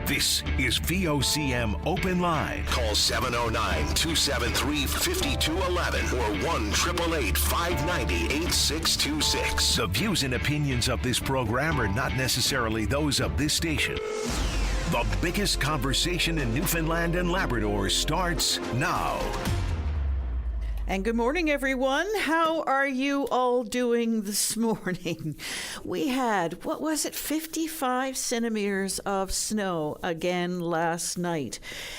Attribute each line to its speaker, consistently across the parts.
Speaker 1: This is VOCM Open Line. Call 709-273-5211 or 1-888-590-8626. The views and opinions of this program are not necessarily those of this station. The biggest conversation in Newfoundland and Labrador starts now.
Speaker 2: And good morning, everyone. How are you all doing this morning? We had, 55 centimeters of snow again last night.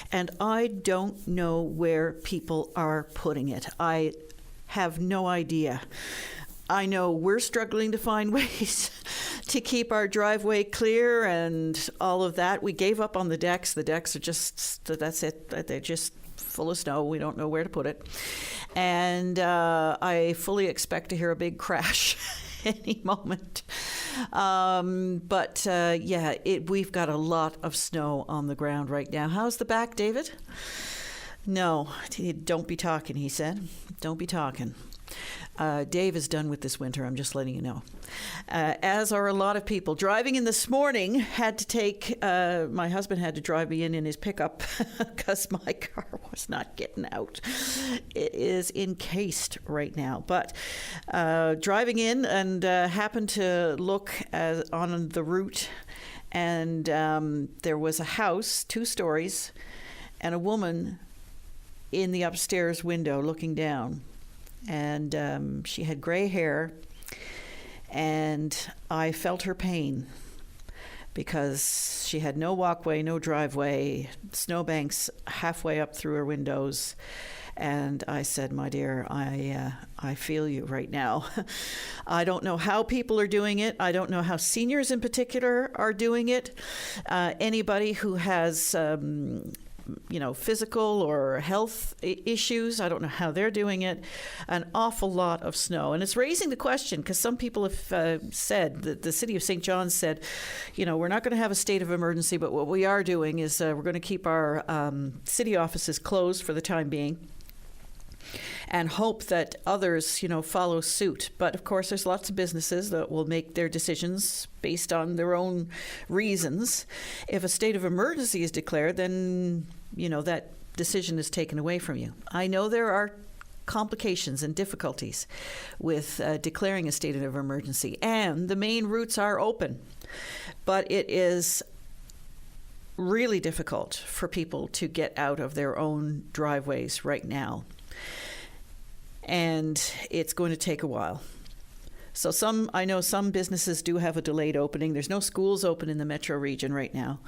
Speaker 2: And I don't know where people are putting it. I have no idea. I know we're struggling to find ways to keep our driveway clear and all of that. We gave up on the decks. The decks are just, that's it. They're just full of snow. We don't know where to put it. And I fully expect to hear a big crash any moment. We've got a lot of snow on the ground right now. How's the back, David? No, don't be talking, he said. Don't be talking. Dave is done with this winter, I'm just letting you know. As are a lot of people. Driving in this morning, had to take, my husband had to drive me in his pickup because my car was not getting out. It is encased right now. But driving in and happened to look on the route, and there was a house, 2 stories, and a woman in the upstairs window looking down. And she had gray hair, and I felt her pain because she had no walkway, no driveway, snowbanks halfway up through her windows. And I said, my dear, I feel you right now. I don't know how people are doing it. I don't know how seniors in particular are doing it. Anybody who has physical or health issues. I don't know how they're doing it. An awful lot of snow. And it's raising the question, because some people have said, that the city of St. John's said, we're not going to have a state of emergency, but what we are doing is we're going to keep our city offices closed for the time being and hope that others, follow suit. But of course, there's lots of businesses that will make their decisions based on their own reasons. If a state of emergency is declared, then, that decision is taken away from you. I know there are complications and difficulties with declaring a state of emergency, and the main routes are open. But it is really difficult for people to get out of their own driveways right now. And it's going to take a while. So I know some businesses do have a delayed opening. There's no schools open in the metro region right now,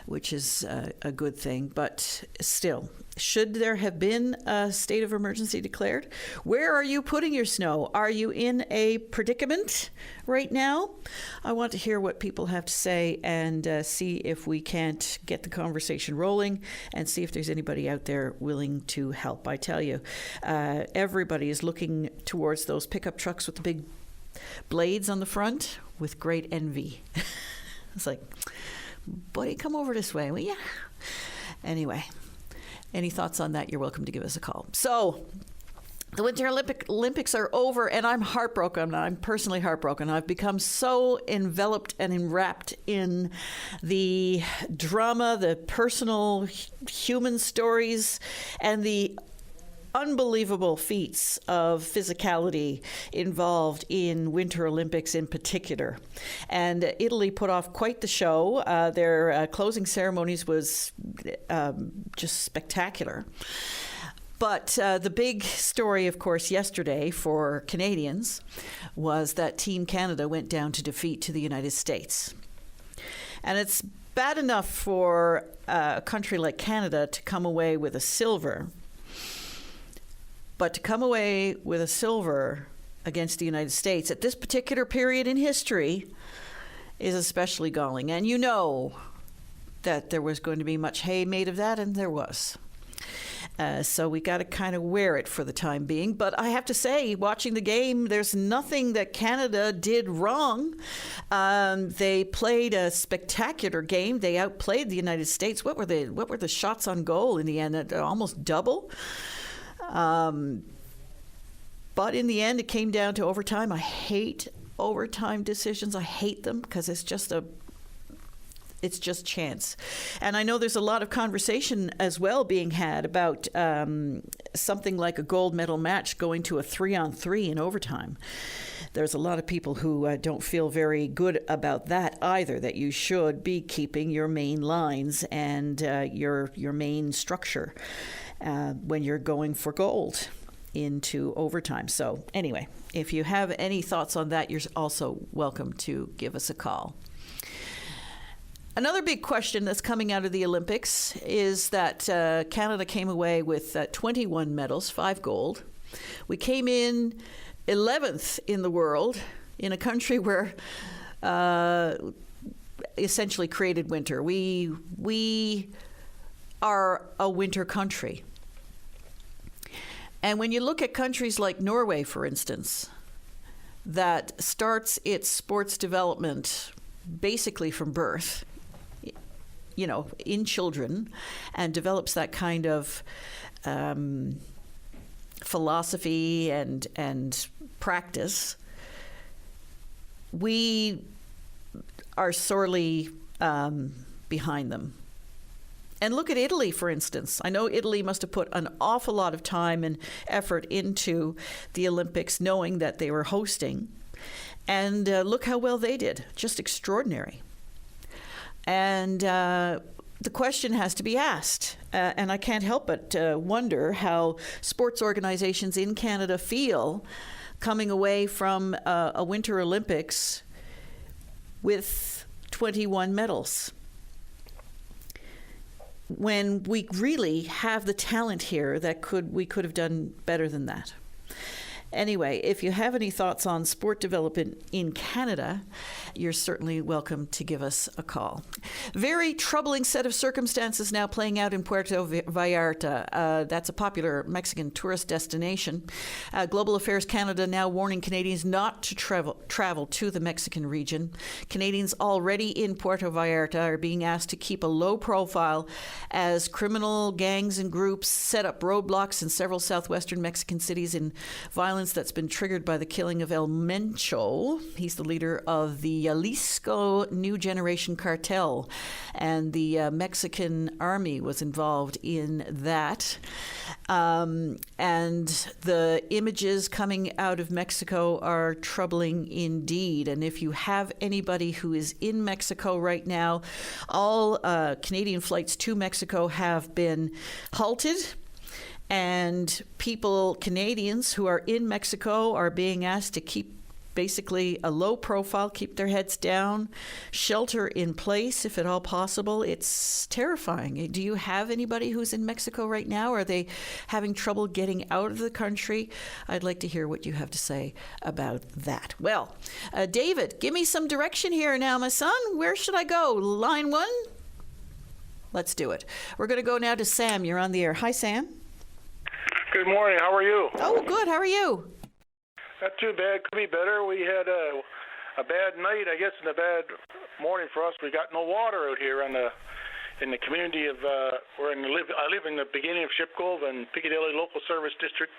Speaker 2: which is a good thing. But still, should there have been a state of emergency declared? Where are you putting your snow? Are you in a predicament right now? I want to hear what people have to say and see if we can't get the conversation rolling and see if there's anybody out there willing to help. I tell you, everybody is looking towards those pickup trucks with the big blades on the front with great envy. It's like, buddy, come over this way, will ya? Anyway, any thoughts on that, you're welcome to give us a call. So, the Winter Olympics are over, and I'm heartbroken. I'm personally heartbroken. I've become so enveloped and enwrapped in the drama, the personal human stories, and the unbelievable feats of physicality involved in Winter Olympics in particular. And Italy put off quite the show. Their closing ceremonies was just spectacular. But the big story, of course, yesterday for Canadians was that Team Canada went down to defeat to the United States. And it's bad enough for a country like Canada to come away with a silver, but to come away with a silver against the United States at this particular period in history is especially galling. And you know that there was going to be much hay made of that, and there was. So we got to kind of wear it for the time being. But I have to say, watching the game, there's nothing that Canada did wrong. They played a spectacular game. They outplayed the United States. What were the shots on goal in the end? Almost double. But in the end, it came down to overtime. I hate overtime decisions. I hate them because it's just It's just chance. And I know there's a lot of conversation as well being had about something like a gold medal match going to a 3-on-3 in overtime. There's a lot of people who don't feel very good about that either, that you should be keeping your main lines and your main structure when you're going for gold into overtime. So anyway, if you have any thoughts on that, you're also welcome to give us a call. Another big question that's coming out of the Olympics is that Canada came away with 21 medals, 5 gold. We came in 11th in the world in a country where essentially created winter. We are a winter country. And when you look at countries like Norway, for instance, that starts its sports development basically from birth, you know, in children, and develops that kind of philosophy and practice, we are sorely behind them. And look at Italy, for instance. I know Italy must have put an awful lot of time and effort into the Olympics, knowing that they were hosting. And look how well they did. Just extraordinary. And the question has to be asked. And I can't help but wonder how sports organizations in Canada feel coming away from a Winter Olympics with 21 medals, when we really have the talent here that we could have done better than that. Anyway, if you have any thoughts on sport development in Canada, you're certainly welcome to give us a call. Very troubling set of circumstances now playing out in Puerto Vallarta. That's a popular Mexican tourist destination. Global Affairs Canada now warning Canadians not to travel to the Mexican region. Canadians already in Puerto Vallarta are being asked to keep a low profile as criminal gangs and groups set up roadblocks in several southwestern Mexican cities in violence that's been triggered by the killing of El Mencho. He's the leader of the Jalisco New Generation Cartel, and the Mexican army was involved in that. And the images coming out of Mexico are troubling indeed. And if you have anybody who is in Mexico right now, all Canadian flights to Mexico have been halted. And Canadians who are in Mexico are being asked to keep basically a low profile, keep their heads down, shelter in place if at all possible. It's terrifying. Do you have anybody who's in Mexico right now? Are they having trouble getting out of the country? I'd like to hear what you have to say about that. Well, David, give me some direction here now, my son. Where should I go? Line 1? Let's do it. We're going to go now to Sam. You're on the air. Hi, Sam.
Speaker 3: Good morning. How are you?
Speaker 2: Oh, good. How are you?
Speaker 3: Not too bad. Could be better. We had a bad night, I guess, and a bad morning for us. We got no water out here in the community of I live in the beginning of Ship Cove, and Piccadilly Local Service District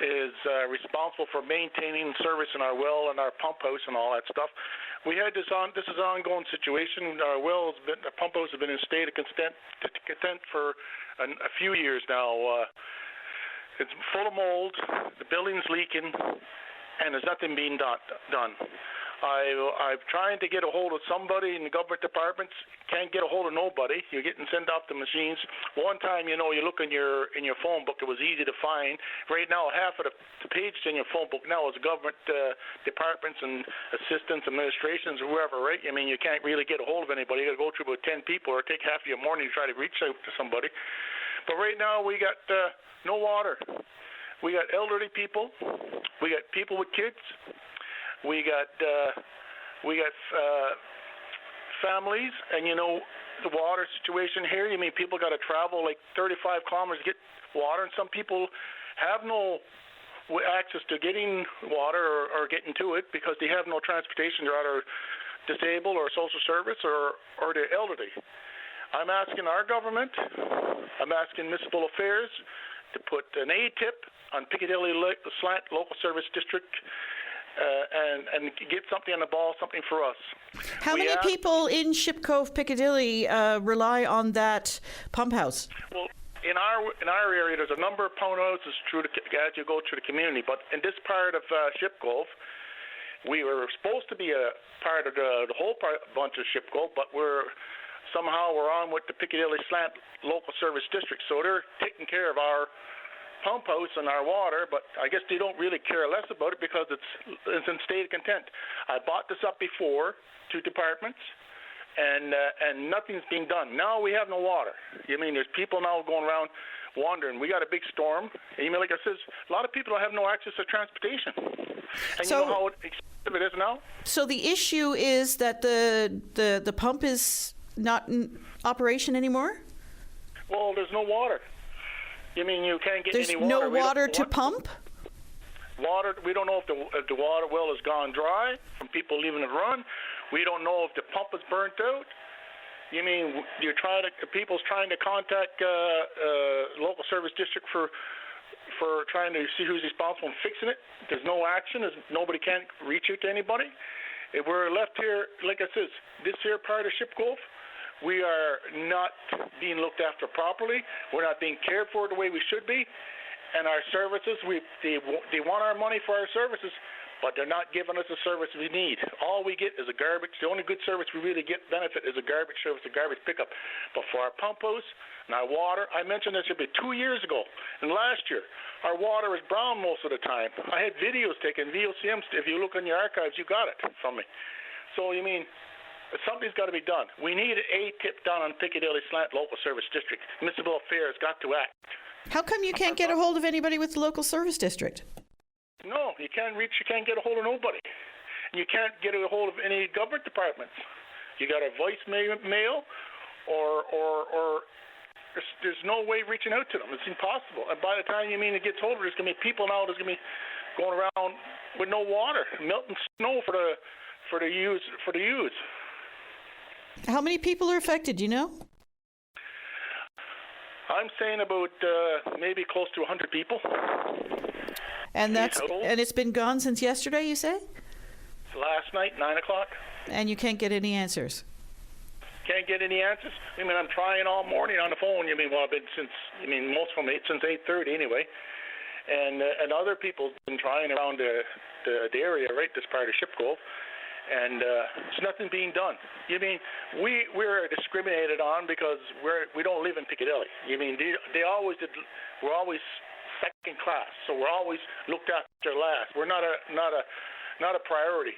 Speaker 3: is responsible for maintaining service in our well and our pump house and all that stuff. We had this is an ongoing situation. Our pump house has been in state of content for a few years now. It's full of mold, the building's leaking, and there's nothing being done. I'm trying to get a hold of somebody in the government departments. Can't get a hold of nobody. You're getting sent off the machines. One time, you look in your phone book, it was easy to find. Right now, half of the pages in your phone book now is government departments and assistants, administrations, or whoever, right? I mean, you can't really get a hold of anybody. You got to go through about 10 people or take half of your morning to try to reach out to somebody. But right now, we got no water. We got elderly people. We got people with kids. We got families, and the water situation here. People got to travel like 35 kilometers to get water, and some people have no access to getting water or getting to it because they have no transportation. They're either disabled or social service or they're elderly. I'm asking our government, I'm asking Municipal Affairs to put an ATIP on Piccadilly Local Service District and get something on the ball, something for us.
Speaker 2: How many people in Ship Cove, Piccadilly, rely on that pump house?
Speaker 3: Well, in our area, there's a number of pump houses as you go through the community, but in this part of Ship Cove, we were supposed to be a part of the whole bunch of Ship Cove, but we're on with the Piccadilly Slant Local Service District, so they're taking care of our pump house and our water, but I guess they don't really care less about it because it's in state of content. I bought this up before to departments, and nothing's being done. Now we have no water. There's people now going around wandering. We got a big storm. Like I says, a lot of people have no access to transportation. And you know how expensive it is now? So
Speaker 2: the issue is that the pump is not in operation anymore?
Speaker 3: Well, there's no water. You can't get any water?
Speaker 2: There's no water to pump?
Speaker 3: Water, we don't know if the water well has gone dry from people leaving it run. We don't know if the pump is burnt out. People's trying to contact local service district for trying to see who's responsible for fixing it. There's no action. Nobody can reach out to anybody. If we're left here, like I said, this here part of Ship Cove, we are not being looked after properly. We're not being cared for the way we should be. And our services, they want our money for our services, but they're not giving us the service we need. All we get is a garbage. The only good service we really get benefit is a garbage service, a garbage pickup. But for our pump house and our water, I mentioned this should be 2 years ago. And last year, our water is brown most of the time. I had videos taken, VOCM. If you look in your archives, you got it from me. So, something's got to be done. We need a tip down on Piccadilly Slant Local Service District. Municipal Affairs got to act.
Speaker 2: How come you can't get a hold of anybody with the local service district?
Speaker 3: No, you can't get a hold of nobody. You can't get a hold of any government departments. You got a voicemail or there's no way reaching out to them. It's impossible. And by the time it gets over, there's going to be people now that's going to be going around with no water, melting snow for the use.
Speaker 2: How many people are affected, do you know?
Speaker 3: I'm saying about maybe close to 100 people.
Speaker 2: And it's been gone since yesterday, you say?
Speaker 3: Last night, 9 o'clock.
Speaker 2: And you can't get any answers?
Speaker 3: Can't get any answers. I'm trying all morning on the phone. I've been most of them since 8:30 anyway. And other people's been trying around the area, right, this part of Ship Cove. And there's nothing being done. We're discriminated on because we don't live in Piccadilly. We're always second class, so we're always looked after last. We're not a priority.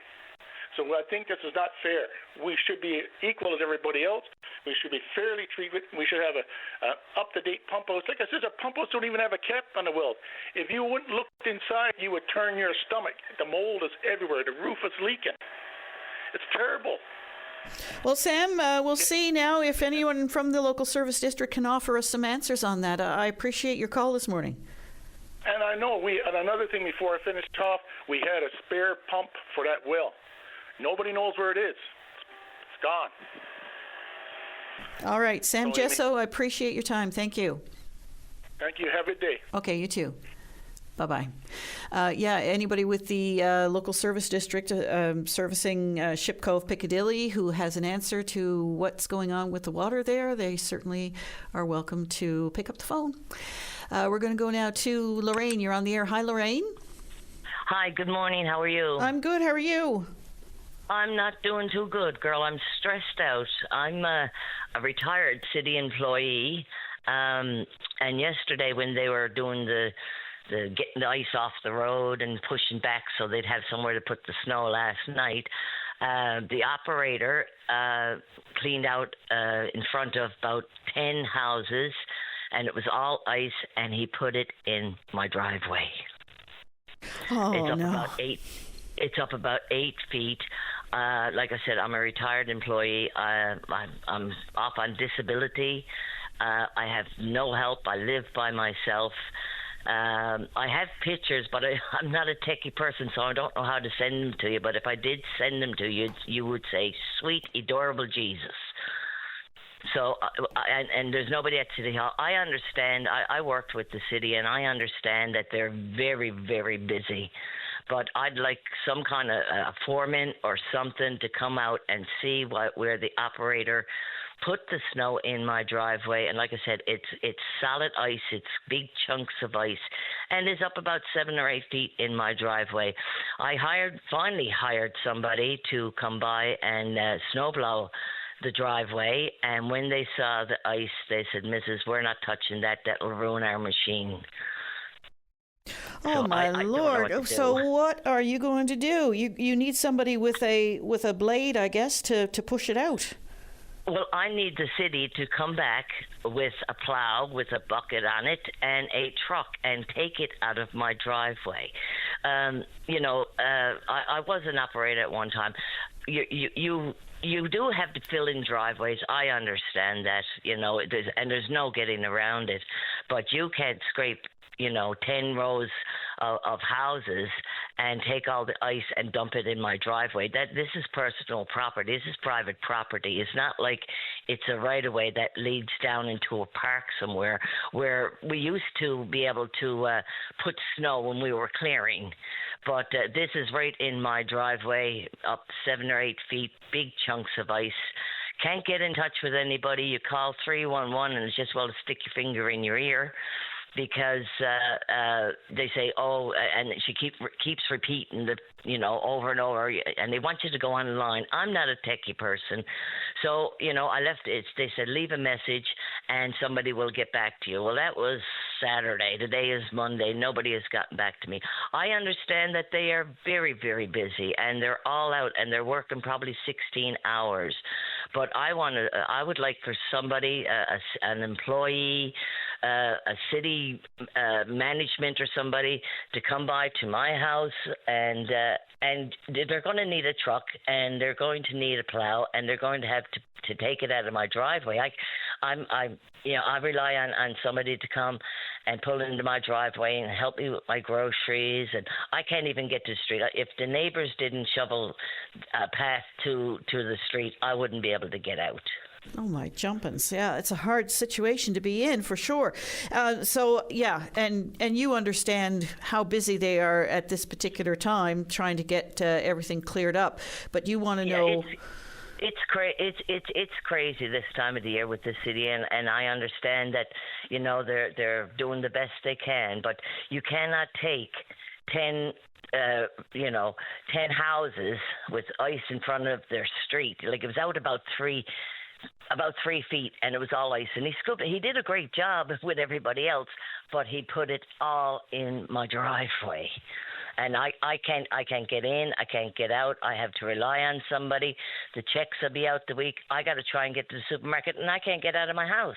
Speaker 3: So I think this is not fair. We should be equal as everybody else. We should be fairly treated. We should have a up-to-date pump house. Like I said, our pump house don't even have a cap on the well. If you wouldn't look inside, you would turn your stomach. The mold is everywhere. The roof is leaking. It's terrible.
Speaker 2: Well, Sam, we'll see now if anyone from the local service district can offer us some answers on that. I appreciate your call this morning.
Speaker 3: And I know and another thing before I finish off, we had a spare pump for that well. Nobody knows where it is. It's gone.
Speaker 2: All right, Sam Gesso, I appreciate your time. Thank you.
Speaker 3: Thank you. Have a good day.
Speaker 2: Okay, you too. Bye-bye. Anybody with the local service district servicing Ship Cove, Piccadilly, who has an answer to what's going on with the water there, they certainly are welcome to pick up the phone. We're going to go now to Lorraine. You're on the air. Hi, Lorraine.
Speaker 4: Hi, good morning. How are you?
Speaker 2: I'm good. How are you?
Speaker 4: I'm not doing too good, girl. I'm stressed out. I'm a retired city employee, and yesterday when they were doing the getting the ice off the road and pushing back so they'd have somewhere to put the snow last night, the operator cleaned out in front of about 10 houses, and it was all ice, and he put it in my driveway.
Speaker 2: Oh,
Speaker 4: It's up about 8 feet. Like I said, I'm a retired employee. I'm off on disability. I have no help. I live by myself. I have pictures, but I'm not a techie person, so I don't know how to send them to you. But if I did send them to you, you would say, sweet, adorable Jesus. So, and there's nobody at City Hall. I understand. I worked with the city, and I understand that they're very, very busy. but I'd like some kind of foreman or something to come out and see where the operator put the snow in my driveway. And like I said, it's solid ice, it's big chunks of ice, and is up about 7 or 8 feet in my driveway. I finally hired somebody to come by and snowblow the driveway, and when they saw the ice, they said, "Mrs., we're not touching that. That'll ruin our machine."
Speaker 2: Oh,
Speaker 4: So
Speaker 2: my
Speaker 4: I
Speaker 2: Lord!
Speaker 4: don't know what to
Speaker 2: So
Speaker 4: do.
Speaker 2: what are you going to do? You need somebody with a blade, I guess, to push it out.
Speaker 4: Well, I need the city to come back with a plow with a bucket on it and a truck and take it out of my driveway. I was an operator at one time. You do have to fill in driveways. I understand that, there's no getting around it. But you can't scrape 10 rows of houses and take all the ice and dump it in my driveway. This is personal property. This is private property. It's not like it's a right-of-way that leads down into a park somewhere where we used to be able to put snow when we were clearing. But this is right in my driveway, up 7 or 8 feet, big chunks of ice. Can't get in touch with anybody. You call 311 and it's just, well, to stick your finger in your ear. Because they say, and she keeps repeating over and over, and they want you to go online. I'm not a techie person, so I left it. They said leave a message and somebody will get back to you. Well, that was Saturday. Today is Monday. Nobody has gotten back to me. I understand that they are very, very busy and they're all out and they're working probably 16 hours. But I would like for somebody, an employee, a city management or somebody to come by to my house, and they're going to need a truck and they're going to need a plow and they're going to have to take it out of my driveway. I rely on somebody to come and pull into my driveway and help me with my groceries, and I can't even get to the street. If the neighbors didn't shovel a path to the street, I wouldn't be able to get out.
Speaker 2: Oh, my jumpins. Yeah, it's a hard situation to be in, for sure. And you understand how busy they are at this particular time trying to get everything cleared up. But you want to know...
Speaker 4: It's crazy this time of the year with the city, and I understand that, they're doing the best they can, but you cannot take 10 houses with ice in front of their street. Like, it was out about 3 feet, and it was all ice. And he did a great job with everybody else, but he put it all in my driveway. And I can't get in, I can't get out. I have to rely on somebody. The checks will be out the week. I got to try and get to the supermarket, and I can't get out of my house.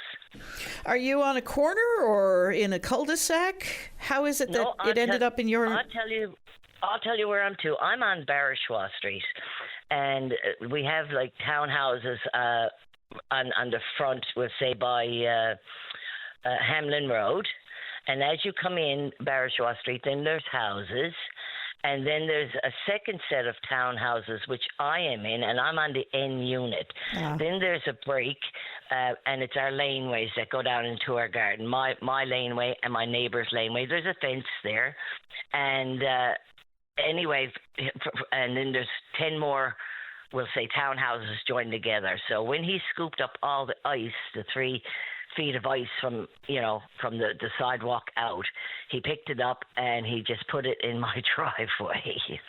Speaker 4: Are
Speaker 2: you on a corner or in a cul-de-sac? How is it that it ended up in your...
Speaker 4: I'll tell you where I'm to. I'm on Barishwa Street, and we have like townhouses on the front, we'll say by Hamlin Road. And as you come in Barishwa Street, then there's houses, and then there's a second set of townhouses, which I am in, and I'm on the N unit. Yeah. Then there's a break, and it's our laneways that go down into our garden, my laneway and my neighbor's laneway. There's a fence there, and anyway, and then there's 10 more, we'll say, townhouses joined together. So when he scooped up all the ice, the 3 feet of ice from the sidewalk out, he picked it up and he just put it in my driveway.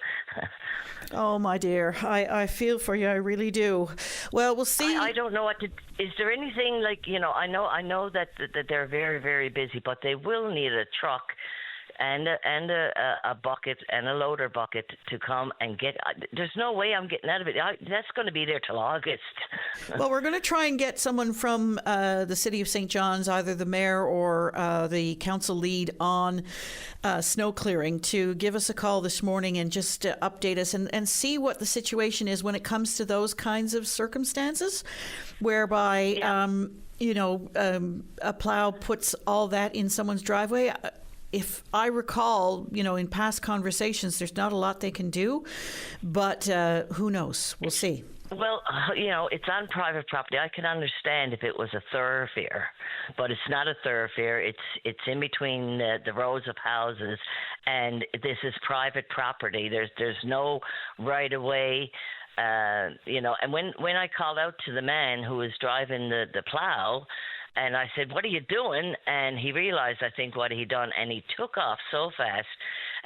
Speaker 2: Oh, my dear, I feel for you, I really do. Well, we'll see.
Speaker 4: I don't know what to... Is there anything like, I know that they're very, very busy, but they will need a truck and a bucket and a loader bucket to come and get... There's no way I'm getting out of it. That's going to be there till August.
Speaker 2: Well, we're going to try and get someone from the City of St. John's, either the mayor or the council lead on snow clearing, to give us a call this morning and just update us and see what the situation is when it comes to those kinds of circumstances, whereby, a plow puts all that in someone's driveway. If I recall, in past conversations, there's not a lot they can do, but who knows? We'll see.
Speaker 4: Well, it's on private property. I can understand if it was a thoroughfare, but it's not a thoroughfare. It's in between the rows of houses, and this is private property. There's no right of way. And when I called out to the man who was driving the plow, and I said, "What are you doing?" And he realized, I think, what he'd done, and he took off so fast.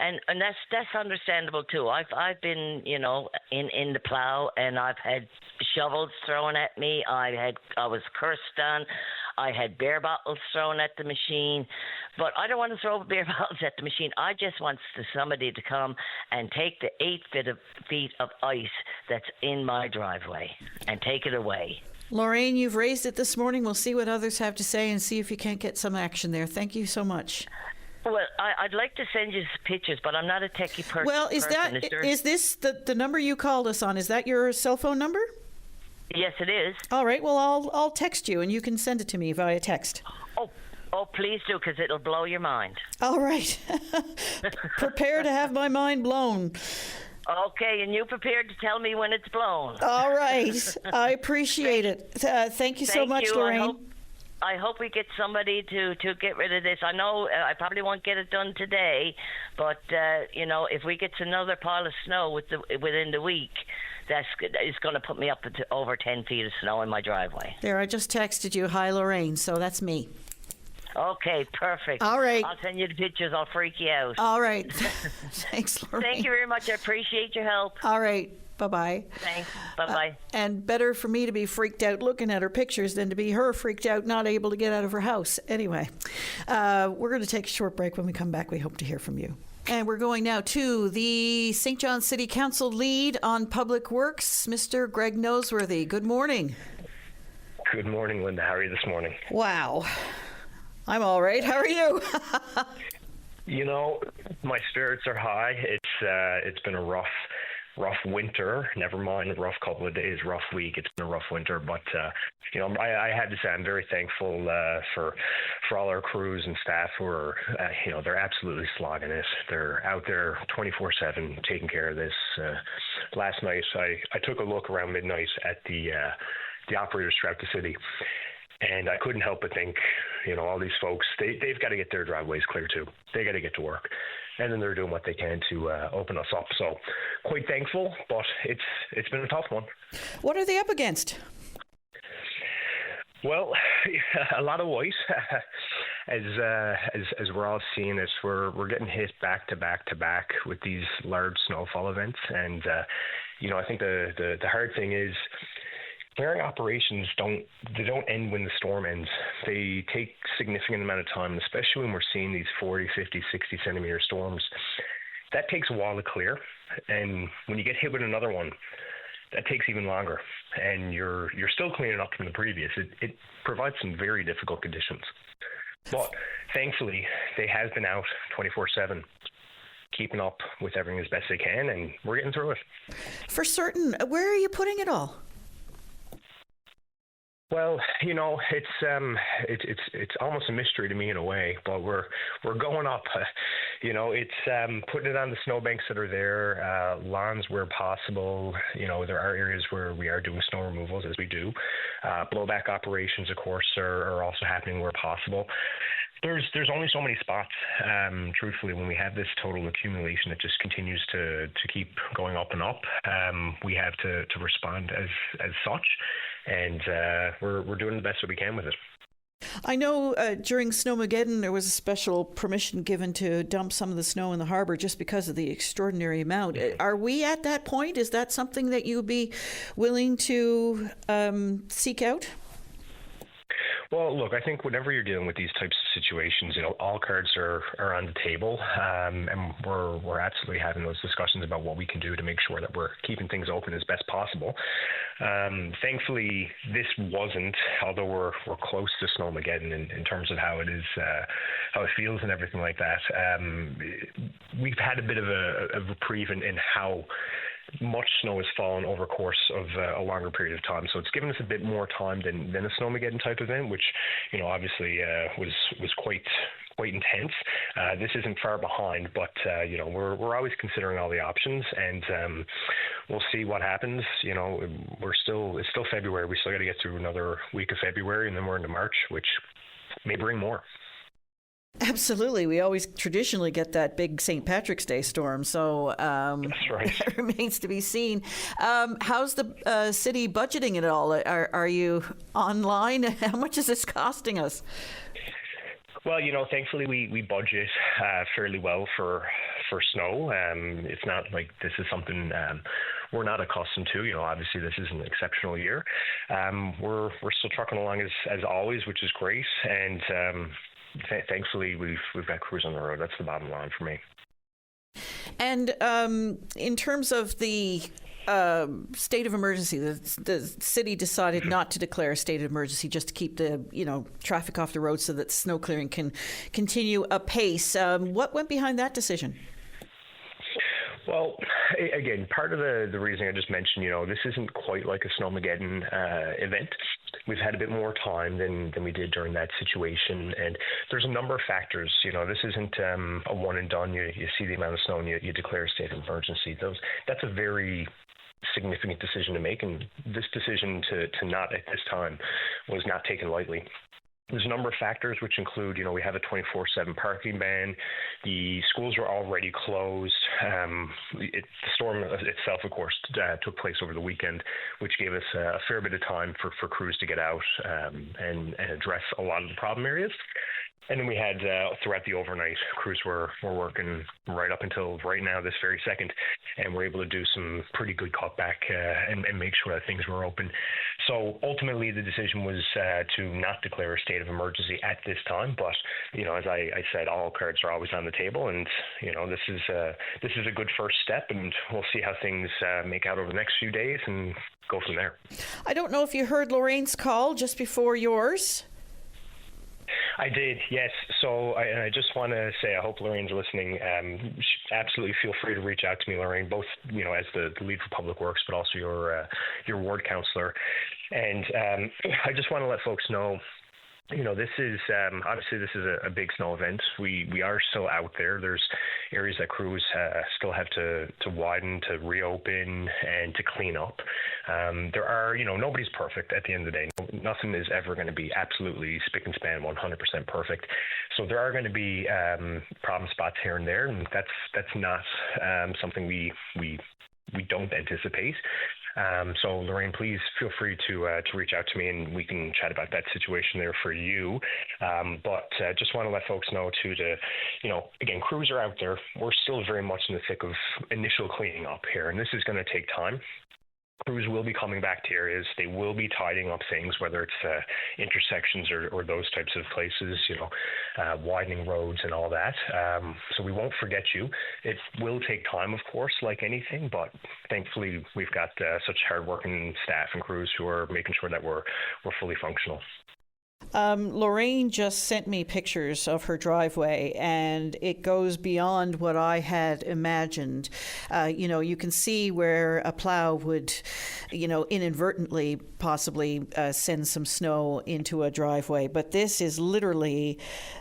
Speaker 4: And that's understandable too. I've been, in the plow, and I've had shovels thrown at me. I was cursed on. I had beer bottles thrown at the machine, but I don't want to throw beer bottles at the machine. I just want somebody to come and take the 8 feet of ice that's in my driveway and take it away.
Speaker 2: Lorraine, you've raised it this morning. We'll see what others have to say and see if you can't get some action there. Thank you so much.
Speaker 4: Well, I'd like to send you pictures, but I'm not a techie person.
Speaker 2: Well, is this the number you called us on? Is that your cell phone number?
Speaker 4: Yes, it is.
Speaker 2: All right. Well, I'll text you, and you can send it to me via text.
Speaker 4: Oh, please do, because it'll blow your mind.
Speaker 2: All right. Prepare to have my mind blown.
Speaker 4: Okay, and you prepared to tell me when it's blown.
Speaker 2: All right. I appreciate it. Thank you so much, Lorraine.
Speaker 4: I hope we get somebody to get rid of this. I know I probably won't get it done today, but if we get another pile of snow within the week, it's going to put me up to over 10 feet of snow in my driveway.
Speaker 2: There, I just texted you, "Hi, Lorraine," so that's me.
Speaker 4: Okay, perfect.
Speaker 2: All right.
Speaker 4: I'll send you the pictures. I'll freak you out.
Speaker 2: All right. Thanks, Lorraine.
Speaker 4: Thank you very much. I appreciate your help.
Speaker 2: All right. Bye-bye.
Speaker 4: Thanks. Bye-bye.
Speaker 2: And better for me to be freaked out looking at her pictures than to be her freaked out not able to get out of her house. Anyway, we're going to take a short break. When we come back, we hope to hear from you. And we're going now to the St. John City Council lead on Public Works, Mr. Greg Noseworthy. Good morning.
Speaker 5: Good morning, Linda. How are you this morning?
Speaker 2: Wow. I'm all right. How are you?
Speaker 5: My spirits are high. It's been a rough winter. Never mind a rough couple of days, rough week. It's been a rough winter, but I had to say I'm very thankful for all our crews and staff who are they're absolutely slogging it. They're out there 24/7 taking care of this. Last night I took a look around midnight at the operators throughout the city. And I couldn't help but think, all these folks, they've got to get their driveways clear too. They got to get to work. And then they're doing what they can to open us up. So quite thankful, but it's been a tough one.
Speaker 2: What are they up against?
Speaker 5: Well, a lot of white. As we're all seeing this, we're getting hit back to back with these large snowfall events. And, I think the hard thing is, clearing operations don't end when the storm ends. They take significant amount of time, especially when we're seeing these 40, 50, 60 centimeter storms. That takes a while to clear. And when you get hit with another one, that takes even longer. And you're still cleaning up from the previous. It provides some very difficult conditions. But thankfully, they have been out 24/7. Keeping up with everything as best they can, and we're getting through it.
Speaker 2: For certain, where are you putting it all?
Speaker 5: Well, it's almost a mystery to me in a way, but we're going up. It's putting it on the snowbanks that are there, lawns where possible. There are areas where we are doing snow removals as we do. Blowback operations, of course, are also happening where possible. There's only so many spots, truthfully, when we have this total accumulation that just continues to keep going up and up. We have to respond as such, and we're doing the best that we can with it.
Speaker 2: I know during Snowmageddon there was a special permission given to dump some of the snow in the harbor just because of the extraordinary amount. Are we at that point? Is that something that you'd be willing to seek out?
Speaker 5: Well, look, I think whenever you're dealing with these types of situations, all cards are on the table, and we're absolutely having those discussions about what we can do to make sure that we're keeping things open as best possible. Thankfully, this wasn't, although we're close to Snowmageddon in terms of how it is, how it feels and everything like that. We've had a bit of a reprieve in how much snow has fallen over a course of a longer period of time. So it's given us a bit more time than a Snowmageddon type event, which, obviously was quite intense. This isn't far behind, but we're always considering all the options, and we'll see what happens. It's still February. We still got to get through another week of February, and then we're into March, which may bring more.
Speaker 2: Absolutely. We always traditionally get that big St. Patrick's Day storm, so
Speaker 5: that's right.
Speaker 2: That remains to be seen. How's the city budgeting it all? Are you online? How much is this costing us?
Speaker 5: Well, thankfully we budget fairly well for snow. It's not like this is something we're not accustomed to. Obviously this is an exceptional year. We're still trucking along as always, which is great, and thankfully we've got crews on the road. That's the bottom line for me.
Speaker 2: And in terms of the state of emergency, the city decided not to declare a state of emergency, just to keep the traffic off the road so that snow clearing can continue apace. What went behind that decision?
Speaker 5: Well, again, part of the reason I just mentioned, this isn't quite like a Snowmageddon event. We've had a bit more time than we did during that situation, and there's a number of factors. This isn't a one and done. You see the amount of snow and you declare a state of emergency. That's a very significant decision to make, and this decision to not at this time was not taken lightly. There's a number of factors, which include, we have a 24/7 parking ban. The schools were already closed. The storm itself, of course, took place over the weekend, which gave us a fair bit of time for crews to get out and address a lot of the problem areas. And then we had, throughout the overnight, crews were working right up until right now, this very second, and we're able to do some pretty good cutback and make sure that things were open. So ultimately, the decision was to not declare a state of emergency at this time. But, as I said, all cards are always on the table, and, this is a good first step, and we'll see how things make out over the next few days and go from there.
Speaker 2: I don't know if you heard Lorraine's call just before yours.
Speaker 5: I did, yes. So I just want to say I hope Lorraine's listening. Absolutely feel free to reach out to me, Lorraine, both as the lead for Public Works, but also your ward councillor. And I just want to let folks know, this is obviously this is a big snow event. We are still out there. There's areas that crews still have to widen, to reopen, and to clean up. There are, nobody's perfect at the end of the day. Nothing is ever going to be absolutely spick and span 100% perfect. So there are going to be problem spots here and there, and that's not something we don't anticipate. So Lorraine, please feel free to reach out to me, and we can chat about that situation there for you. But just want to let folks know too, again, crews are out there. We're still very much in the thick of initial cleaning up here, and this is going to take time. Crews will be coming back to areas. They will be tidying up things, whether it's intersections or those types of places, widening roads and all that. So we won't forget you. It will take time, of course, like anything, but thankfully we've got such hardworking staff and crews who are making sure that we're fully functional.
Speaker 2: Lorraine just sent me pictures of her driveway, and it goes beyond what I had imagined. You can see where a plow would, inadvertently possibly send some snow into a driveway. But this is literally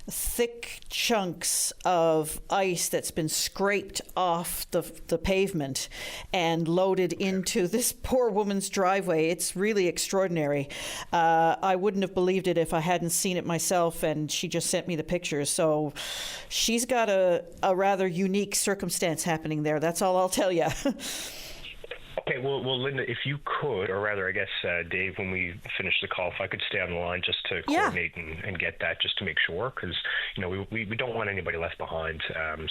Speaker 2: thick chunks of ice that's been scraped off the pavement and loaded into this poor woman's driveway. It's really extraordinary. I wouldn't have believed it if I hadn't seen it myself, and she just sent me the pictures. So she's got a rather unique circumstance happening there. That's all I'll tell you.
Speaker 5: Okay, well, Linda, if you could, or rather, I guess, Dave, when we finish the call, if I could stay on the line just to coordinate and get that, just to make sure, because, we don't want anybody left behind.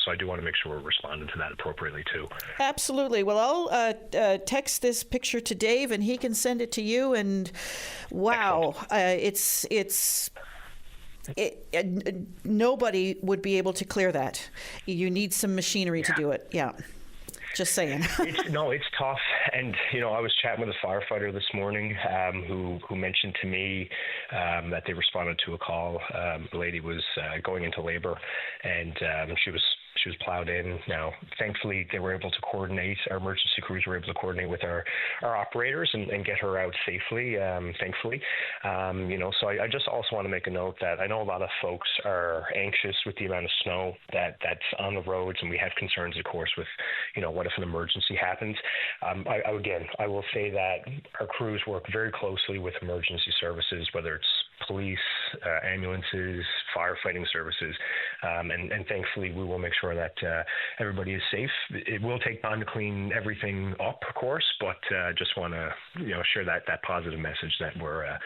Speaker 5: So I do want to make sure we're responding to that appropriately, too. Absolutely.
Speaker 2: Well, I'll text this picture to Dave, and he can send it to you. And wow, nobody would be able to clear that. You need some machinery to do it. Yeah. Just saying.
Speaker 5: It's tough. And, I was chatting with a firefighter this morning who mentioned to me that they responded to a call. The lady was going into labor, and she was she was plowed in. Now, thankfully, they were able to coordinate. Our emergency crews were able to coordinate with our operators and get her out safely, thankfully. So I just also want to make a note that I know a lot of folks are anxious with the amount of snow that's on the roads, and we have concerns, of course, with, what if an emergency happens. I will say that our crews work very closely with emergency services, whether it's police, ambulances, firefighting services, and thankfully we will make sure that everybody is safe. It will take time to clean everything up, of course, but just want to share that positive message that we're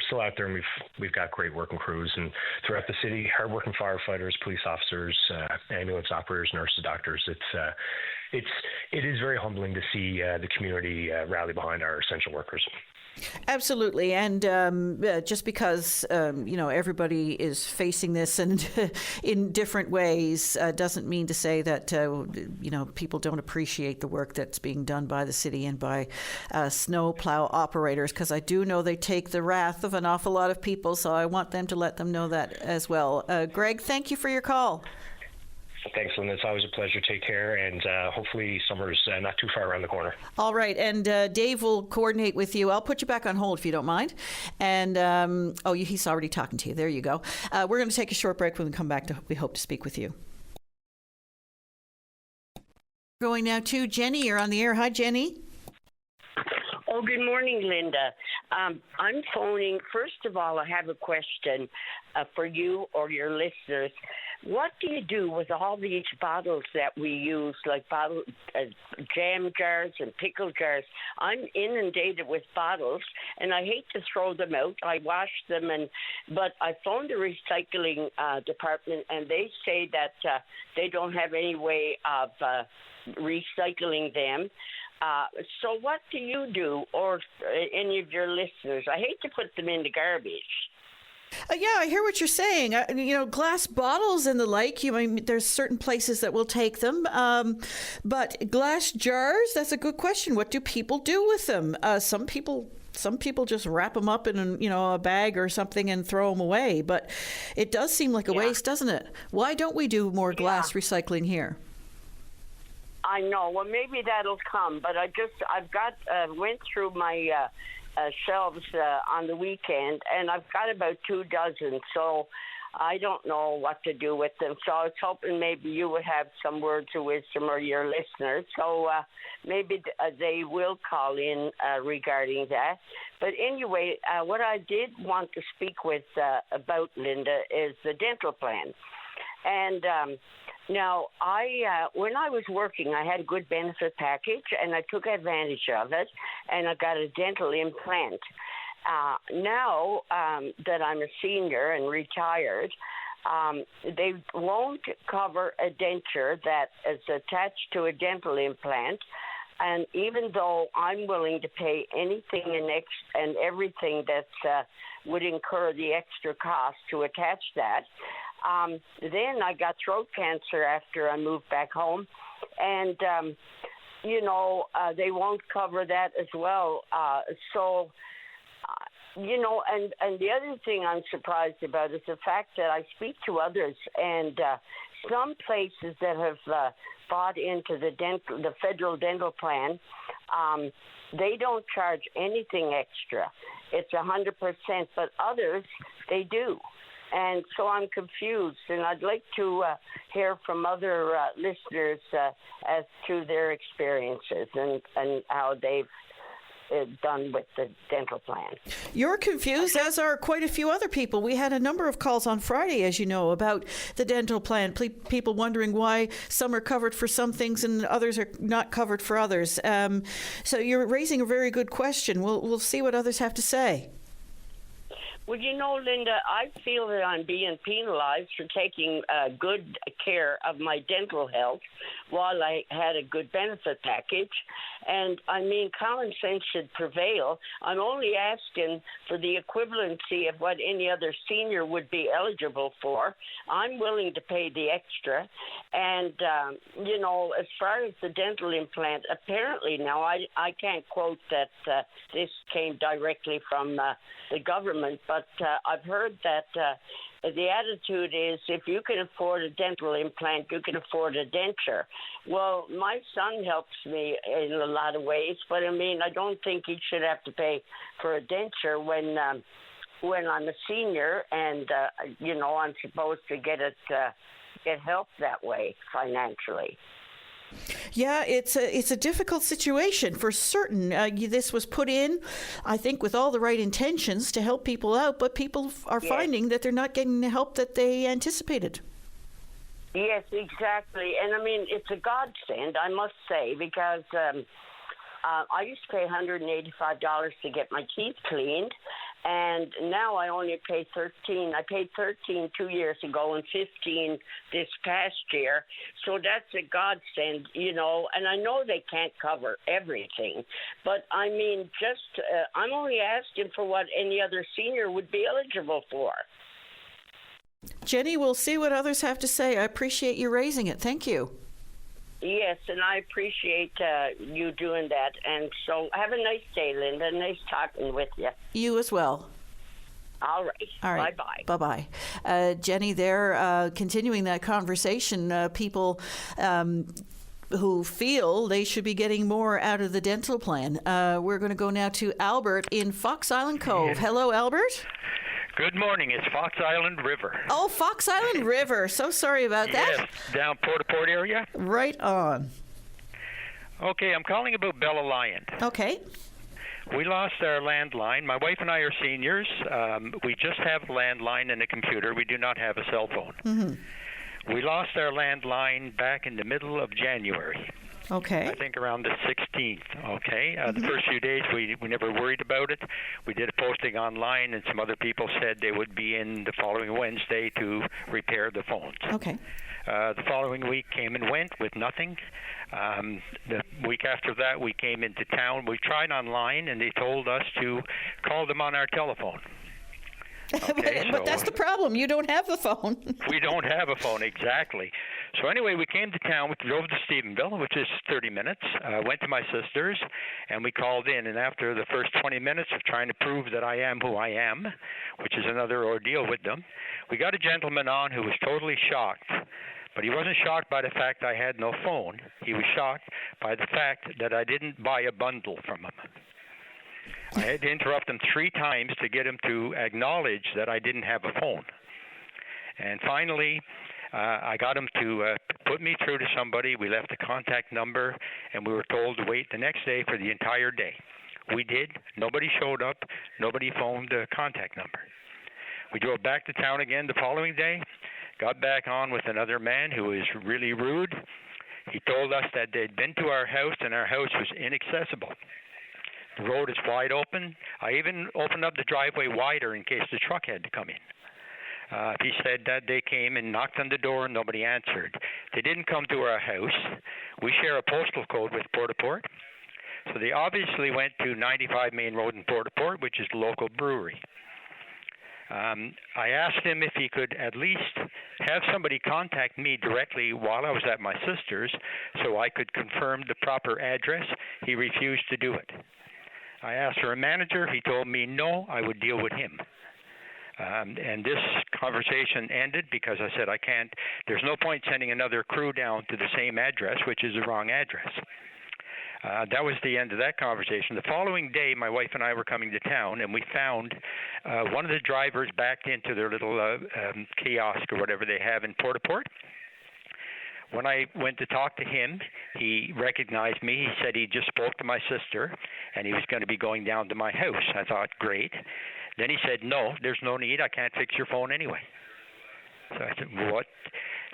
Speaker 5: still out there, and we've got great working crews, and throughout the city, hardworking firefighters, police officers, ambulance operators, nurses, doctors. It is very humbling to see the community rally behind our essential workers.
Speaker 2: Absolutely, and just because everybody is facing this and in different ways doesn't mean to say that people don't appreciate the work that's being done by the city and by snowplow operators, because I do know they take the wrath of an awful lot of people, so I want them to let them know that as well. Greg, thank you for your call.
Speaker 5: Thanks, Linda. It's always a pleasure. Take care, and hopefully summer's not too far around the corner. All
Speaker 2: right, and Dave will coordinate with you. I'll put you back on hold if you don't mind. And, he's already talking to you. There you go. We're going to take a short break. When we come back, we hope to speak with you. Going now to Jenny. You're on the air. Hi, Jenny.
Speaker 6: Oh, good morning, Linda. I'm phoning. First of all, I have a question for you or your listeners. What do you do with all these bottles that we use, like jam jars and pickle jars? I'm inundated with bottles, and I hate to throw them out. I wash them, but I phoned the recycling department, and they say that they don't have any way of recycling them. So what do you do, or any of your listeners? I hate to put them in the garbage.
Speaker 2: I hear what you're saying. Glass bottles and the like, there's certain places that will take them. But glass jars, that's a good question. What do people do with them? Some people just wrap them up in a bag or something and throw them away. But it does seem like a waste, doesn't it? Why don't we do more glass recycling here?
Speaker 6: I know. Well, maybe that'll come. But went through my shelves on the weekend, and I've got about 24, so I don't know what to do with them. So I was hoping maybe you would have some words of wisdom, or your listeners. So maybe they will call in regarding that. But anyway, what I did want to speak with about, Linda, is the dental plan. And now, when I was working, I had a good benefit package, and I took advantage of it, and I got a dental implant. Now that I'm a senior and retired, they won't cover a denture that is attached to a dental implant. And even though I'm willing to pay anything and everything that would incur the extra cost to attach that, then I got throat cancer after I moved back home, and they won't cover that as well. And the other thing I'm surprised about is the fact that I speak to others, and some places that have bought into the federal dental plan, they don't charge anything extra. It's 100%, but others, they do. And so I'm confused, and I'd like to hear from other listeners as to their experiences and how they've done with the dental plan.
Speaker 2: You're confused, as are quite a few other people. We had a number of calls on Friday, as you know, about the dental plan. People wondering why some are covered for some things and others are not covered for others. So you're raising a very good question. We'll see what others have to say.
Speaker 6: Well, Linda, I feel that I'm being penalized for taking good care of my dental health while I had a good benefit package. And, common sense should prevail. I'm only asking for the equivalency of what any other senior would be eligible for. I'm willing to pay the extra. And, as far as the dental implant, apparently now I can't quote that this came directly from the government, but I've heard that the attitude is if you can afford a dental implant, you can afford a denture. Well, my son helps me in a lot of ways, but I mean, I don't think he should have to pay for a denture when I'm a senior and, I'm supposed to get help that way financially.
Speaker 2: Yeah, it's a difficult situation for certain. This was put in, I think, with all the right intentions to help people out, but people are finding that they're not getting the help that they anticipated.
Speaker 6: Yes, exactly. And I mean, it's a godsend, I must say, because I used to pay $185 to get my teeth cleaned, and now I only pay $13. I paid $13 2 years ago and $15 this past year. So that's a godsend, and I know they can't cover everything, but I mean, I'm only asking for what any other senior would be eligible for.
Speaker 2: Jenny, we'll see what others have to say. I appreciate you raising it. Thank you.
Speaker 6: Yes, and I appreciate you doing that. And so have a nice day, Linda. Nice talking with you.
Speaker 2: You as well.
Speaker 6: All right. Bye-bye.
Speaker 2: Bye-bye. Jenny, there, continuing that conversation, people who feel they should be getting more out of the dental plan. We're going to go now to Albert in Fox Island Cove. Hello, Albert.
Speaker 7: Good morning. It's Fox Island River.
Speaker 2: Oh, Fox Island River. So sorry about that.
Speaker 7: Yes, down Port area.
Speaker 2: Right on.
Speaker 7: Okay, I'm calling about Bella Lyon.
Speaker 2: Okay.
Speaker 7: We lost our landline. My wife and I are seniors. We just have a landline and a computer. We do not have a cell phone. Mm-hmm. We lost our landline back in the middle of January.
Speaker 2: Okay.
Speaker 7: I think around the 16th, okay? The first few days, we never worried about it. We did a posting online, and some other people said they would be in the following Wednesday to repair the phones.
Speaker 2: Okay.
Speaker 7: The following week came and went with nothing. The week after that, we came into town. We tried online, and they told us to call them on our telephone. Okay,
Speaker 2: but that's the problem. You don't have the phone.
Speaker 7: We don't have a phone, exactly. So anyway, we came to town. We drove to Stephenville, which is 30 minutes, went to my sister's, and we called in. And after the first 20 minutes of trying to prove that I am who I am, which is another ordeal with them, we got a gentleman on who was totally shocked. But he wasn't shocked by the fact I had no phone. He was shocked by the fact that I didn't buy a bundle from him. I had to interrupt him 3 times to get him to acknowledge that I didn't have a phone. And finally, I got him to put me through to somebody. We left a contact number, and we were told to wait the next day for the entire day. We did. Nobody showed up. Nobody phoned the contact number. We drove back to town again the following day, got back on with another man who was really rude. He told us that they'd been to our house, and our house was inaccessible. The road is wide open. I even opened up the driveway wider in case the truck had to come in. He said that they came and knocked on the door and nobody answered. They didn't come to our house. We share a postal code with Port-au-Port. So they obviously went to 95 Main Road in Port-au-Port, which is the local brewery. I asked him if he could at least have somebody contact me directly while I was at my sister's so I could confirm the proper address. He refused to do it. I asked for a manager. He told me no, I would deal with him. And this conversation ended because I said I can't. There's no point sending another crew down to the same address, which is the wrong address. That was the end of that conversation. The following day, my wife and I were coming to town, and we found one of the drivers backed into their little kiosk or whatever they have in Port-au-Port. When I went to talk to him, he recognized me. He said he just spoke to my sister, and he was going to be going down to my house. I thought, great. Then he said, no, there's no need. I can't fix your phone anyway. So I said, what?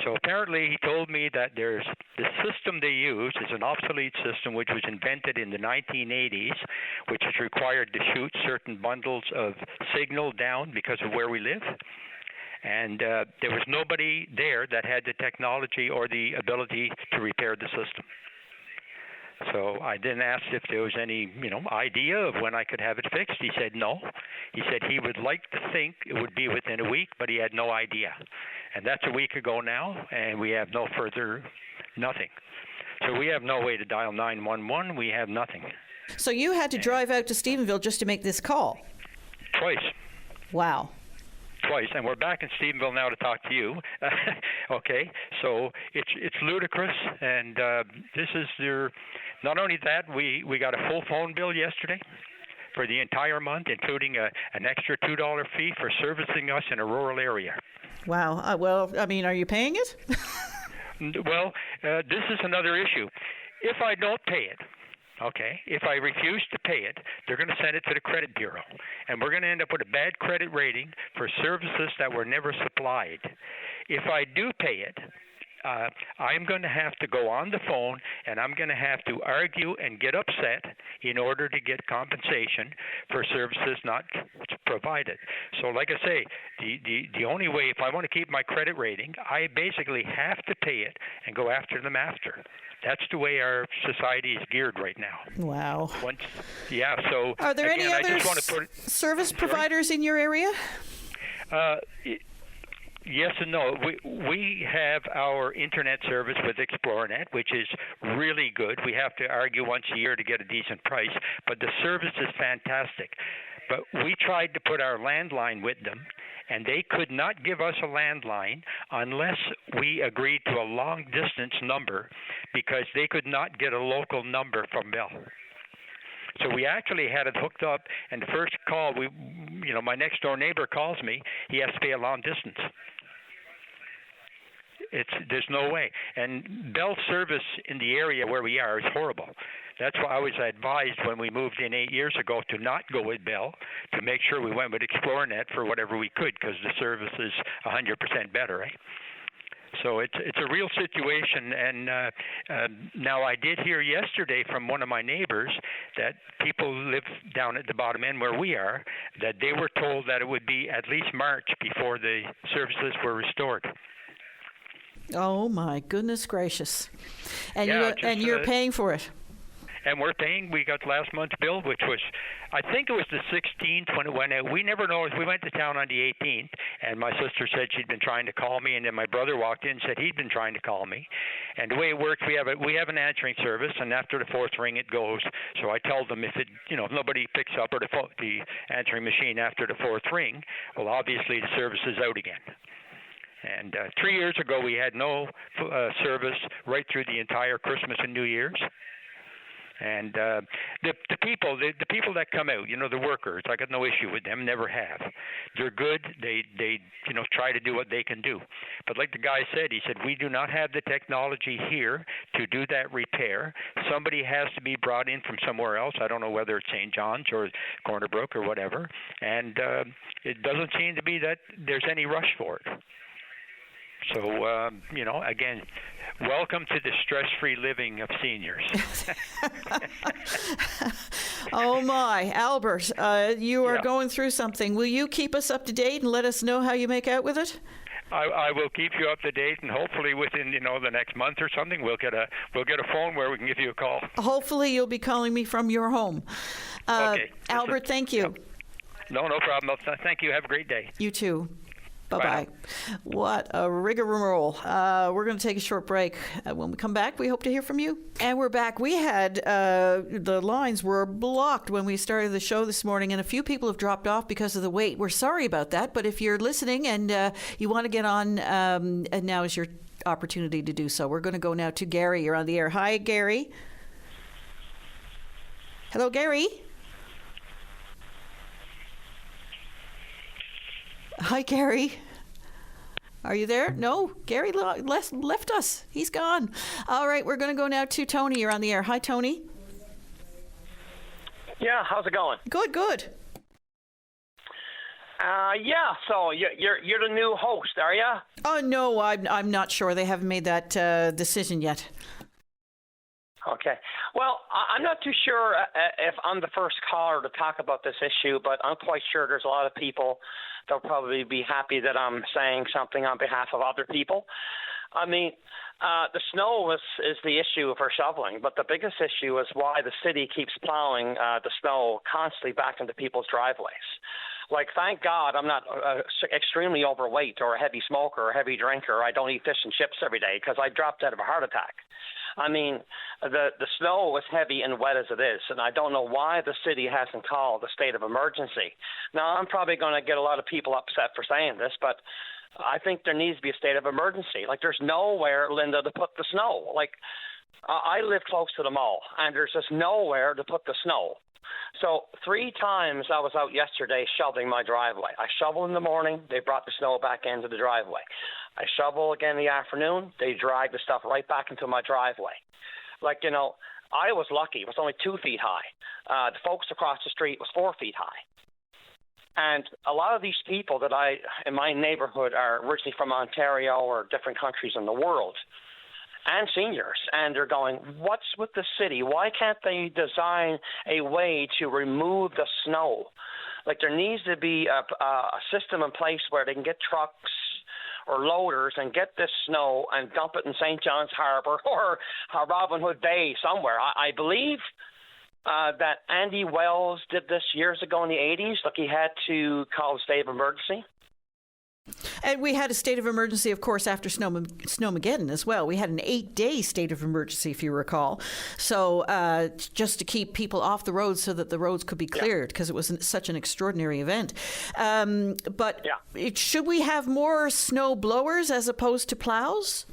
Speaker 7: So apparently he told me that there's the system they use is an obsolete system which was invented in the 1980s, which is required to shoot certain bundles of signal down because of where we live. And there was nobody there that had the technology or the ability to repair the system. So I then asked if there was any, idea of when I could have it fixed. He said no. He said he would like to think it would be within a week, but he had no idea. And that's a week ago now, and we have no further, nothing. So we have no way to dial 911. We have nothing.
Speaker 2: So you had to drive out to Stephenville just to make this call?
Speaker 7: Twice.
Speaker 2: Wow.
Speaker 7: Twice, and we're back in Stephenville now to talk to you. Okay, so it's ludicrous, and this is their. Not only that, we got a full phone bill yesterday for the entire month, including an extra $2 fee for servicing us in a rural area.
Speaker 2: Wow. Well, I mean, are you paying it?
Speaker 7: Well, this is another issue. If I don't pay it, okay, if I refuse to pay it, they're going to send it to the credit bureau, and we're going to end up with a bad credit rating for services that were never supplied. If I do pay it, I'm going to have to go on the phone, and I'm going to have to argue and get upset in order to get compensation for services not provided. So like I say, the only way, if I want to keep my credit rating, I basically have to pay it and go after them after. That's the way our society is geared right now.
Speaker 2: Wow.
Speaker 7: So
Speaker 2: are there
Speaker 7: again,
Speaker 2: any other service providers in your area?
Speaker 7: Yes and no. We have our internet service with ExplorerNet, which is really good. We have to argue once a year to get a decent price, but the service is fantastic. But we tried to put our landline with them, and they could not give us a landline unless we agreed to a long-distance number, because they could not get a local number from Bell. So we actually had it hooked up, and the first call, my next-door neighbor calls me, he has to pay a long distance. There's no way. And Bell service in the area where we are is horrible. That's why I was advised when we moved in 8 years ago to not go with Bell, to make sure we went with ExplorerNet for whatever we could, because the service is 100% better, right? So it's a real situation, and now I did hear yesterday from one of my neighbors that people live down at the bottom end where we are, that they were told that it would be at least March before the services were restored.
Speaker 2: Oh my goodness gracious! And you're paying for it.
Speaker 7: And we're paying. We got last month's bill, which was, I think it was the 16th when it went out. We never know. We went to town on the 18th, and my sister said she'd been trying to call me, and then my brother walked in and said he'd been trying to call me. And the way it works, we have an answering service, and after the fourth ring, it goes. So I tell them if nobody picks up or the answering machine after the fourth ring, well, obviously the service is out again. And 3 years ago, we had no service right through the entire Christmas and New Year's. And the people that come out, the workers, I got no issue with them, never have. They're good. They try to do what they can do. But like the guy said, he said, we do not have the technology here to do that repair. Somebody has to be brought in from somewhere else. I don't know whether it's St. John's or Corner Brook or whatever. And it doesn't seem to be that there's any rush for it. So, again, welcome to the stress-free living of seniors.
Speaker 2: Oh, my. Albert, you are going through something. Will you keep us up to date and let us know how you make out with it?
Speaker 7: I will keep you up to date, and hopefully within the next month or something, we'll get a phone where we can give you a call. Hopefully
Speaker 2: you'll be calling me from your home.
Speaker 7: Okay.
Speaker 2: Albert, thank you.
Speaker 7: No problem. Thank you. Have a great day.
Speaker 2: You too. Bye-bye. What a rigmarole. We're going to take a short break. When we come back, we hope to hear from you. And we're back. We had the lines were blocked when we started the show this morning, and a few people have dropped off because of the wait. We're sorry about that, but if you're listening and you want to get on, and now is your opportunity to do so. We're going to go now to Gary. You're on the air. Hi, Gary. Hello, Gary. Hi, Gary. Are you there? No, Gary left us. He's gone. All right, we're going to go now to Tony. You're on the air. Hi, Tony.
Speaker 8: Yeah, how's it going?
Speaker 2: Good.
Speaker 8: So you're the new host, are you?
Speaker 2: Oh no, I'm not sure. They haven't made that decision yet.
Speaker 8: Okay. Well, I'm not too sure if I'm the first caller to talk about this issue, but I'm quite sure there's a lot of people that'll probably be happy that I'm saying something on behalf of other people. I mean, the snow is the issue for shoveling, but the biggest issue is why the city keeps plowing the snow constantly back into people's driveways. Like, thank God I'm not extremely overweight or a heavy smoker or a heavy drinker. I don't eat fish and chips every day because I dropped out of a heart attack. I mean, the snow is heavy and wet as it is, and I don't know why the city hasn't called a state of emergency. Now, I'm probably going to get a lot of people upset for saying this, but I think there needs to be a state of emergency. Like, there's nowhere, Linda, to put the snow. Like, I live close to the mall, and there's just nowhere to put the snow. So 3 times I was out yesterday shoveling my driveway. I shovel in the morning, they brought the snow back into the driveway. I shovel again in the afternoon, they drag the stuff right back into my driveway. Like, you know, I was lucky. It was only 2 feet high. The folks across the street was 4 feet high. And a lot of these people that in my neighborhood are originally from Ontario or different countries in the world, and seniors, and they're going, what's with the city? Why can't they design a way to remove the snow? Like, there needs to be a system in place where they can get trucks or loaders and get this snow and dump it in St. John's Harbor or Robin Hood Bay somewhere. I believe that Andy Wells did this years ago in the 80s. Like, he had to call a state of emergency.
Speaker 2: And we had a state of emergency, of course, after Snowmageddon as well. We had an 8-day state of emergency, if you recall. So just to keep people off the roads so that the roads could be cleared, because it was such an extraordinary event. But should we have more snow blowers as opposed to plows?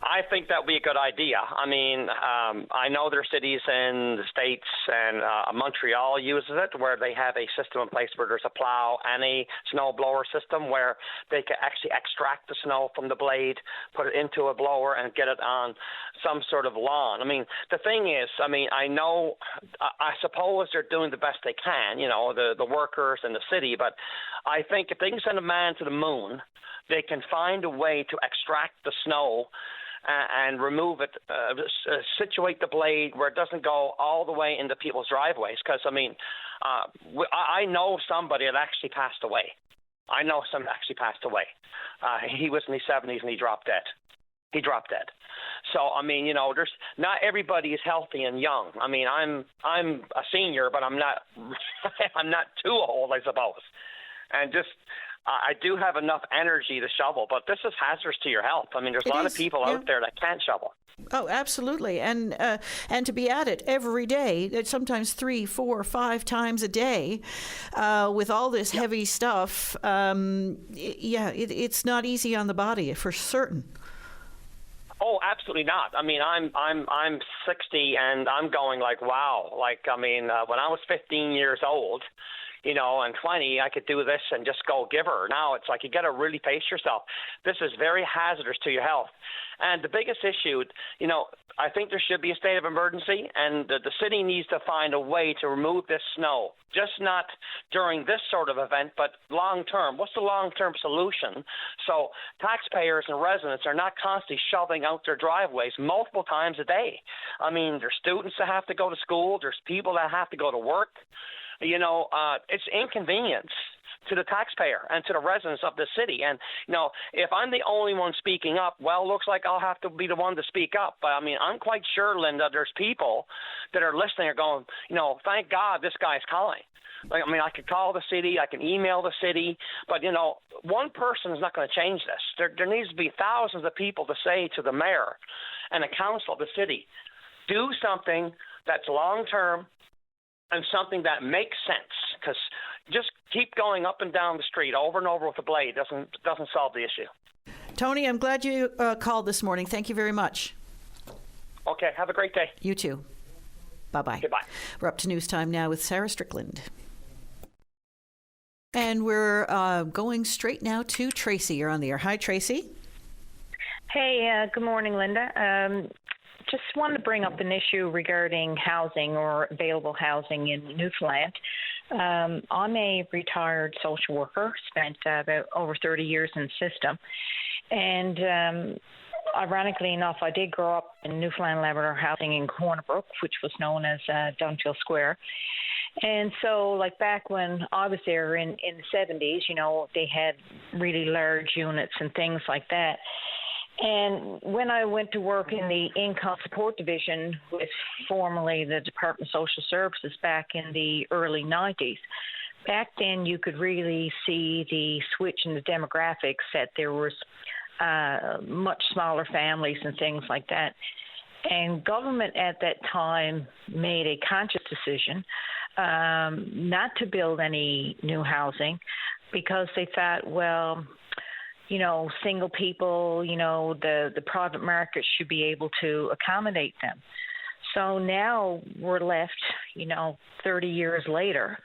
Speaker 8: I think that would be a good idea. I mean, I know there are cities in the States, and Montreal uses it, where they have a system in place where there's a plow and a snow blower system where they can actually extract the snow from the blade, put it into a blower, and get it on some sort of lawn. I mean, the thing is, I suppose they're doing the best they can, you know, the workers in the city, but I think if they can send a man to the moon, they can find a way to extract the snow and remove it, situate the blade where it doesn't go all the way into people's driveways. Because, I mean, I know somebody that actually passed away. He was in his 70s and he dropped dead. So, I mean, you know, there's not everybody is healthy and young. I mean, I'm a senior, but I'm not I'm not too old, I suppose. And just I do have enough energy to shovel, but this is hazardous to your health. I mean, there's a lot of people out there that can't shovel.
Speaker 2: Oh, absolutely. And to be at it every day, sometimes 3, 4, 5 times a day, with all this heavy stuff, it's not easy on the body for certain.
Speaker 8: Oh, absolutely not. I mean, I'm 60 and I'm going like, wow. Like, I mean, when I was 15 years old, you know, and 20, I could do this and just go give her. Now it's like you got to really pace yourself. This is very hazardous to your health. And the biggest issue, you know, I think there should be a state of emergency, and the city needs to find a way to remove this snow, just not during this sort of event, but long term. What's the long-term solution? So taxpayers and residents are not constantly shoveling out their driveways multiple times a day. I mean, there's students that have to go to school. There's people that have to go to work. You know, it's inconvenience to the taxpayer and to the residents of the city. And, you know, if I'm the only one speaking up, well, looks like I'll have to be the one to speak up. But, I mean, I'm quite sure, Linda, there's people that are listening are going, you know, thank God this guy's calling. Like, I mean, I could call the city, I can email the city, but, you know, one person is not going to change this. There needs to be thousands of people to say to the mayor and the council of the city, do something that's long-term, and something that makes sense, because just keep going up and down the street over and over with the blade doesn't solve the issue.
Speaker 2: Tony, I'm glad you called this morning. Thank you very much.
Speaker 8: Okay, have a great day.
Speaker 2: You too. Bye-bye.
Speaker 8: Goodbye.
Speaker 2: We're up to news time now with Sarah Strickland. And we're going straight now to Tracy. You're on the air. Hi, Tracy.
Speaker 9: Hey, good morning, Linda. Just wanted to bring up an issue regarding housing or available housing in Newfoundland. I'm a retired social worker, spent about over 30 years in the system. And ironically enough, I did grow up in Newfoundland Labrador housing in Cornerbrook, which was known as Dunfield Square. And so, like, back when I was there in the 70s, you know, they had really large units and things like that. And when I went to work in the Income Support Division with formerly the Department of Social Services back in the early 90s, back then you could really see the switch in the demographics, that there was much smaller families and things like that. And government at that time made a conscious decision not to build any new housing because they thought, well, single people, the private market should be able to accommodate them. So now we're left, 30 years later,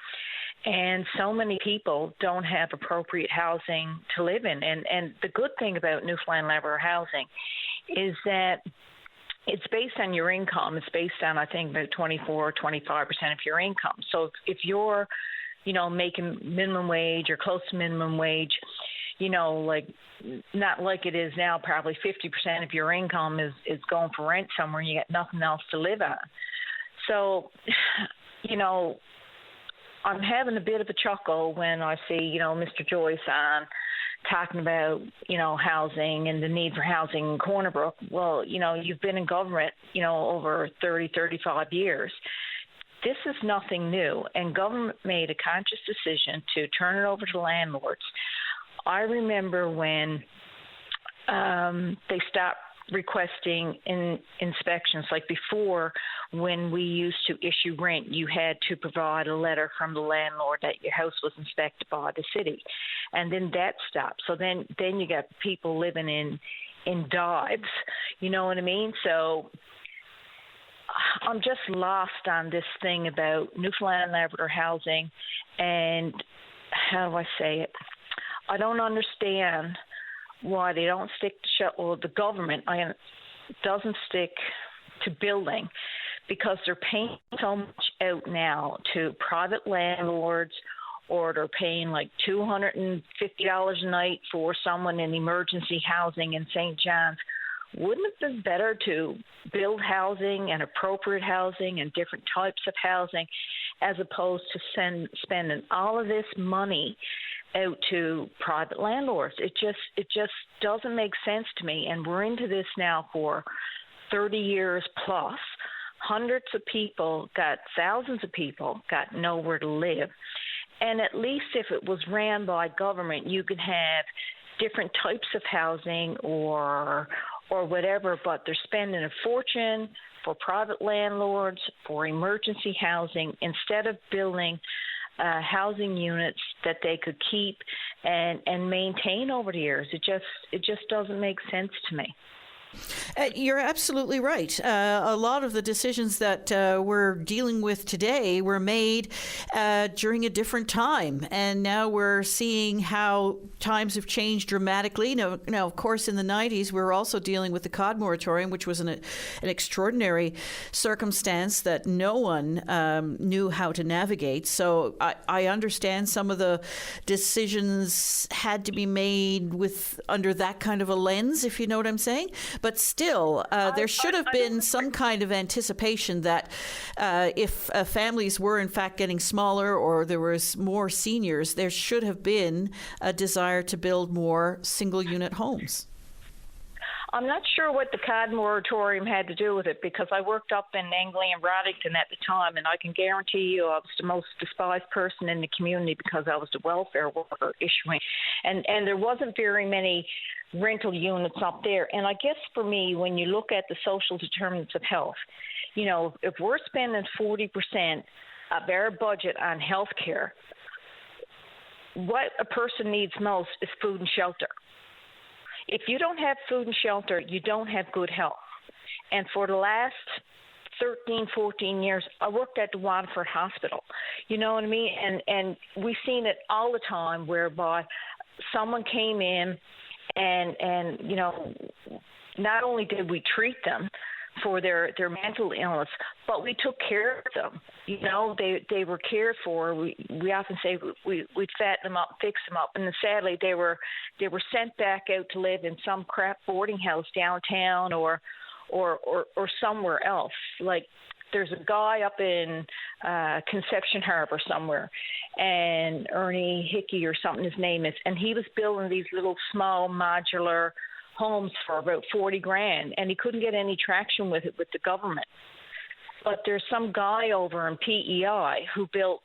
Speaker 9: and so many people don't have appropriate housing to live in. And the good thing about Newfoundland Labrador housing is that it's based on your income. It's based on, I think, about 24 or 25% of your income. So if you're, making minimum wage or close to minimum wage, like not like it is now, probably 50% of your income is going for rent somewhere and you got nothing else to live on. So, I'm having a bit of a chuckle when I see, Mr. Joyce on talking about, housing and the need for housing in Corner Brook. Well, you've been in government, over 30, 35 years. This is nothing new, and government made a conscious decision to turn it over to landlords. I remember when they stopped requesting inspections. Like before, when we used to issue rent, you had to provide a letter from the landlord that your house was inspected by the city, and then that stopped. So then you got people living in dives. You know what I mean? So I'm just lost on this thing about Newfoundland Labrador housing, and how do I say it? I don't understand why they don't stick to the government doesn't stick to building, because they're paying so much out now to private landlords, or they're paying like $250 a night for someone in emergency housing in St. John's. Wouldn't it have been better to build housing and appropriate housing and different types of housing, as opposed to spending all of this money out to private landlords? It just doesn't make sense to me. And we're into this now for 30 years plus. Hundreds of people, thousands of people got nowhere to live. And at least if it was ran by government, you could have different types of housing or whatever, but they're spending a fortune for private landlords, for emergency housing, instead of building housing units that they could keep and maintain over the years. It just doesn't make sense to me.
Speaker 2: You're absolutely right. A lot of the decisions that we're dealing with today were made during a different time, and now we're seeing how times have changed dramatically. Now, of course, in the 90s, we were also dealing with the COD moratorium, which was an extraordinary circumstance that no one knew how to navigate. So I understand some of the decisions had to be made under that kind of a lens, if you know what I'm saying. But still, there should have been some kind of anticipation that if families were in fact getting smaller or there was more seniors, there should have been a desire to build more single-unit homes.
Speaker 9: I'm not sure what the COD moratorium had to do with it, because I worked up in Angley and Rodington at the time, and I can guarantee you I was the most despised person in the community because I was the welfare worker issuing. And there wasn't very many rental units up there. And I guess for me, when you look at the social determinants of health, if we're spending 40% of our budget on health care, what a person needs most is food and shelter. If you don't have food and shelter, you don't have good health. And for the last 13, 14 years, I worked at the Waterford Hospital. You know what I mean? And we've seen it all the time, whereby someone came in and not only did we treat them for their mental illness, but we took care of them. They were cared for. We often say we'd fatten them up, fix them up, and then sadly they were sent back out to live in some crap boarding house downtown or somewhere else. Like there's a guy up in Conception Harbor somewhere, and Ernie Hickey or something his name is, and he was building these little small modular homes for about $40,000, and he couldn't get any traction with it with the government. But there's some guy over in PEI who built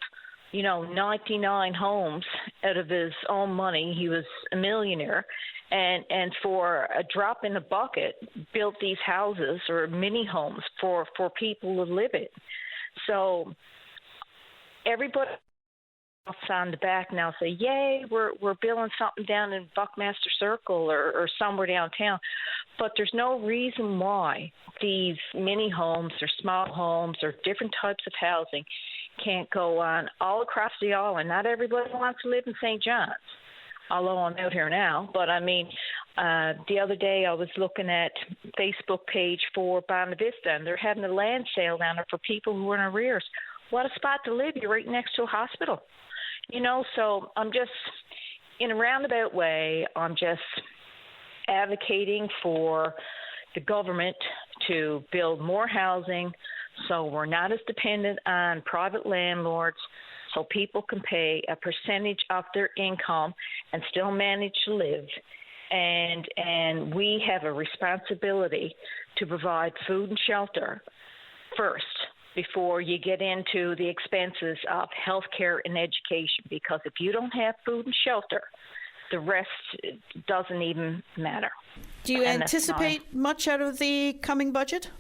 Speaker 9: 99 homes out of his own money. He was a millionaire, and for a drop in the bucket, built these houses or mini homes for people to live in. So everybody on the back now say, "Yay, we're building something down in Buckmaster Circle or somewhere downtown," but there's no reason why these mini homes or small homes or different types of housing can't go on all across the island. Not everybody wants to live in St. John's, although I'm out here now. But I mean, the other day I was looking at Facebook page for Bonavista, and they're having a land sale down there for people who are in arrears. What a spot to live! You're right next to a hospital. So I'm just, in a roundabout way, I'm just advocating for the government to build more housing so we're not as dependent on private landlords, so people can pay a percentage of their income and still manage to live. And we have a responsibility to provide food and shelter first, before you get into the expenses of healthcare and education. Because if you don't have food and shelter, the rest doesn't even matter.
Speaker 2: Do you anticipate much out of the coming budget?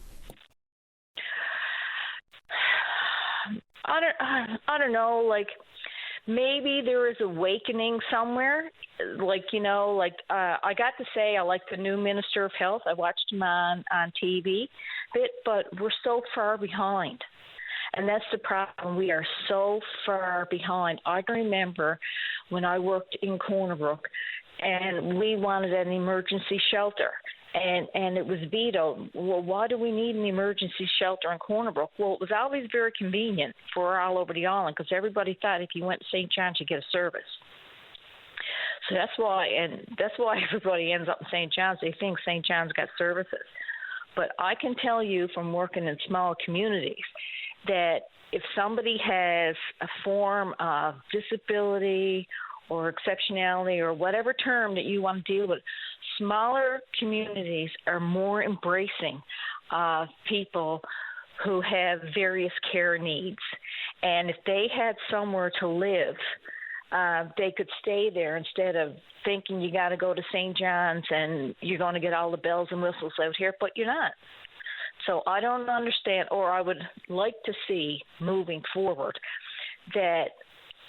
Speaker 9: I don't know. Like, maybe there is awakening somewhere. I got to say, I like the new Minister of Health. I watched him on TV, but we're so far behind. And that's the problem. We are so far behind. I can remember when I worked in Corner Brook, and we wanted an emergency shelter. And it was vetoed. Well, why do we need an emergency shelter in Corner Brook? Well, it was always very convenient for all over the island, because everybody thought if you went to St. John's, you'd get a service. So that's why everybody ends up in St. John's. They think St. John's got services. But I can tell you from working in small communities that if somebody has a form of disability or exceptionality or whatever term that you want to deal with, smaller communities are more embracing of people who have various care needs. And if they had somewhere to live, they could stay there instead of thinking you got to go to St. John's and you're going to get all the bells and whistles out here, but you're not. So I don't understand, or I would like to see moving forward, that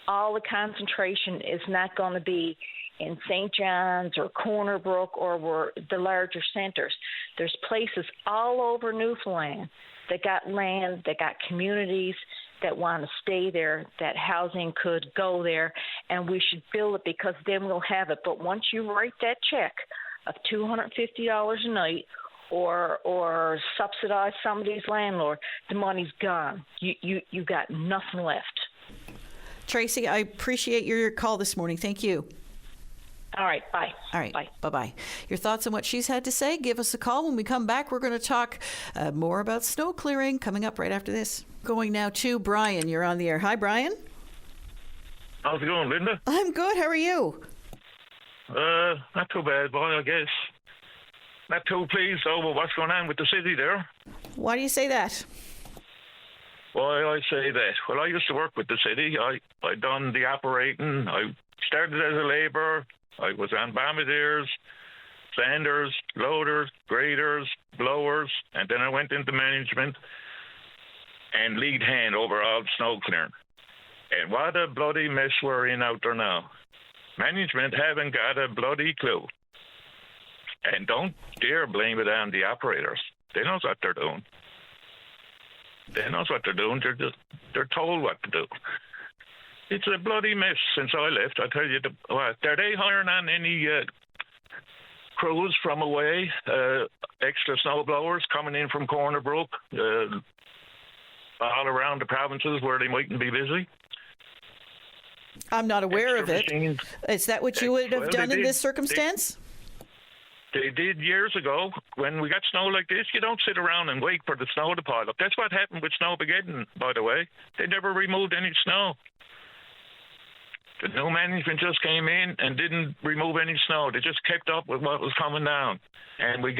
Speaker 9: all the concentration is not going to be in St. John's or Corner Brook or the larger centers. There's places all over Newfoundland that got land, that got communities that want to stay there, that housing could go there, and we should build it, because then we'll have it. But once you write that check of $250 a night or subsidize somebody's landlord, the money's gone. You got nothing left.
Speaker 2: Tracy, I appreciate your call this morning. Thank you.
Speaker 9: All right, bye.
Speaker 2: All right,
Speaker 9: bye.
Speaker 2: Bye-bye. Your thoughts on what she's had to say, give us a call. When we come back, we're going to talk more about snow clearing coming up right after this. Going now to Brian. You're on the air. Hi, Brian.
Speaker 10: How's it going, Linda?
Speaker 2: I'm good. How are you?
Speaker 10: Not too bad, boy, I guess. Not too pleased over what's going on with the city there.
Speaker 2: Why do you say that?
Speaker 10: Why I say that? Well, I used to work with the city. I done the operating. I started as a labourer. I was on bombardiers, sanders, loaders, graders, blowers, and then I went into management and lead hand over all snow clearing. And what a bloody mess we're in out there now. Management haven't got a bloody clue. And don't dare blame it on the operators. They know what they're doing. They know what they're doing. They're told what to do. It's a bloody mess since I left. I tell you, are they hiring on any crews from away, extra snow blowers coming in from Corner Brook, all around the provinces where they mightn't be busy?
Speaker 2: I'm not aware
Speaker 10: extra
Speaker 2: of it.
Speaker 10: Machines.
Speaker 2: Is that what you would have done in this circumstance?
Speaker 10: They did years ago. When we got snow like this, you don't sit around and wait for the snow to pile up. That's what happened with Snowmageddon, by the way. They never removed any snow. The new management just came in and didn't remove any snow. They just kept up with what was coming down. And we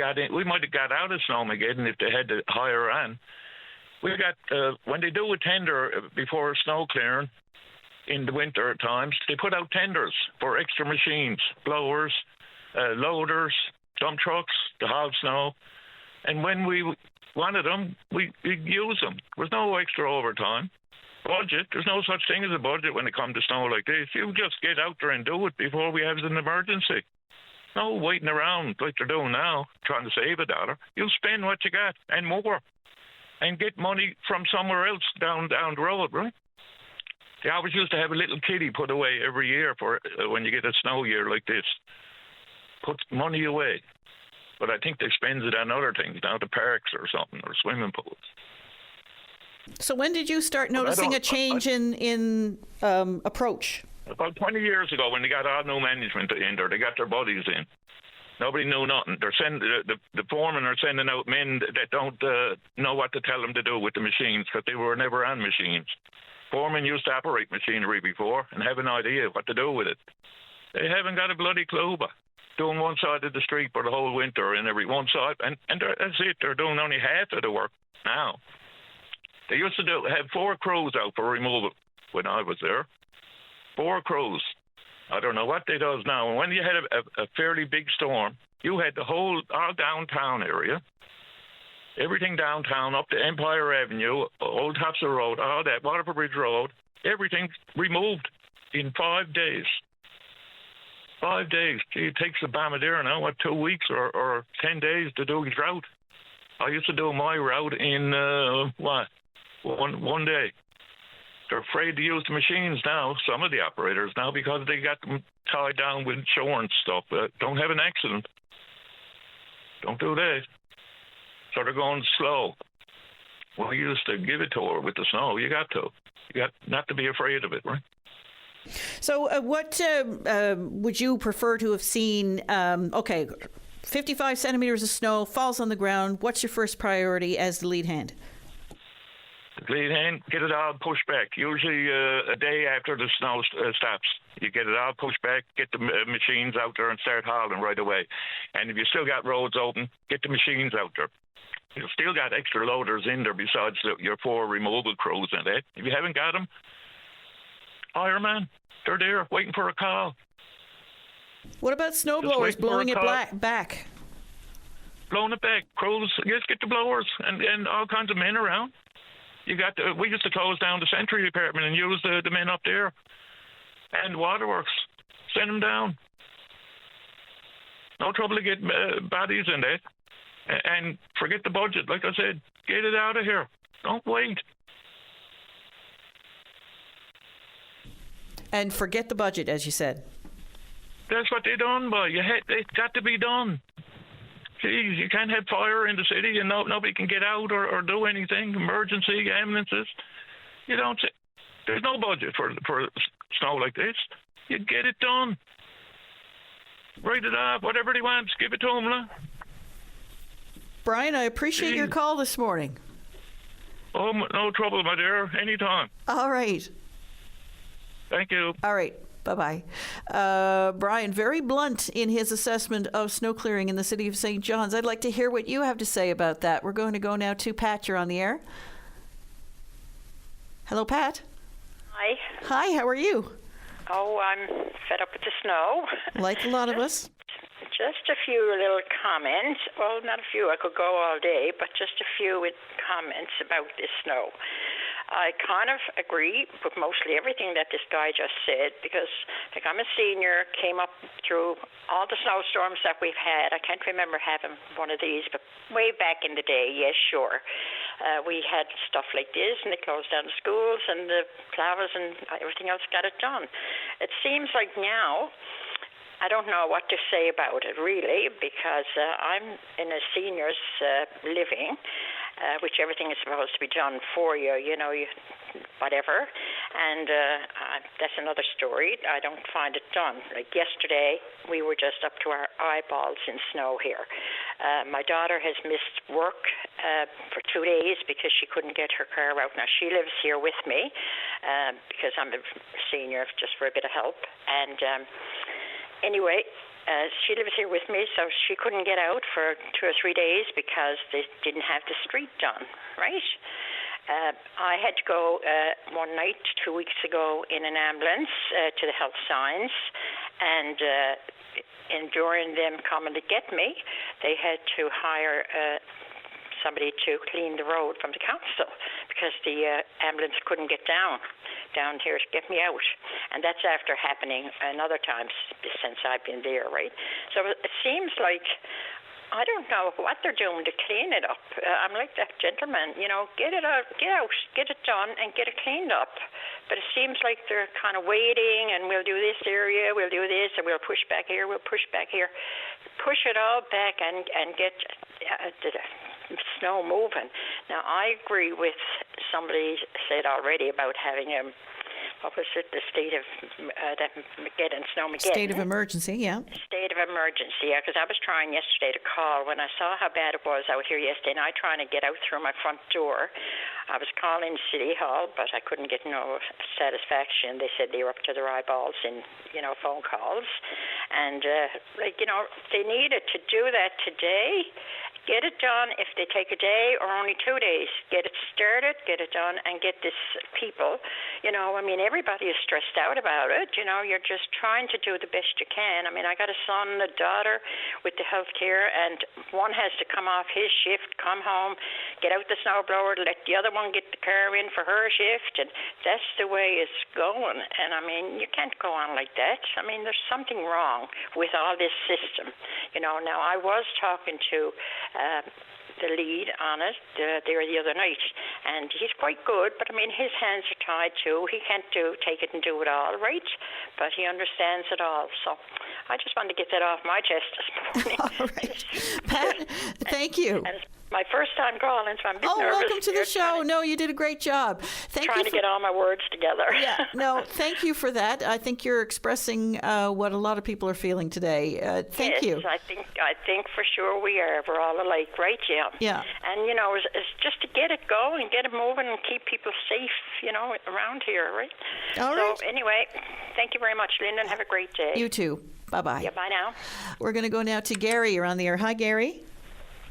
Speaker 10: might have got out of Snowmageddon if they had to hire on. We got when they do a tender before snow clearing, in the winter times, they put out tenders for extra machines, blowers, loaders, dump trucks to haul snow. And when we wanted them, we use them. There was no extra overtime. Budget, there's no such thing as a budget when it comes to snow like this. You just get out there and do it before we have an emergency. No waiting around like they're doing now, trying to save a dollar. You'll spend what you got and more, and get money from somewhere else down the road, right? They always used to have a little kitty put away every year for when you get a snow year like this. Put money away. But I think they spend it on other things now, the parks or something, or swimming pools.
Speaker 2: So when did you start noticing a change in approach?
Speaker 10: About 20 years ago, when they got all new management in there, they got their buddies in. Nobody knew nothing. They're the foremen are sending out men that don't know what to tell them to do with the machines, because they were never on machines. Foremen used to operate machinery before and have an idea what to do with it. They haven't got a bloody clue about doing one side of the street for the whole winter and every one side, and that's it. They're doing only half of the work now. They used to have 4 crews out for removal when I was there. 4 crews. I don't know what they does now. And when you had a fairly big storm, you had the all downtown area, everything downtown up to Empire Avenue, Old Topsail Road, all that, Waterford Bridge Road, everything removed in 5 days. 5 days. Gee, it takes the Bombardier now, 2 weeks or 10 days to do his route. I used to do my route in, one day. They're afraid to use the machines now, some of the operators now, because they got them tied down with insurance stuff. Don't have an accident. Don't do that. So they're going slow. We used to give it to her with the snow. You got to. You got not to be afraid of it, right?
Speaker 2: So what would you prefer to have seen? 55 centimeters of snow falls on the ground. What's your first priority as the lead hand?
Speaker 10: Lead hand, get it all pushed back. Usually a day after the snow stops. You get it all pushed back, get the machines out there and start hauling right away. And if you still got roads open, get the machines out there. You've still got extra loaders in there besides your 4 removal crews and that. If you haven't got them, Ironman, they're there waiting for a call.
Speaker 2: What about snow blowers blowing it back?
Speaker 10: Blowing it back. Crews, just get the blowers and all kinds of men around. We used to close down the Century Department and use the men up there and Waterworks. Send them down. No trouble to get bodies in that. And forget the budget. Like I said, get it out of here. Don't wait.
Speaker 2: And forget the budget, as you said.
Speaker 10: That's what they done, boy. It's got to be done. Geez, you can't have fire in the city and nobody can get out or do anything. Emergency, ambulances. You don't. There's no budget for snow like this. You get it done. Write it off. Whatever he wants, give it to him. Huh?
Speaker 2: Brian, I appreciate your call this morning.
Speaker 10: Oh, no trouble, my dear. Anytime.
Speaker 2: All right.
Speaker 10: Thank you.
Speaker 2: All right. Bye-bye. Brian, very blunt in his assessment of snow clearing in the city of St. John's. I'd like to hear what you have to say about that. We're going to go now to Pat. You're on the air. Hello, Pat.
Speaker 11: Hi.
Speaker 2: Hi, how are you?
Speaker 11: Oh, I'm fed up with the snow.
Speaker 2: Like a lot of us.
Speaker 11: Just a few little comments. Well, not a few. I could go all day, but just a few with comments about this snow. I kind of agree with mostly everything that this guy just said because, like, I'm a senior, came up through all the snowstorms that we've had. I can't remember having one of these, but way back in the day, yes, sure. We had stuff like this, and they closed down the schools, and the plows and everything else got it done. It seems like now, I don't know what to say about it, really, because I'm in a senior's living, which everything is supposed to be done for you, whatever. And that's another story. I don't find it done. Like yesterday, we were just up to our eyeballs in snow here. My daughter has missed work for 2 days because she couldn't get her car out. Now, she lives here with me because I'm a senior, just for a bit of help. And anyway, she lives here with me, so she couldn't get out for 2 or 3 days because they didn't have the street done, right? I had to go one night 2 weeks ago in an ambulance to the health signs, and during them coming to get me, they had to hire somebody to clean the road from the council because the ambulance couldn't get down here to get me out. And that's after happening another time since I've been there, right? So it seems like I don't know what they're doing to clean it up. I'm like that gentleman, get it out, get it done, and get it cleaned up. But it seems like they're kind of waiting, and we'll do this area, we'll do this, and we'll push back here, push it all back and get the snow moving. Now, I agree with somebody said already about having what was it, the state of Snowmageddon.
Speaker 2: State of emergency, yeah.
Speaker 11: State of emergency, yeah, because I was trying yesterday to call when I saw how bad it was out here yesterday, and I trying to get out through my front door. I was calling City Hall, but I couldn't get no satisfaction. They said they were up to their eyeballs in, phone calls. And, they needed to do that today. Get it done if they take a day or only 2 days. Get it started, get it done, and get this people. Everybody is stressed out about it. You're just trying to do the best you can. I got a son and a daughter with the health care, and one has to come off his shift, come home, get out the snowblower, let the other one get the car in for her shift, and that's the way it's going. And, you can't go on like that. There's something wrong with all this system. Now I was talking to the lead on it there the other night, and he's quite good, but his hands are tied too. He can't take it and do it all, right? But he understands it all. So I just wanted to get that off my chest this morning.
Speaker 2: All right. Pat, thank you.
Speaker 11: And my first time calling, so I'm a bit nervous.
Speaker 2: Welcome to the show. No, you did a great job.
Speaker 11: Trying to get all my words together.
Speaker 2: Yeah, no, thank you for that. I think you're expressing what a lot of people are feeling today. Thank you.
Speaker 11: I think for sure we are. We're all alike, right? Yeah.
Speaker 2: Yeah.
Speaker 11: And, it's just to get it going, get it moving, and keep people safe, around here, right?
Speaker 2: All right.
Speaker 11: So, anyway, thank you very much, Linda, and have a great day.
Speaker 2: You too. Bye-bye.
Speaker 11: Yeah, bye now.
Speaker 2: We're going to go now to Gary. You're on the air. Hi, Gary.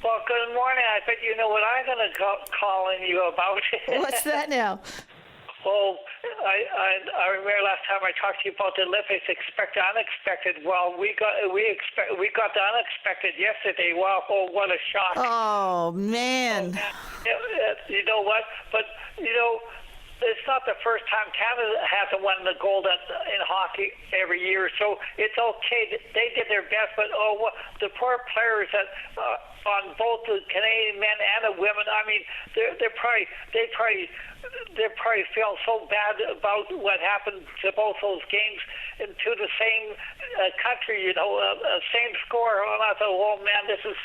Speaker 12: Well, good morning. I bet you know what I'm going to call you about.
Speaker 2: What's that now?
Speaker 12: Well, I remember last time I talked to you about the Olympics, expected unexpected. Well, we got the unexpected yesterday. Wow, what a shock!
Speaker 2: Oh man!
Speaker 12: You know what? But it's not the first time Canada hasn't won the gold in hockey every year, so it's okay. They did their best, but the poor players that on both the Canadian men and the women. They probably feel so bad about what happened to both those games and to the same country. Same score. And I thought, oh man, this is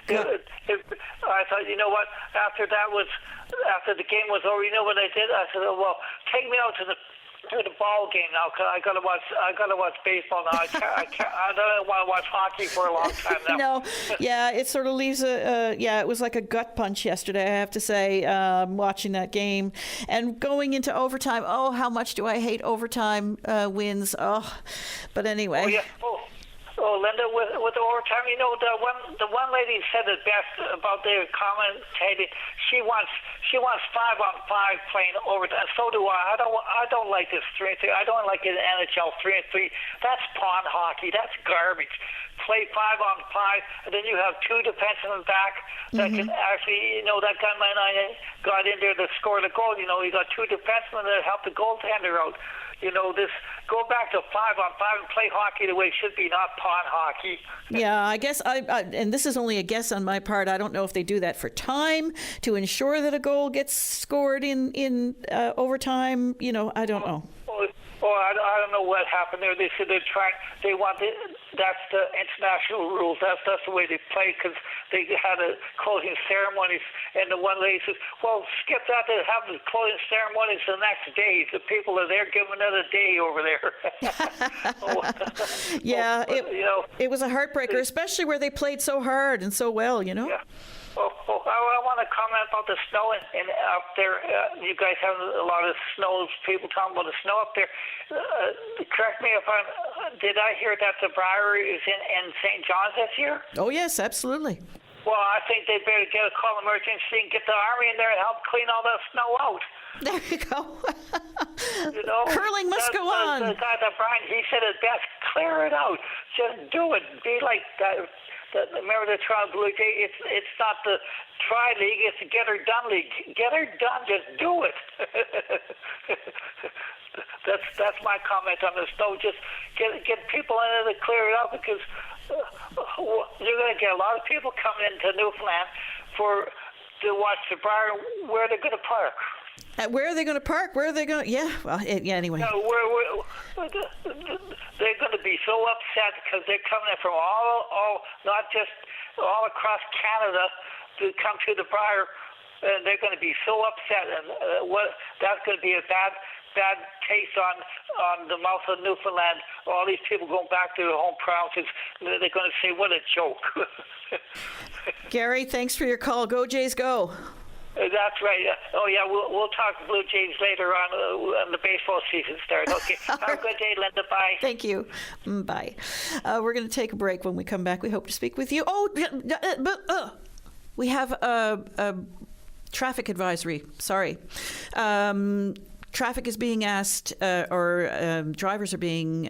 Speaker 12: I thought, you know what? After the game was over, you know what I did? I said, oh, well, take me out to the ball game now, because I gotta watch baseball now. I don't want to watch hockey for a long time now.
Speaker 2: No, yeah, it sort of leaves it was like a gut punch yesterday, I have to say, watching that game and going into overtime. Oh, how much do I hate overtime wins. But anyway.
Speaker 12: Oh, yeah. Oh, Linda, with the overtime, the one lady said it best about the commentating. She wants 5-on-5 playing overtime. So do I. I don't like this 3-3. I don't like it in NHL 3-3. That's pond hockey. That's garbage. Play 5-on-5, and then you have two defensemen back that can actually, that gunman got in there to score the goal. You got two defensemen that help the goaltender out. Go back to 5-on-5 and play hockey the way it should be, not pond hockey.
Speaker 2: Yeah, I guess and this is only a guess on my part. I don't know if they do that for time to ensure that a goal gets scored in overtime. I don't know.
Speaker 12: I don't know what happened there. They said that's the international rules. That's the way they play, because they had a closing ceremonies, and the one lady says, well, skip that. They have the closing ceremonies the next day. The people are there giving it a day over there.
Speaker 2: Yeah, it was a heartbreaker, especially where they played so hard and so well,
Speaker 12: Yeah. I want to comment about the snow and up there. You guys have a lot of snow. People talking about the snow up there. Correct me if did I hear that the Briary is in St. John's this year?
Speaker 2: Oh yes, absolutely.
Speaker 12: Well, I think they better call emergency and get the army in there and help clean all that snow out.
Speaker 2: There you go.
Speaker 12: You know,
Speaker 2: curling must go on.
Speaker 12: The guy that Brian, he said it best. Clear it out. Just do it. Be like that. Remember the Toronto Blue Jay? It's not the try league. It's the get her done league. Get her done. Just do it. That's my comment on the snow. Just get people in there to clear it out, because you're going to get a lot of people coming into Newfoundland to watch the bar. Where they're going to park.
Speaker 2: Where are they going to park? Where are they going to... Yeah, well, anyway.
Speaker 12: No, they're going to be so upset because they're coming in from all, not just all across Canada to come to the bar. And they're going to be so upset. And that's going to be a bad taste on the mouth of Newfoundland. All these people going back to their home provinces, they're going to say, what a joke.
Speaker 2: Gary, thanks for your call. Go Jays, go.
Speaker 12: That's right. Oh, yeah, we'll talk Blue Jays later on when the baseball season starts. Okay. Have a good day, Linda. Bye.
Speaker 2: Thank you. Bye. We're going to take a break. When we come back, we hope to speak with you. We have a traffic advisory. Sorry. Traffic is being asked, drivers are being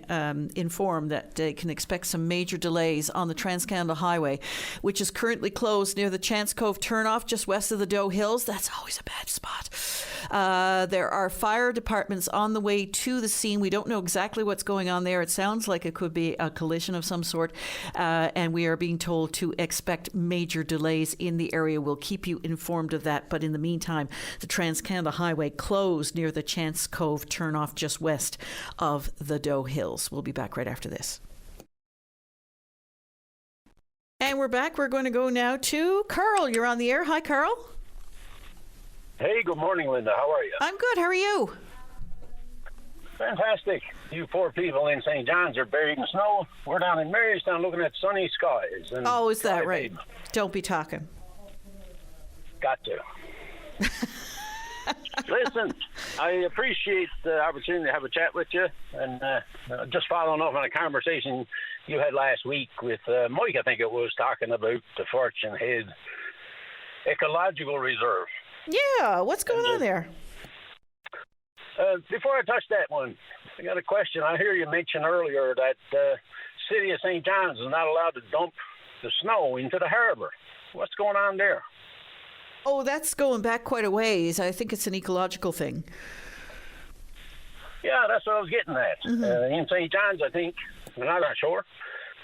Speaker 2: informed that they can expect some major delays on the Trans-Canada Highway, which is currently closed near the Chance Cove turnoff just west of the Doe Hills. That's always a bad spot. There are fire departments on the way to the scene. We don't know exactly what's going on there. It sounds like it could be a collision of some sort, and we are being told to expect major delays in the area. We'll keep you informed of that. But in the meantime, the Trans-Canada Highway closed near the Chance Cove turnoff just west of the Doe Hills. We'll be back right after this. And we're back. We're going to go now to Carl. You're on the air. Hi, Carl.
Speaker 13: Hey, good morning, Linda. How are you?
Speaker 2: I'm good. How are you?
Speaker 13: Fantastic. You poor people in St. John's are buried in snow. We're down in Marystown looking at sunny skies. And
Speaker 2: oh, is that right? Don't be talking.
Speaker 13: Got to. Listen, I appreciate the opportunity to have a chat with you, and just following up on a conversation you had last week with Mike, I think it was, talking about the Fortune Head Ecological Reserve.
Speaker 2: Yeah, what's going on there?
Speaker 13: Before I touch that one, I got a question. I hear you mention earlier that the city of St. John's is not allowed to dump the snow into the harbor. What's going on there?
Speaker 2: Oh, that's going back quite a ways. I think it's an ecological thing.
Speaker 13: Yeah, that's what I was getting at. Mm-hmm. In St. John's, I think, and I'm not sure,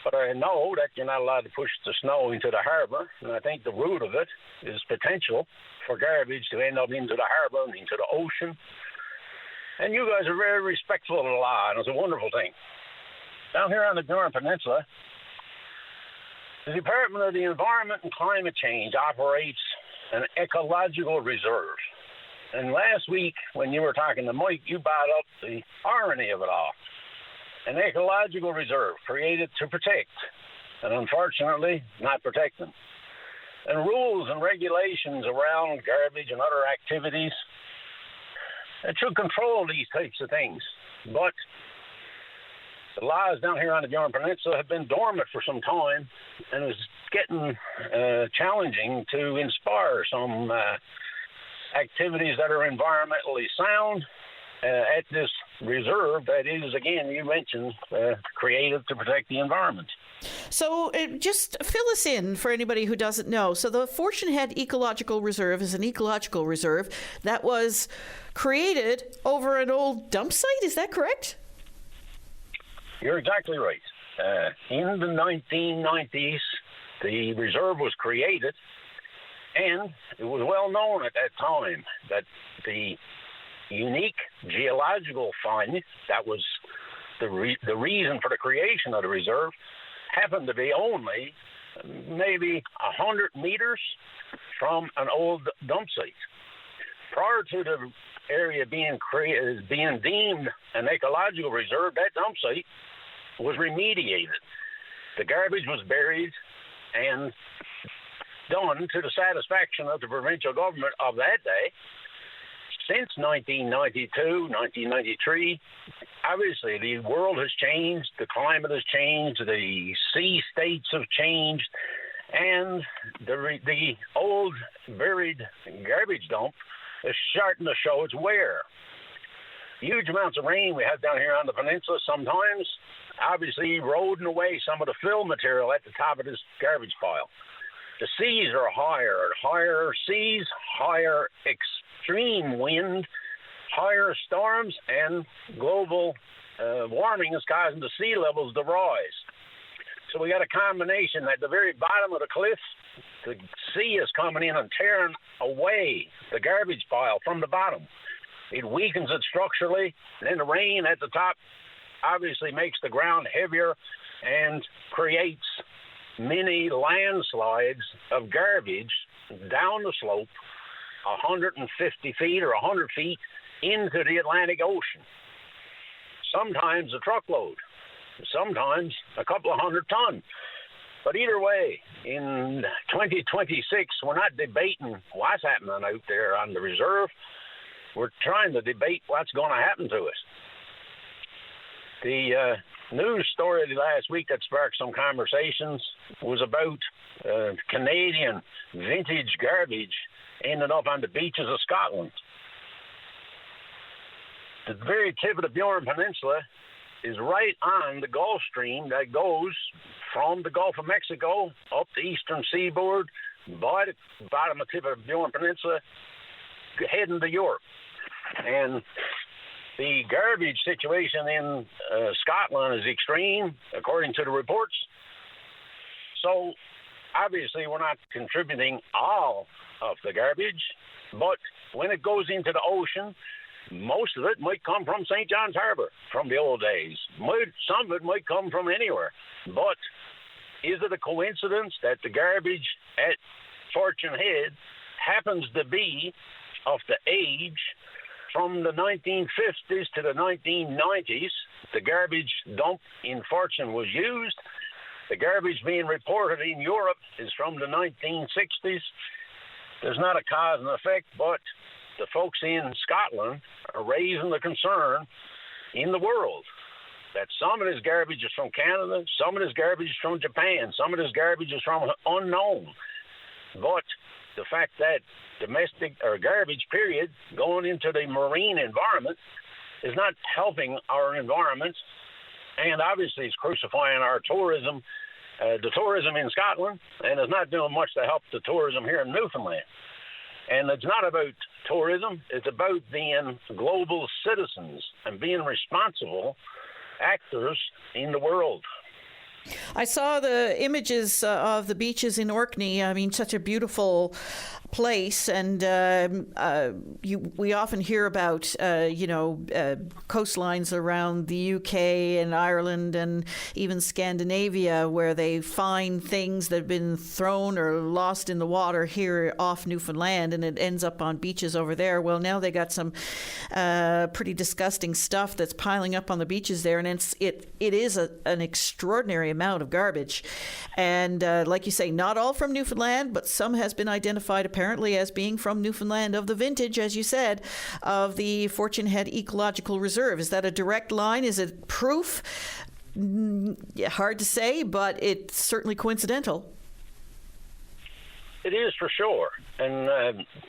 Speaker 13: but I know that you're not allowed to push the snow into the harbor, and I think the root of it is potential for garbage to end up into the harbor and into the ocean. And you guys are very respectful of the law, and it's a wonderful thing. Down here on the Durham Peninsula, the Department of the Environment and Climate Change operates an ecological reserve. And last week, when you were talking to Mike, you brought up the irony of it all. An ecological reserve created to protect, and unfortunately, not protecting. And rules and regulations around garbage and other activities that should control these types of things. But the laws down here on the Durham Peninsula have been dormant for some time, and it's getting challenging to inspire some activities that are environmentally sound at this reserve that is, again, you mentioned, created to protect the environment.
Speaker 2: So just fill us in for anybody who doesn't know. So the Fortune Head Ecological Reserve is an ecological reserve that was created over an old dump site. Is that correct?
Speaker 13: You're exactly right. In the 1990s, the reserve was created, and it was well known at that time that the unique geological find that was the reason for the creation of the reserve happened to be only maybe 100 meters from an old dump site. Prior to the area being deemed an ecological reserve, that dump site was remediated. The garbage was buried and done to the satisfaction of the provincial government of that day. Since 1992, 1993, obviously the world has changed, the climate has changed, the sea states have changed, And the old buried garbage dump is starting to show its wear. Huge amounts of rain we have down here on the peninsula sometimes obviously eroding away some of the fill material at the top of this garbage pile. The seas are higher seas, higher extreme wind, higher storms, and global warming is causing the sea levels to rise. So we got a combination at the very bottom of the cliff. The sea is coming in and tearing away the garbage pile from the bottom. It weakens it structurally, and then the rain at the top obviously makes the ground heavier and creates mini landslides of garbage down the slope 150 feet or 100 feet into the Atlantic Ocean. Sometimes a truckload, sometimes a couple of 100 tons. But either way, in 2026, we're not debating what's happening out there on the reserve. We're trying to debate what's going to happen to us. The news story last week that sparked some conversations was about Canadian vintage garbage ending up on the beaches of Scotland. The very tip of the Bjorn Peninsula is right on the Gulf Stream that goes from the Gulf of Mexico up the eastern seaboard by the bottom of the tip of the Bjorn Peninsula heading to Europe. And the garbage situation in Scotland is extreme, according to the reports. So, obviously, we're not contributing all of the garbage, but when it goes into the ocean, most of it might come from St. John's Harbor from the old days. Some of it might come from anywhere. But is it a coincidence that the garbage at Fortune Head happens to be of the age from the 1950s to the 1990s? The garbage dump in Fortune was used. The garbage being reported in Europe is from the 1960s. There's not a cause and effect, but the folks in Scotland are raising the concern in the world that some of this garbage is from Canada, some of this garbage is from Japan, some of this garbage is from unknown. But the fact that domestic or garbage, period, going into the marine environment is not helping our environment, and obviously it's crucifying our tourism, the tourism in Scotland, and it's not doing much to help the tourism here in Newfoundland. And it's not about tourism, it's about being global citizens and being responsible actors in the world.
Speaker 2: I saw the images of the beaches in Orkney. I mean, such a beautiful place, and we often hear about coastlines around the UK and Ireland and even Scandinavia where they find things that have been thrown or lost in the water here off Newfoundland, and it ends up on beaches over there. Well, now they got some pretty disgusting stuff that's piling up on the beaches there, and it is an extraordinary amount of garbage. And like you say, not all from Newfoundland, but some has been identified apparently as being from Newfoundland of the vintage, as you said, of the Fortune Head Ecological Reserve. Is that a direct line? Is it proof? Yeah, hard to say, but it's certainly coincidental.
Speaker 13: It is for sure. And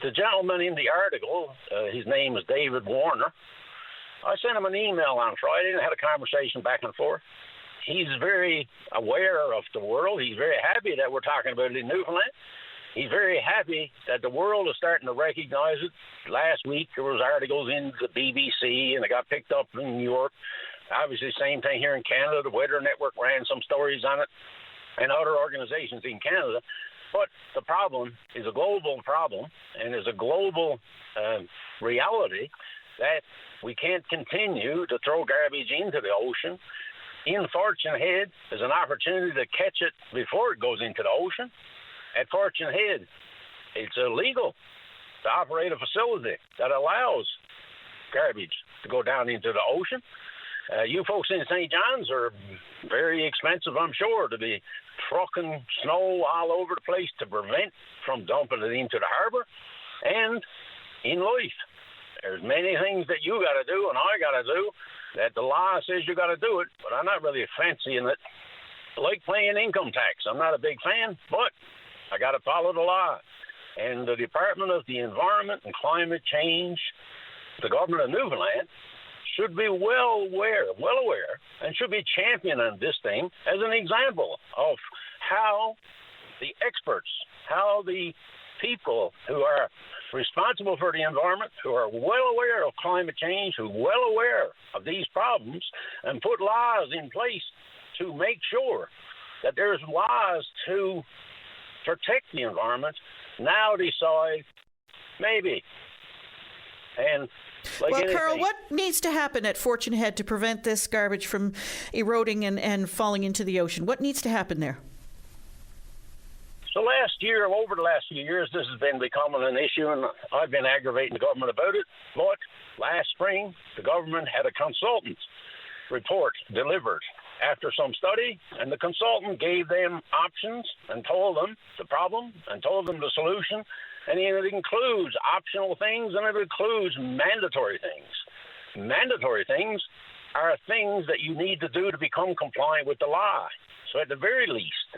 Speaker 13: the gentleman in the article, his name is David Warner. I sent him an email on Friday and had a conversation back and forth. He's very aware of the world. He's very happy that we're talking about it in Newfoundland. He's very happy that the world is starting to recognize it. Last week, there was articles in the BBC, and it got picked up in Europe. Obviously, same thing here in Canada. The Weather Network ran some stories on it, and other organizations in Canada. But the problem is a global problem, and is a global reality that we can't continue to throw garbage into the ocean. In Fortune Head, there's an opportunity to catch it before it goes into the ocean. At Fortune Head, it's illegal to operate a facility that allows garbage to go down into the ocean. You folks in St. John's are very expensive, I'm sure, to be trucking snow all over the place to prevent from dumping it into the harbor. And in life, there's many things that you got to do and I got to do that the law says you got to do it, but I'm not really fancying it like paying income tax. I'm not a big fan, but I got to follow the law. And the Department of the Environment and Climate Change, the government of Newfoundland, should be well aware, and should be championing this thing as an example of how the experts, how the people who are responsible for the environment, who are well aware of climate change, who are well aware of these problems, and put laws in place to make sure that there's laws to protect the environment, now decide maybe. And like
Speaker 2: well,
Speaker 13: anything,
Speaker 2: Carl, what needs to happen at Fortune Head to prevent this garbage from eroding and falling into the ocean? What needs to happen there?
Speaker 13: So over the last few years, this has been becoming an issue, and I've been aggravating the government about it. But last spring, the government had a consultant report delivered after some study, and the consultant gave them options and told them the problem and told them the solution. And it includes optional things and it includes mandatory things. Mandatory things are things that you need to do to become compliant with the law. So at the very least,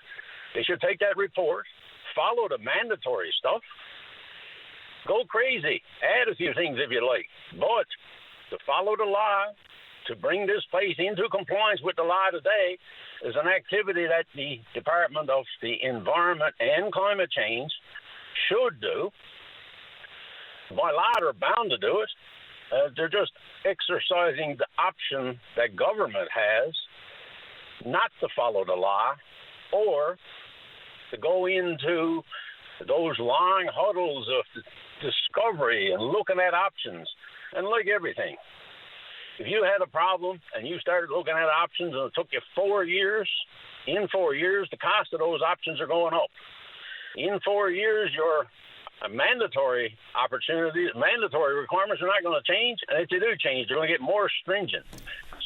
Speaker 13: they should take that report, follow the mandatory stuff, go crazy, add a few things if you like, but to follow the law, to bring this place into compliance with the law today is an activity that the Department of the Environment and Climate Change should do. By law, they're bound to do it. They're just exercising the option that government has not to follow the law or to go into those long huddles of discovery and looking at options. And like everything, if you had a problem and you started looking at options and it took you 4 years, in 4 years, the cost of those options are going up. In 4 years, your mandatory requirements are not going to change, and if they do change, they're going to get more stringent.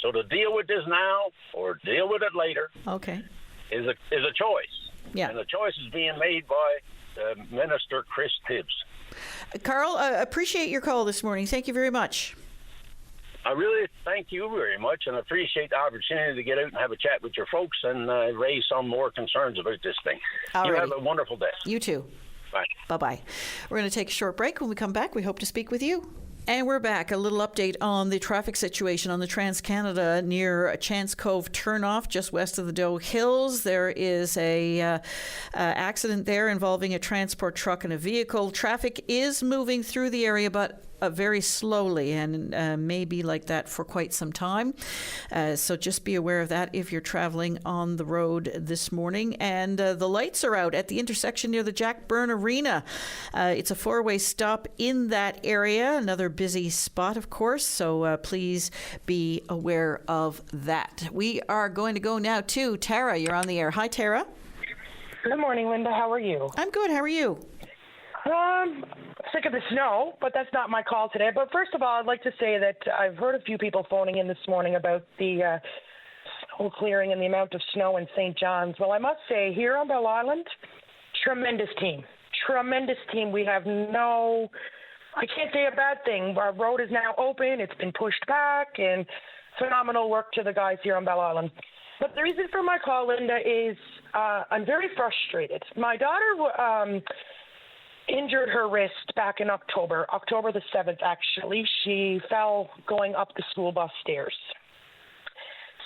Speaker 13: So to deal with this now or deal with it later is a choice. Yeah. And the choice is being made by Minister Chris Tibbs.
Speaker 2: Carl, appreciate your call this morning. Thank you very much.
Speaker 13: I really thank you very much and appreciate the opportunity to get out and have a chat with your folks and raise some more concerns about this thing.
Speaker 2: Alrighty.
Speaker 13: You have a wonderful day.
Speaker 2: You too.
Speaker 13: Bye.
Speaker 2: Bye-bye. We're going to take a short break. When we come back, we hope to speak with you. And we're back. A little update on the traffic situation on the Trans-Canada near Chance Cove turnoff just west of the Doe Hills. There is a accident there involving a transport truck and a vehicle. Traffic is moving through the area, but very slowly and may be like that for quite some time. So just be aware of that if you're traveling on the road this morning. And the lights are out at the intersection near the Jack Byrne Arena. It's a four-way stop in that area, another busy spot, of course. So please be aware of that. We are going to go now to Tara. You're on the air. Hi, Tara.
Speaker 14: Good morning, Linda. How are you?
Speaker 2: I'm good. How are you?
Speaker 14: Sick of the snow, but that's not my call today. But first of all, I'd like to say that I've heard a few people phoning in this morning about the snow clearing and the amount of snow in St. John's. Well, I must say, here on Bell Island, tremendous team. Tremendous team. We have I can't say a bad thing. Our road is now open. It's been pushed back, and phenomenal work to the guys here on Bell Island. But the reason for my call, Linda, is I'm very frustrated. My daughter injured her wrist back in October the 7th, actually. She fell going up the school bus stairs.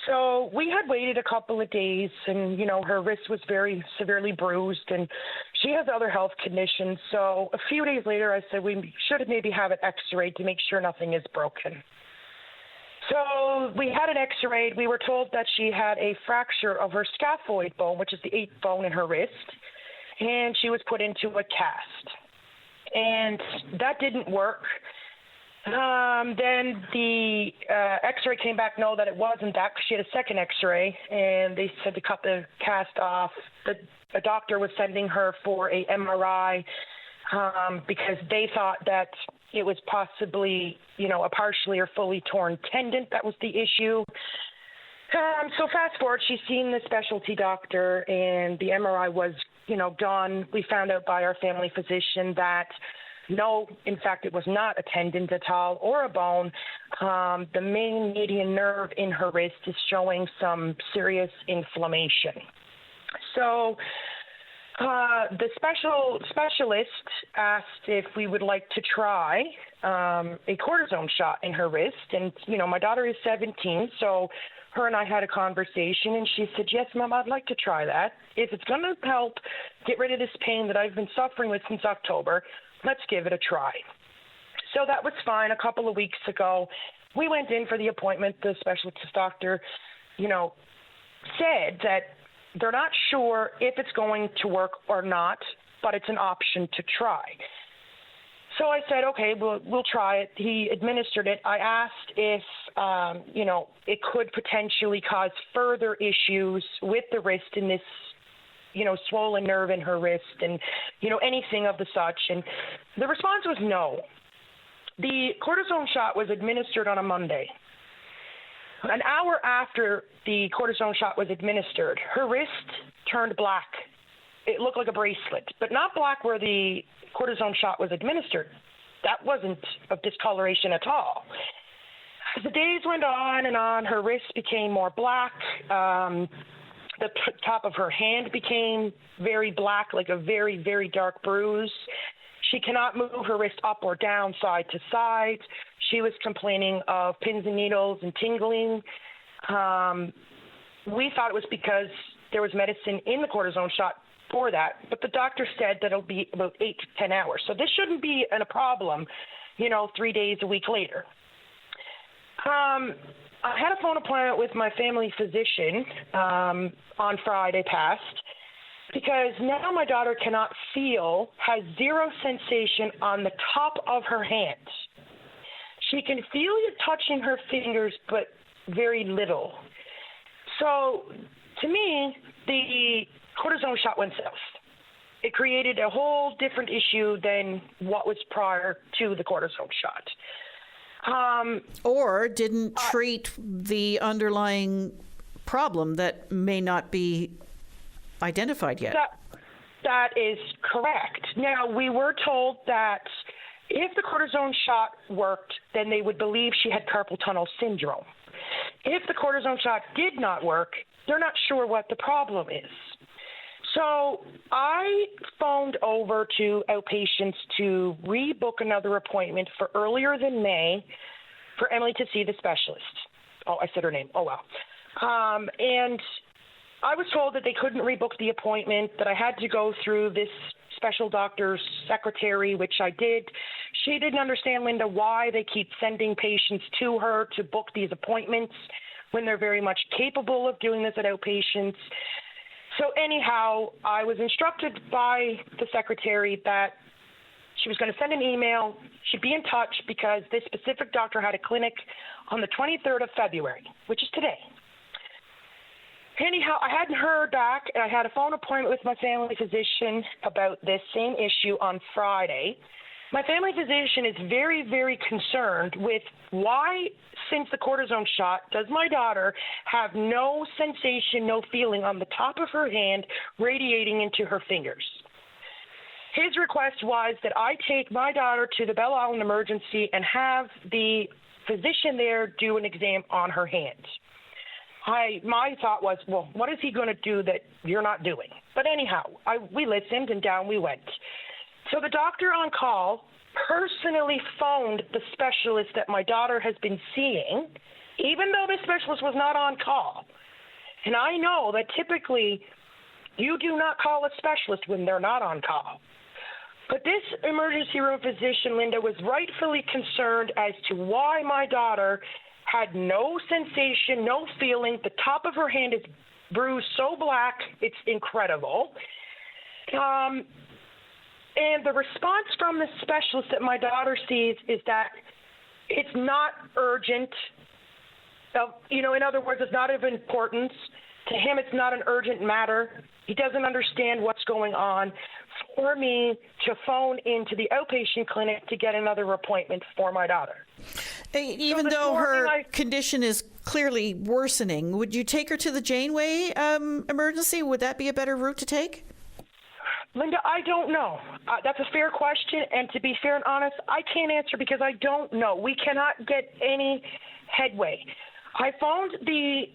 Speaker 14: So we had waited a couple of days, and, her wrist was very severely bruised, and she has other health conditions. So a few days later, I said we should maybe have it x-rayed to make sure nothing is broken. So we had an x-ray. We were told that she had a fracture of her scaphoid bone, which is the 8th bone in her wrist, and she was put into a cast. And that didn't work. Then the x-ray came back, no, that it wasn't that, because she had a second x-ray, and they said to cut the cast off. The doctor was sending her for a MRI because they thought that it was possibly, a partially or fully torn tendon. That was the issue. So fast forward, she's seen the specialty doctor, and the MRI was, done. We found out by our family physician that no, in fact, it was not a tendon at all or a bone. The main median nerve in her wrist is showing some serious inflammation. So the specialist asked if we would like to try a cortisone shot in her wrist. And, my daughter is 17, so her and I had a conversation, and she said, yes, Mom, I'd like to try that. If it's going to help get rid of this pain that I've been suffering with since October, let's give it a try. So that was fine. A couple of weeks ago, we went in for the appointment. The specialist doctor, said that they're not sure if it's going to work or not, but it's an option to try. So I said, okay, we'll try it. He administered it. I asked if, it could potentially cause further issues with the wrist in this, swollen nerve in her wrist and, anything of the such. And the response was no. The cortisone shot was administered on a Monday. An hour after the cortisone shot was administered, her wrist turned black. It looked like a bracelet, but not black where the cortisone shot was administered. That wasn't of discoloration at all. As the days went on and on, her wrist became more black. The top of her hand became very black, like a very, very dark bruise. She cannot move her wrist up or down, side to side. She was complaining of pins and needles and tingling. We thought it was because there was medicine in the cortisone shot for that, but the doctor said that it'll be about 8 to 10 hours. So this shouldn't be a problem, 3 days, a week later. I had a phone appointment with my family physician on Friday past, because now my daughter has zero sensation on the top of her hand. She can feel you touching her fingers, but very little. So to me, the cortisone shot went south. It created a whole different issue than what was prior to the cortisone shot.
Speaker 2: Or didn't treat the underlying problem that may not be identified yet.
Speaker 14: That is correct. Now, we were told that if the cortisone shot worked, then they would believe she had carpal tunnel syndrome. If the cortisone shot did not work, they're not sure what the problem is. So I phoned over to Outpatients to rebook another appointment for earlier than May for Emily to see the specialist. Oh, I said her name. Oh, wow. And I was told that they couldn't rebook the appointment, that I had to go through this special doctor's secretary, which I did. She didn't understand, Linda, why they keep sending patients to her to book these appointments when they're very much capable of doing this at Outpatients. So anyhow, I was instructed by the secretary that she was going to send an email. She'd be in touch because this specific doctor had a clinic on the 23rd of February, which is today. Anyhow, I hadn't heard back, and I had a phone appointment with my family physician about this same issue on Friday. My family physician is very, very concerned with why, since the cortisone shot, does my daughter have no sensation, no feeling on the top of her hand radiating into her fingers. His request was that I take my daughter to the Belle Island Emergency and have the physician there do an exam on her hand. My thought was, well, what is he going to do that you're not doing? But anyhow, we listened and down we went. So the doctor on call personally phoned the specialist that my daughter has been seeing, even though the specialist was not on call. And I know that typically you do not call a specialist when they're not on call. But this emergency room physician, Linda, was rightfully concerned as to why my daughter had no sensation, no feeling. The top of her hand is bruised so black, it's incredible. And the response from the specialist that my daughter sees is that it's not urgent. In other words, it's not of importance. To him, it's not an urgent matter. He doesn't understand what's going on. For me to phone into the outpatient clinic to get another appointment for my daughter.
Speaker 2: Even though her condition is clearly worsening, would you take her to the Janeway emergency? Would that be a better route to take?
Speaker 14: Linda, I don't know. That's a fair question, and to be fair and honest, I can't answer because I don't know. We cannot get any headway. I phoned the.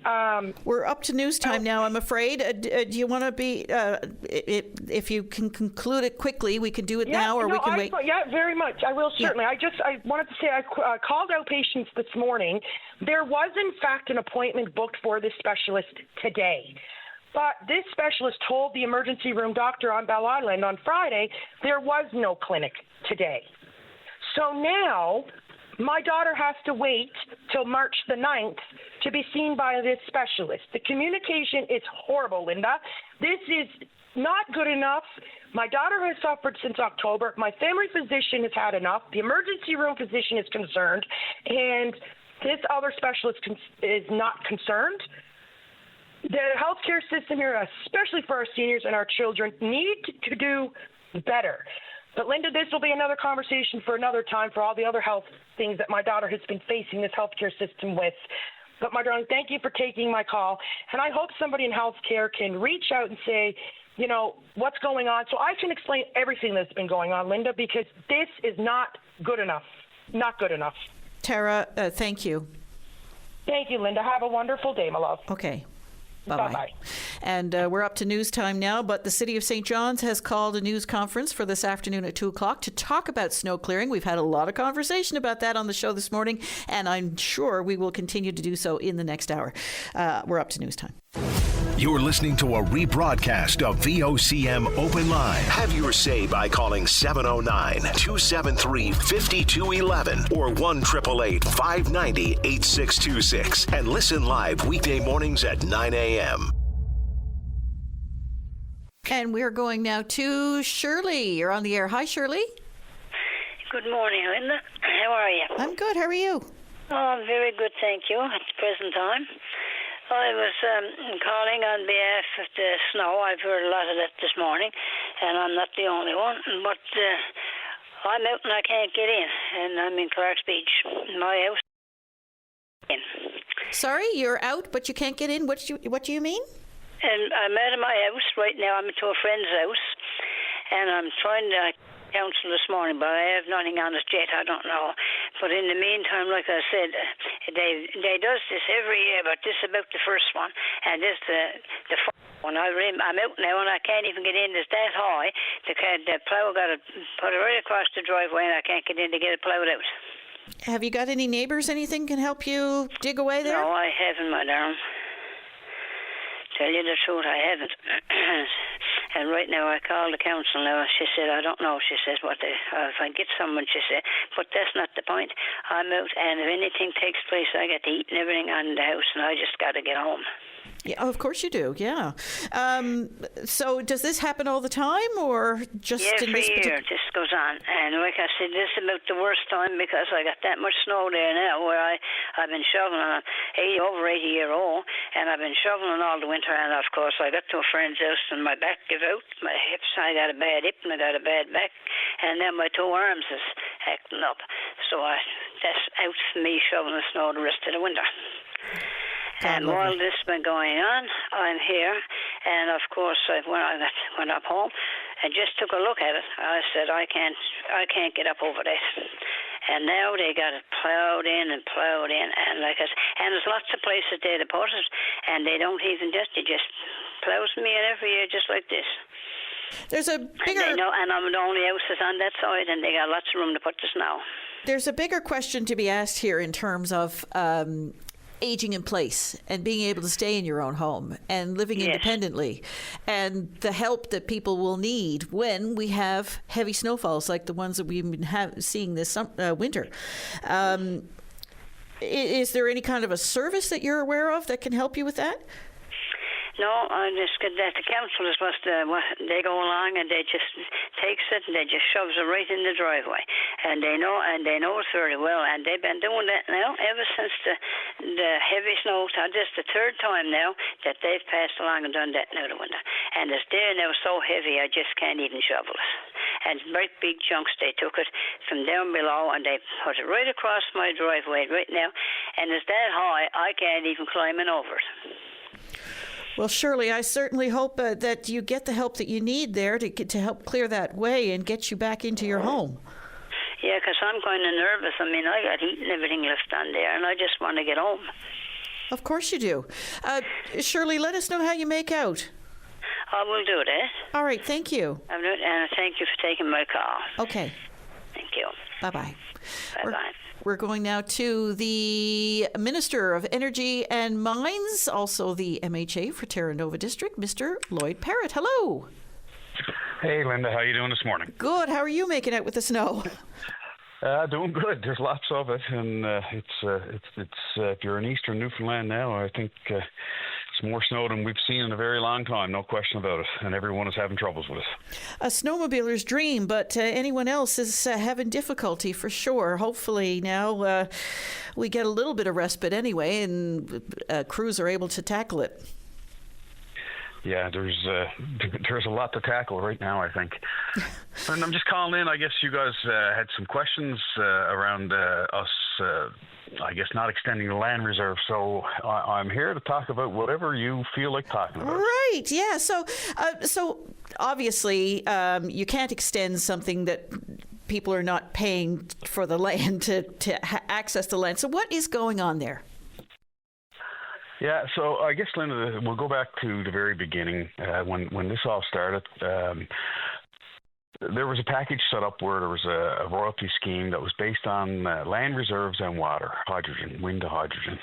Speaker 2: We're up to news time now, I'm afraid. Do you want to be? If you can conclude it quickly, we can do it now, or we can wait.
Speaker 14: Yeah, very much. I will certainly. I wanted to say I called out patients this morning. There was, in fact, an appointment booked for this specialist today. But this specialist told the emergency room doctor on Bell Island on Friday there was no clinic today. So now my daughter has to wait till March the 9th to be seen by this specialist. The communication is horrible, Linda. This is not good enough. My daughter has suffered since October. My family physician has had enough. The emergency room physician is concerned, and this other specialist is not concerned. The healthcare system here, especially for our seniors and our children, need to do better. But Linda, this will be another conversation for another time for all the other health things that my daughter has been facing this healthcare system with. But my darling, thank you for taking my call. And I hope somebody in healthcare can reach out and say, you know, what's going on, so I can explain everything that's been going on, Linda, because this is not good enough. Not good enough.
Speaker 2: Tara, thank you.
Speaker 14: Thank you, Linda. Have a wonderful day, my love.
Speaker 2: Okay. Bye-bye. And we're up to news time now, but the City of St. John's has called a news conference for this afternoon at 2 o'clock to talk about snow clearing. We've had a lot of conversation about that on the show this morning, and I'm sure we will continue to do so in the next hour. We're up to news time.
Speaker 1: You're listening to a rebroadcast of VOCM Open Line. Have your say by calling 709-273-5211 or 1-888-590-8626 and listen live weekday mornings at 9 a.m.
Speaker 2: And we're going now to Shirley. You're on the air. Hi, Shirley.
Speaker 15: Good morning, Linda. How are you?
Speaker 2: I'm good. How are you?
Speaker 15: Oh, I'm very good, thank you, at the present time. I was calling on behalf of the snow. I've heard a lot of that this morning, and I'm not the only one. But I'm out and I can't get in, and I'm in Clark's Beach. My house.
Speaker 2: Sorry, you're out, but you can't get in. What do you mean?
Speaker 15: And I'm out of my house right now. I'm to a friend's house, and I'm trying to council this morning, but I have nothing on it yet. I don't know. But in the meantime, like I said, they does this every year, but this is about the first one, and this the first one. I'm out now, and I can't even get in. It's that high. The plow got to put it right across the driveway, and I can't get in to get it plowed out.
Speaker 2: Have you got any neighbours? Anything can help you dig away there?
Speaker 15: No, I haven't, my darling. Tell you the truth, I haven't. And right now I called the council now. She said, I don't know. She says, if I get someone, she said, but that's not the point. I'm out, and if anything takes place, I get to eat and everything on the house, and I just got to get home.
Speaker 2: Yeah, of course you do, yeah. So does this happen all the time, or just in this
Speaker 15: year this goes on? And like I said, this is about the worst time because I got that much snow there now where I've been shoveling. I'm over 80-year-old, and I've been shoveling all the winter, and of course I got to a friend's house and my back gave out, my hips, I got a bad hip and I got a bad back, and then my two arms is acting up. So that's out for me shoveling the snow the rest of the winter. And while this has been going on, I'm here, and of course, when I went up home and just took a look at it, I said, I can't get up over that. And now they got it plowed in, and like I said, and there's lots of places there to put it, and they don't even they just plows me in every year just like this.
Speaker 2: There's a bigger...
Speaker 15: And I'm the only house that's on that side, and they got lots of room to put the snow.
Speaker 2: There's a bigger question to be asked here in terms of... aging in place and being able to stay in your own home and living independently, and the help that people will need when we have heavy snowfalls like the ones that we've been seeing this winter. Is there any kind of a service that you're aware of that can help you with that?
Speaker 15: No, I just get that the council is they go along and they just takes it and they just shoves it right in the driveway, and they know it very well, and they've been doing that now ever since the heavy snow. This is the third time now that they've passed along and done that now the winter, and it's there now so heavy I just can't even shovel it. And great big chunks they took it from down below and they put it right across my driveway right now, and it's that high I can't even climb in over it.
Speaker 2: Well, Shirley, I certainly hope that you get the help that you need there to help clear that way and get you back into your home.
Speaker 15: Yeah, because I'm kind of nervous. I mean, I got heat and everything left on there, and I just want to get home.
Speaker 2: Of course you do. Shirley, let us know how you make out.
Speaker 15: I will do that.
Speaker 2: All right, thank you.
Speaker 15: And thank you for taking my call.
Speaker 2: Okay.
Speaker 15: Thank you.
Speaker 2: Bye-bye.
Speaker 15: Bye-bye.
Speaker 2: We're going now to the Minister of Energy and Mines, also the MHA for Terra Nova District, Mr. Lloyd Parrott. Hello.
Speaker 16: Hey, Linda. How are you doing this morning?
Speaker 2: Good. How are you making out with the snow?
Speaker 16: Doing good. There's lots of it, and it's if you're in eastern Newfoundland now, I think it's more snow than we've seen in a very long time, no question about it, and everyone is having troubles with it.
Speaker 2: A snowmobiler's dream, but anyone else is having difficulty for sure. Hopefully now we get a little bit of respite anyway, and crews are able to tackle it.
Speaker 16: Yeah, there's a lot to tackle right now, I think. And I'm just calling in. I guess you guys had some questions around us, I guess, not extending the land reserve. So I'm here to talk about whatever you feel like talking about.
Speaker 2: Right, yeah. So obviously you can't extend something that people are not paying for the land to access the land. So what is going on there?
Speaker 16: Yeah, so I guess, Linda, we'll go back to the very beginning when this all started. There was a package set up where there was a royalty scheme that was based on land reserves and water, hydrogen, wind to hydrogen.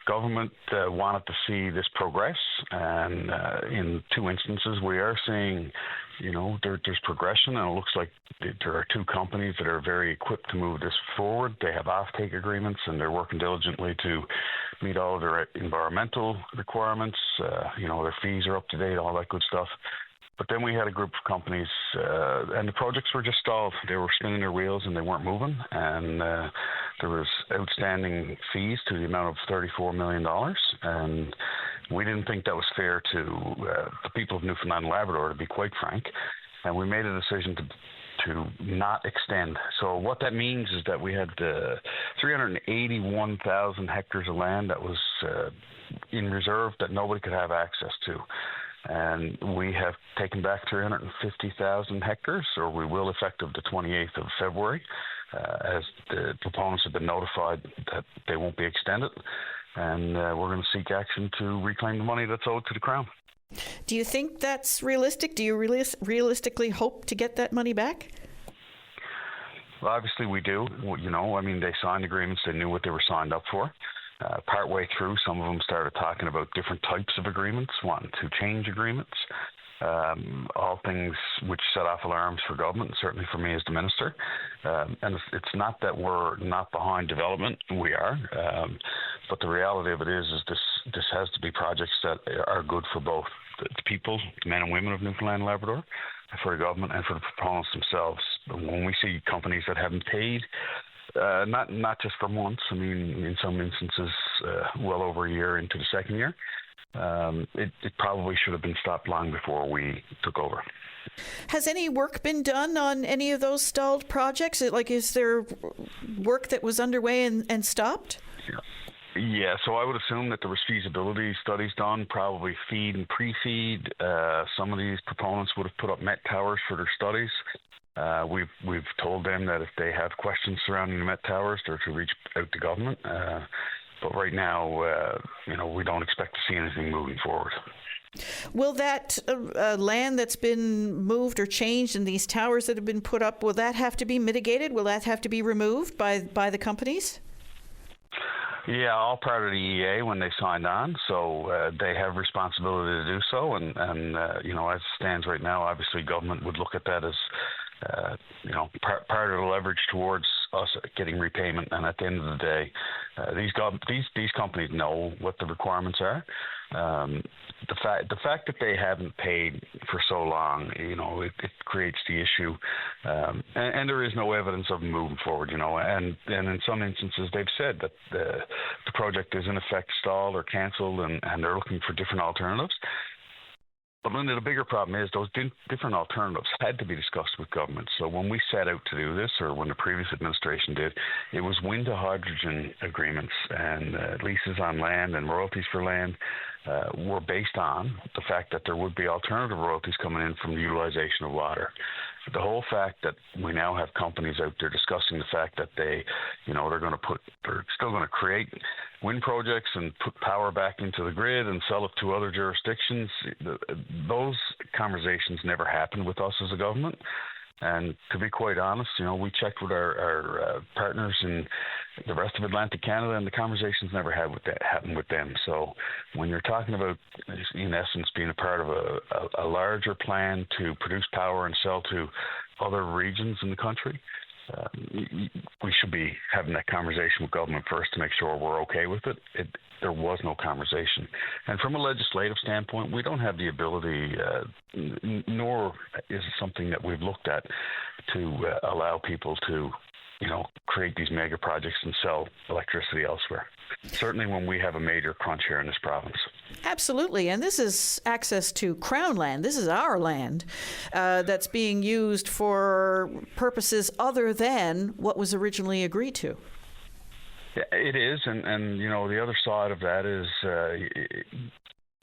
Speaker 16: Government wanted to see this progress, and in two instances we are seeing, there's progression, and it looks like there are two companies that are very equipped to move this forward. They have offtake agreements, and they're working diligently to meet all of their environmental requirements. Their fees are up to date, all that good stuff. But then we had a group of companies, and the projects were just stalled. They were spinning their wheels and they weren't moving. And there was outstanding fees to the amount of $34 million. And we didn't think that was fair to the people of Newfoundland and Labrador, to be quite frank. And we made a decision to not extend. So what that means is that we had 381,000 hectares of land that was in reserve that nobody could have access to. And we have taken back 350,000 hectares, or we will, effective the 28th of February, as the proponents have been notified that they won't be extended. And we're going to seek action to reclaim the money that's owed to the Crown.
Speaker 2: Do you think that's realistic? Do you realistically hope to get that money back?
Speaker 16: Well, obviously we do. They signed agreements. They knew what they were signed up for. Partway through, some of them started talking about different types of agreements, wanting to change agreements, all things which set off alarms for government, and certainly for me as the minister. And it's not that we're not behind development, we are, but the reality of it is this has to be projects that are good for both the people, the men and women of Newfoundland and Labrador, for the government and for the proponents themselves. When we see companies that haven't paid, not just for months, in some instances well over a year into the second year, it probably should have been stopped long before we took over.
Speaker 2: Has any work been done on any of those stalled projects? Is there work that was underway and stopped?
Speaker 16: Yeah, so I would assume that there was feasibility studies done, probably feed and pre-feed. Some of these proponents would have put up Met towers for their studies. We've told them that if they have questions surrounding the Met towers, they're to reach out to government. But right now, we don't expect to see anything moving forward.
Speaker 2: Will that land that's been moved or changed and these towers that have been put up, will that have to be mitigated? Will that have to be removed by the companies?
Speaker 16: Yeah, all part of the EA when they signed on, so they have responsibility to do so. And as it stands right now, obviously government would look at that as part of the leverage towards us getting repayment. And at the end of the day, these companies know what the requirements are. The fact that they haven't paid for so long, it creates the issue, and there is no evidence of moving forward. And in some instances they've said that the project is in effect stalled or cancelled, and they're looking for different alternatives. But Linda, the bigger problem is those different alternatives had to be discussed with government. So when we set out to do this, or when the previous administration did, it was wind to hydrogen agreements, and leases on land and royalties for land were based on the fact that there would be alternative royalties coming in from the utilization of water. the whole fact that we now have companies out there discussing the fact that they're still going to create wind projects and put power back into the grid and sell it to other jurisdictions, those conversations never happened with us as a government. And to be quite honest, we checked with our partners in the rest of Atlantic Canada, and the conversations never happened with them. So when you're talking about, in essence, being a part of a larger plan to produce power and sell to other regions in the country, we should be having that conversation with government first to make sure we're okay with it. There was no conversation. And from a legislative standpoint, we don't have the ability, nor is it something that we've looked at, to allow people to, create these mega projects and sell electricity elsewhere. Certainly when we have a major crunch here in this province.
Speaker 2: Absolutely. And this is access to Crown land. This is our land that's being used for purposes other than what was originally agreed to.
Speaker 16: Yeah, it is. And the other side of that is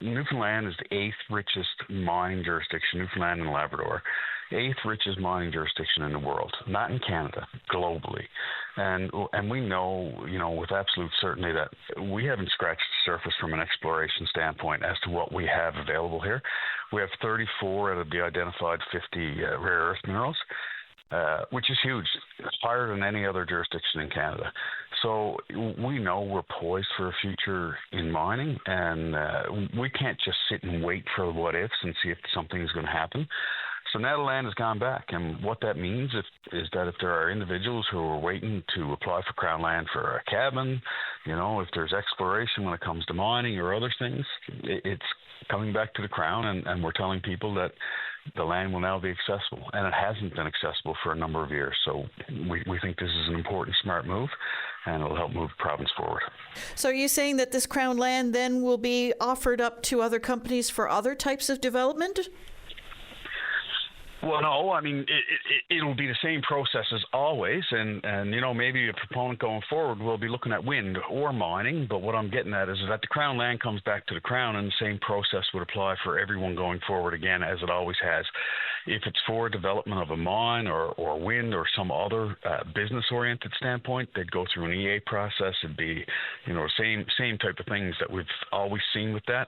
Speaker 16: Newfoundland is the 8th richest mining jurisdiction, Newfoundland and Labrador. 8th richest mining jurisdiction in the world, not in Canada, globally. And we know, with absolute certainty that we haven't scratched the surface from an exploration standpoint as to what we have available here. We have 34 out of the identified 50 rare earth minerals, which is huge. It's higher than any other jurisdiction in Canada. So we know we're poised for a future in mining, and we can't just sit and wait for what ifs and see if something is going to happen. So now the land has gone back, and what that means is that if there are individuals who are waiting to apply for Crown land for a cabin, if there's exploration when it comes to mining or other things, it's coming back to the Crown, and we're telling people that the land will now be accessible, and it hasn't been accessible for a number of years. So we think this is an important, smart move, and it'll help move the province forward.
Speaker 2: So are you saying that this Crown land then will be offered up to other companies for other types of development?
Speaker 16: Well, no, I mean, it'll be the same process as always, and maybe a proponent going forward will be looking at wind or mining, but what I'm getting at is that the Crown land comes back to the Crown, and the same process would apply for everyone going forward again, as it always has. If it's for development of a mine or wind or some other business-oriented standpoint, they'd go through an EA process. It'd be, same type of things that we've always seen with that.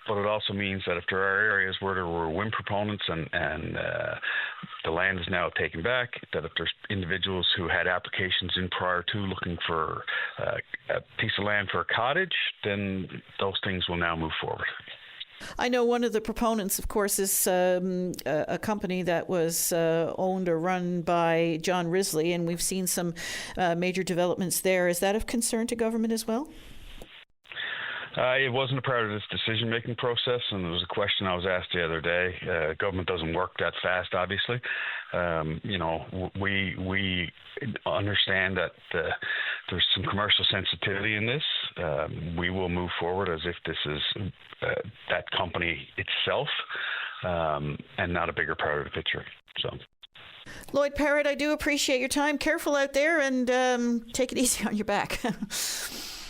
Speaker 16: But it also means that if there are areas where there were wind proponents and the land is now taken back, that if there's individuals who had applications in prior to looking for a piece of land for a cottage, then those things will now move forward.
Speaker 2: I know one of the proponents, of course, is a company that was owned or run by John Risley, and we've seen some major developments there. Is that of concern to government as well?
Speaker 16: It wasn't a part of this decision-making process, and there was a question I was asked the other day. Government doesn't work that fast, obviously. We understand that there's some commercial sensitivity in this. We will move forward as if this is that company itself and not a bigger part of the picture. So.
Speaker 2: Lloyd Parrott, I do appreciate your time. Careful out there, and take it easy on your back.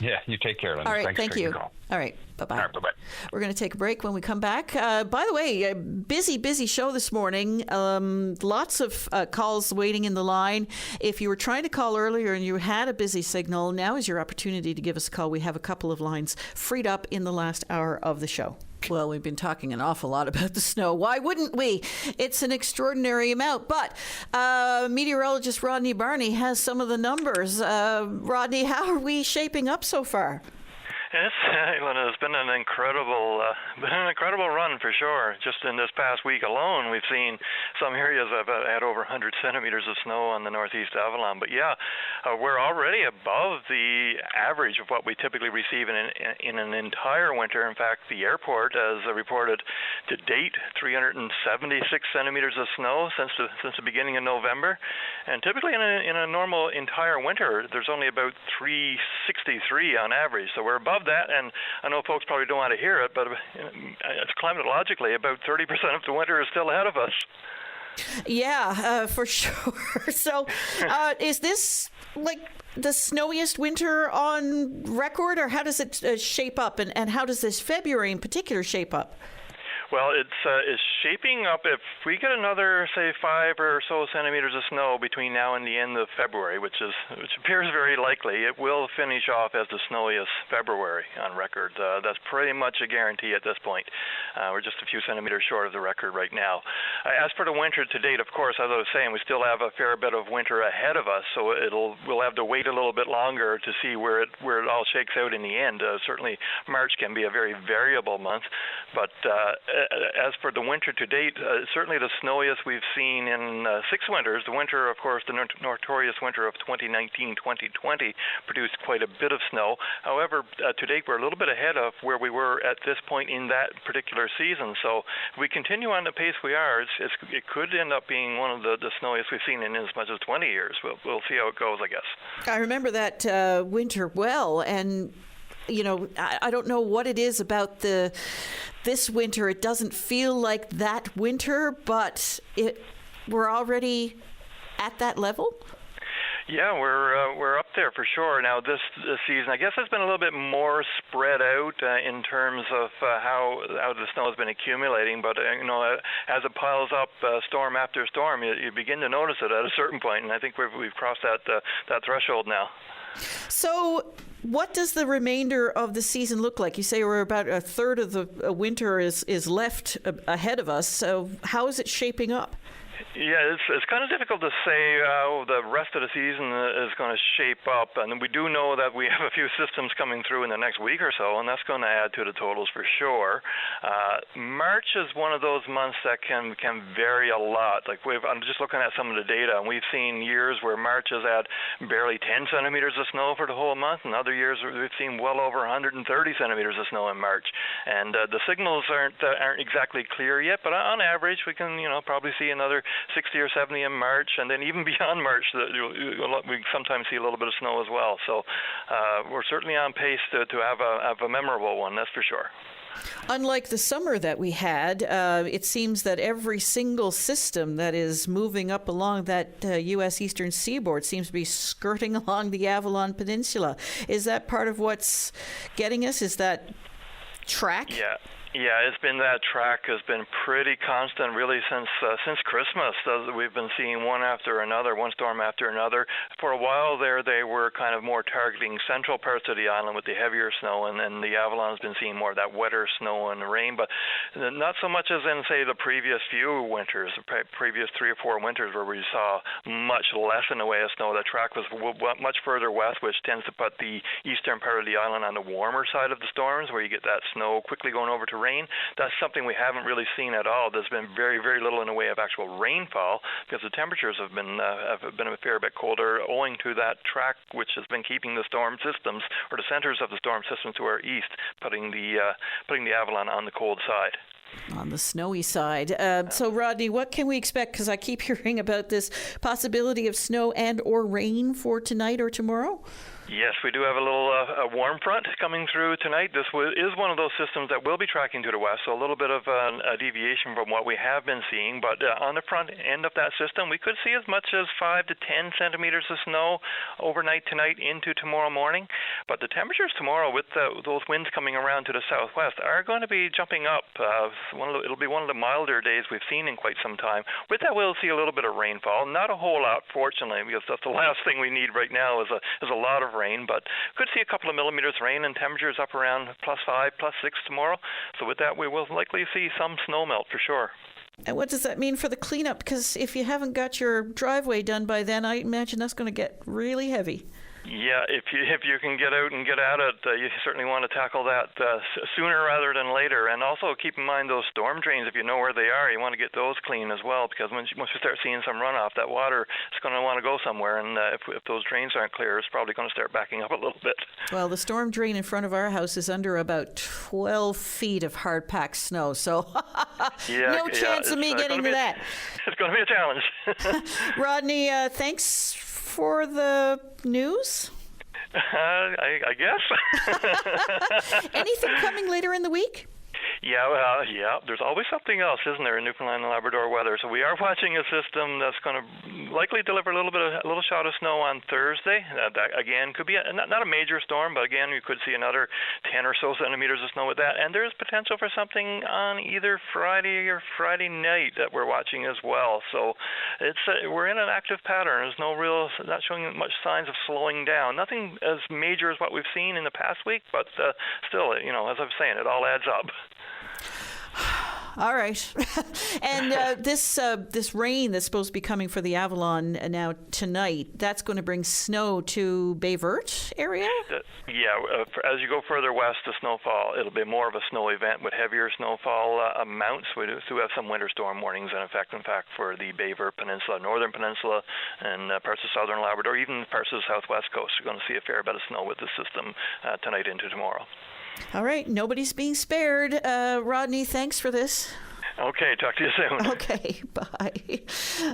Speaker 16: Yeah, you take care, Linda.
Speaker 2: All right,
Speaker 16: Thanks
Speaker 2: thank
Speaker 16: for
Speaker 2: you.
Speaker 16: the call.
Speaker 2: All right, bye-bye.
Speaker 16: All right, bye-bye.
Speaker 2: We're going to take a break. When we come back. By the way, a busy show this morning. Lots of calls waiting in the line. If you were trying to call earlier and you had a busy signal, now is your opportunity to give us a call. We have a couple of lines freed up in the last hour of the show. Well, we've been talking an awful lot about the snow. Why wouldn't we? It's an extraordinary amount. But meteorologist Rodney Barney has some of the numbers. Rodney, how are we shaping up so far?
Speaker 17: It's been an incredible run for sure. Just in this past week alone, we've seen some areas have had over 100 centimeters of snow on the northeast Avalon. But we're already above the average of what we typically receive in an entire winter. In fact, the airport has reported to date 376 centimeters of snow since the beginning of November. And typically in a normal entire winter, there's only about 363 on average. So we're above that, and I know folks probably don't want to hear it, but it's climatologically about 30% of the winter is still ahead of us.
Speaker 2: Yeah, for sure. So is this like the snowiest winter on record, or how does it shape up, and how does this February in particular shape up?
Speaker 17: Well, it's shaping up. If we get another, say, 5 or so centimeters of snow between now and the end of February, which appears very likely, it will finish off as the snowiest February on record. That's pretty much a guarantee at this point. We're just a few centimeters short of the record right now. As for the winter to date, of course, as I was saying, we still have a fair bit of winter ahead of us, so we'll have to wait a little bit longer to see where it all shakes out in the end. Certainly, March can be a very variable month, but as for the winter to date, certainly the snowiest we've seen in 6 winters. The winter, of course, the notorious winter of 2019-2020 produced quite a bit of snow. However, to date, we're a little bit ahead of where we were at this point in that particular season. So if we continue on the pace we are, it could end up being one of the snowiest we've seen in as much as 20 years. We'll see how it goes, I guess.
Speaker 2: I remember that winter well, and I don't know what it is about this winter. It doesn't feel like that winter, but we're already at that level.
Speaker 17: Yeah, we're up there for sure. Now this season, I guess, has been a little bit more spread out in terms of how the snow has been accumulating. But as it piles up, storm after storm, you begin to notice it at a certain point, and I think we've crossed that threshold now.
Speaker 2: So, what does the remainder of the season look like? You say we're about a third of the winter is left ahead of us. So, how is it shaping up?
Speaker 17: Yeah, it's kind of difficult to say how the rest of the season is going to shape up. And we do know that we have a few systems coming through in the next week or so, and that's going to add to the totals for sure. March is one of those months that can vary a lot. I'm just looking at some of the data, and we've seen years where March has had barely 10 centimeters of snow for the whole month, and other years we've seen well over 130 centimeters of snow in March. And the signals aren't exactly clear yet, but on average we can probably see another 60 or 70 in March, and then even beyond March, we sometimes see a little bit of snow as well. So we're certainly on pace to have a memorable one, that's for sure.
Speaker 2: Unlike the summer that we had, it seems that every single system that is moving up along that U.S. eastern seaboard seems to be skirting along the Avalon Peninsula. Is that part of what's getting us? Is that track?
Speaker 17: Yeah, it's been that track has been pretty constant really since Christmas. We've been seeing one after another, one storm after another. For a while there, they were kind of more targeting central parts of the island with the heavier snow, and then the Avalon's been seeing more of that wetter snow and rain, but not so much as in, say, the previous few winters, the previous 3 or 4 winters where we saw much less in the way of snow. The track was much further west, which tends to put the eastern part of the island on the warmer side of the storms, where you get that snow quickly going over to rain. That's something we haven't really seen at all. There's been very, very little in the way of actual rainfall because the temperatures have been a fair bit colder owing to that track, which has been keeping the storm systems, or the centers of the storm systems, to our east, putting the Avalon on the cold side.
Speaker 2: On the snowy side. So, Rodney, what can we expect? Because I keep hearing about this possibility of snow and or rain for tonight or tomorrow.
Speaker 17: Yes, we do have a little warm front coming through tonight. This is one of those systems that will be tracking to the west, so a little bit of a deviation from what we have been seeing. But on the front end of that system, we could see as much as 5 to 10 centimeters of snow overnight tonight into tomorrow morning. But the temperatures tomorrow, with those winds coming around to the southwest, are going to be jumping up. It'll be one of the milder days we've seen in quite some time. With that, we'll see a little bit of rainfall. Not a whole lot, fortunately, because that's the last thing we need right now is a lot of rain, but could see a couple of millimeters rain, and temperatures up around +5, +6 tomorrow. So with that, we will likely see some snow melt for sure.
Speaker 2: And what does that mean for the cleanup? Because if you haven't got your driveway done by then, I imagine that's going to get really heavy.
Speaker 17: Yeah, if you can get out and get at it, you certainly want to tackle that sooner rather than later. And also keep in mind those storm drains. If you know where they are, you want to get those clean as well, because once you start seeing some runoff, that water is going to want to go somewhere. And if those drains aren't clear, it's probably going to start backing up a little bit.
Speaker 2: Well, the storm drain in front of our house is under about 12 feet of hard-packed snow, so no chance of me getting to that.
Speaker 17: It's going to be a challenge.
Speaker 2: Rodney, thanks for the news?
Speaker 17: I guess.
Speaker 2: Anything coming later in the week?
Speaker 17: Yeah, there's always something else, isn't there, in Newfoundland and Labrador weather? So we are watching a system that's going to likely deliver a little shot of snow on Thursday. That again could be not a major storm, but again you could see another 10 or so centimeters of snow with that. And there's potential for something on either Friday or Friday night that we're watching as well. So we're in an active pattern. There's not showing much signs of slowing down. Nothing as major as what we've seen in the past week, but still, as I'm saying, it all adds up.
Speaker 2: All right. And this rain that's supposed to be coming for the Avalon now tonight, that's going to bring snow to Bay Verte area?
Speaker 17: As you go further west, the snowfall, it'll be more of a snow event with heavier snowfall amounts. We do have some winter storm warnings in effect, for the Bay Verte Peninsula, Northern Peninsula, and parts of southern Labrador, even parts of the southwest coast. You're going to see a fair bit of snow with the system tonight into tomorrow.
Speaker 2: All right, nobody's being spared. Rodney, thanks for this.
Speaker 17: Okay, talk to you soon.
Speaker 2: Okay, bye.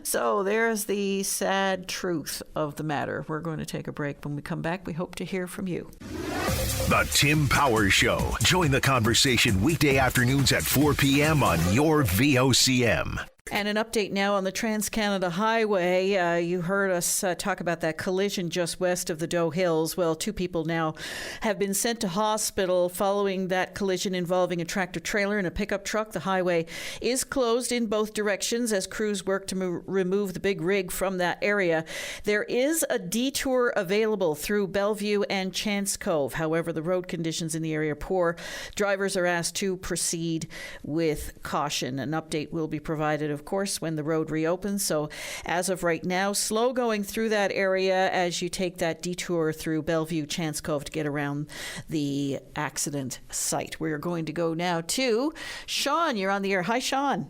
Speaker 2: So there's the sad truth of the matter. We're going to take a break. When we come back, we hope to hear from you.
Speaker 1: The Tim Powers Show. Join the conversation weekday afternoons at 4 p.m. on your VOCM.
Speaker 2: And an update now on the Trans-Canada Highway. You heard us talk about that collision just west of the Doe Hills. Well, 2 people now have been sent to hospital following that collision involving a tractor-trailer and a pickup truck. The highway is closed in both directions as crews work to remove the big rig from that area. There is a detour available through Bellevue and Chance Cove. However, the road conditions in the area are poor. Drivers are asked to proceed with caution. An update will be provided, of course, when the road reopens. So as of right now, slow going through that area as you take that detour through Bellevue, Chance Cove to get around the accident site. We're going to go now to Sean. You're on the air. Hi, Sean.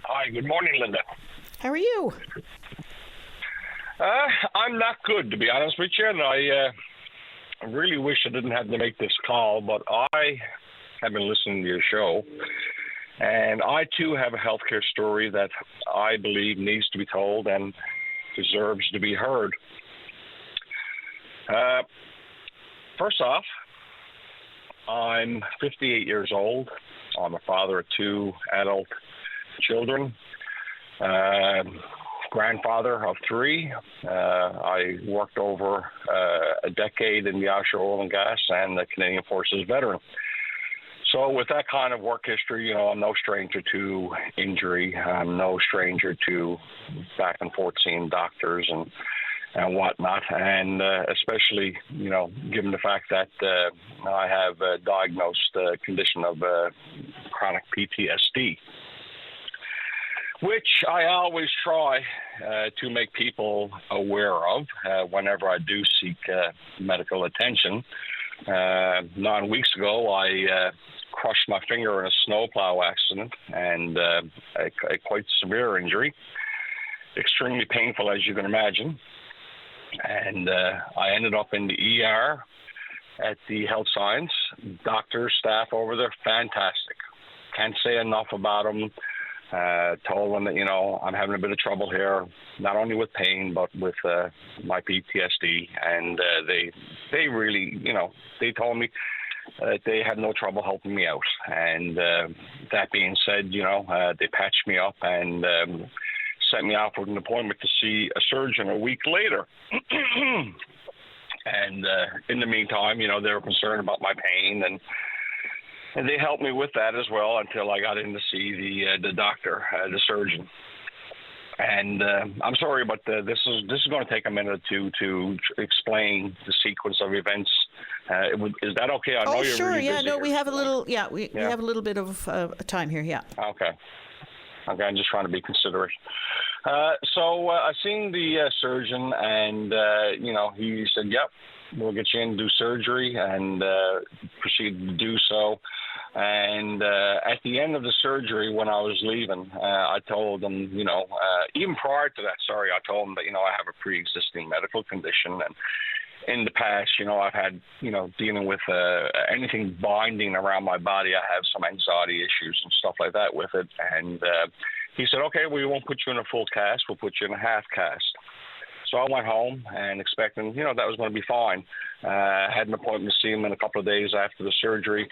Speaker 18: Hi, good morning, Linda.
Speaker 2: How are you?
Speaker 18: I'm not good, to be honest with you, and I really wish I didn't have to make this call, but I have been listening to your show. And I, too, have a healthcare story that I believe needs to be told and deserves to be heard. First off, I'm 58 years old. I'm a father of 2 adult children, grandfather of 3. I worked over a decade in the offshore oil and gas and the Canadian Forces veteran. So with that kind of work history, I'm no stranger to injury. I'm no stranger to back and forth seeing doctors and whatnot. And especially, given the fact that I have a diagnosed condition of chronic PTSD, which I always try to make people aware of whenever I do seek medical attention. 9 weeks ago, I crushed my finger in a snowplow accident, and a quite severe injury, extremely painful, as you can imagine. And I ended up in the ER at the Health Science. Doctors, staff over there, fantastic. Can't say enough about them. Told them that, I'm having a bit of trouble here, not only with pain, but with my PTSD. And they really, they told me that they had no trouble helping me out. And that being said, they patched me up and set me off with an appointment to see a surgeon a week later. And in the meantime, they were concerned about my pain, and they helped me with that as well until I got in to see the doctor, the surgeon. And I'm sorry, but this is going to take a minute to explain the sequence of events. Is that okay? I know you're
Speaker 2: sure.
Speaker 18: Really busy
Speaker 2: we have a little. We have a little bit of time here. Yeah.
Speaker 18: Okay. I'm just trying to be considerate. So I seen the surgeon, and he said, "Yep, we'll get you in, do surgery," and proceed to do so. And at the end of the surgery, when I was leaving, I told them, even prior to that, I told them that, I have a pre-existing medical condition. And in the past, I've had, dealing with anything binding around my body. I have some anxiety issues and stuff like that with it. And he said, okay, we won't put you in a full cast. We'll put you in a half cast. So I went home and expecting, that was going to be fine. Had an appointment to see him in a couple of days after the surgery.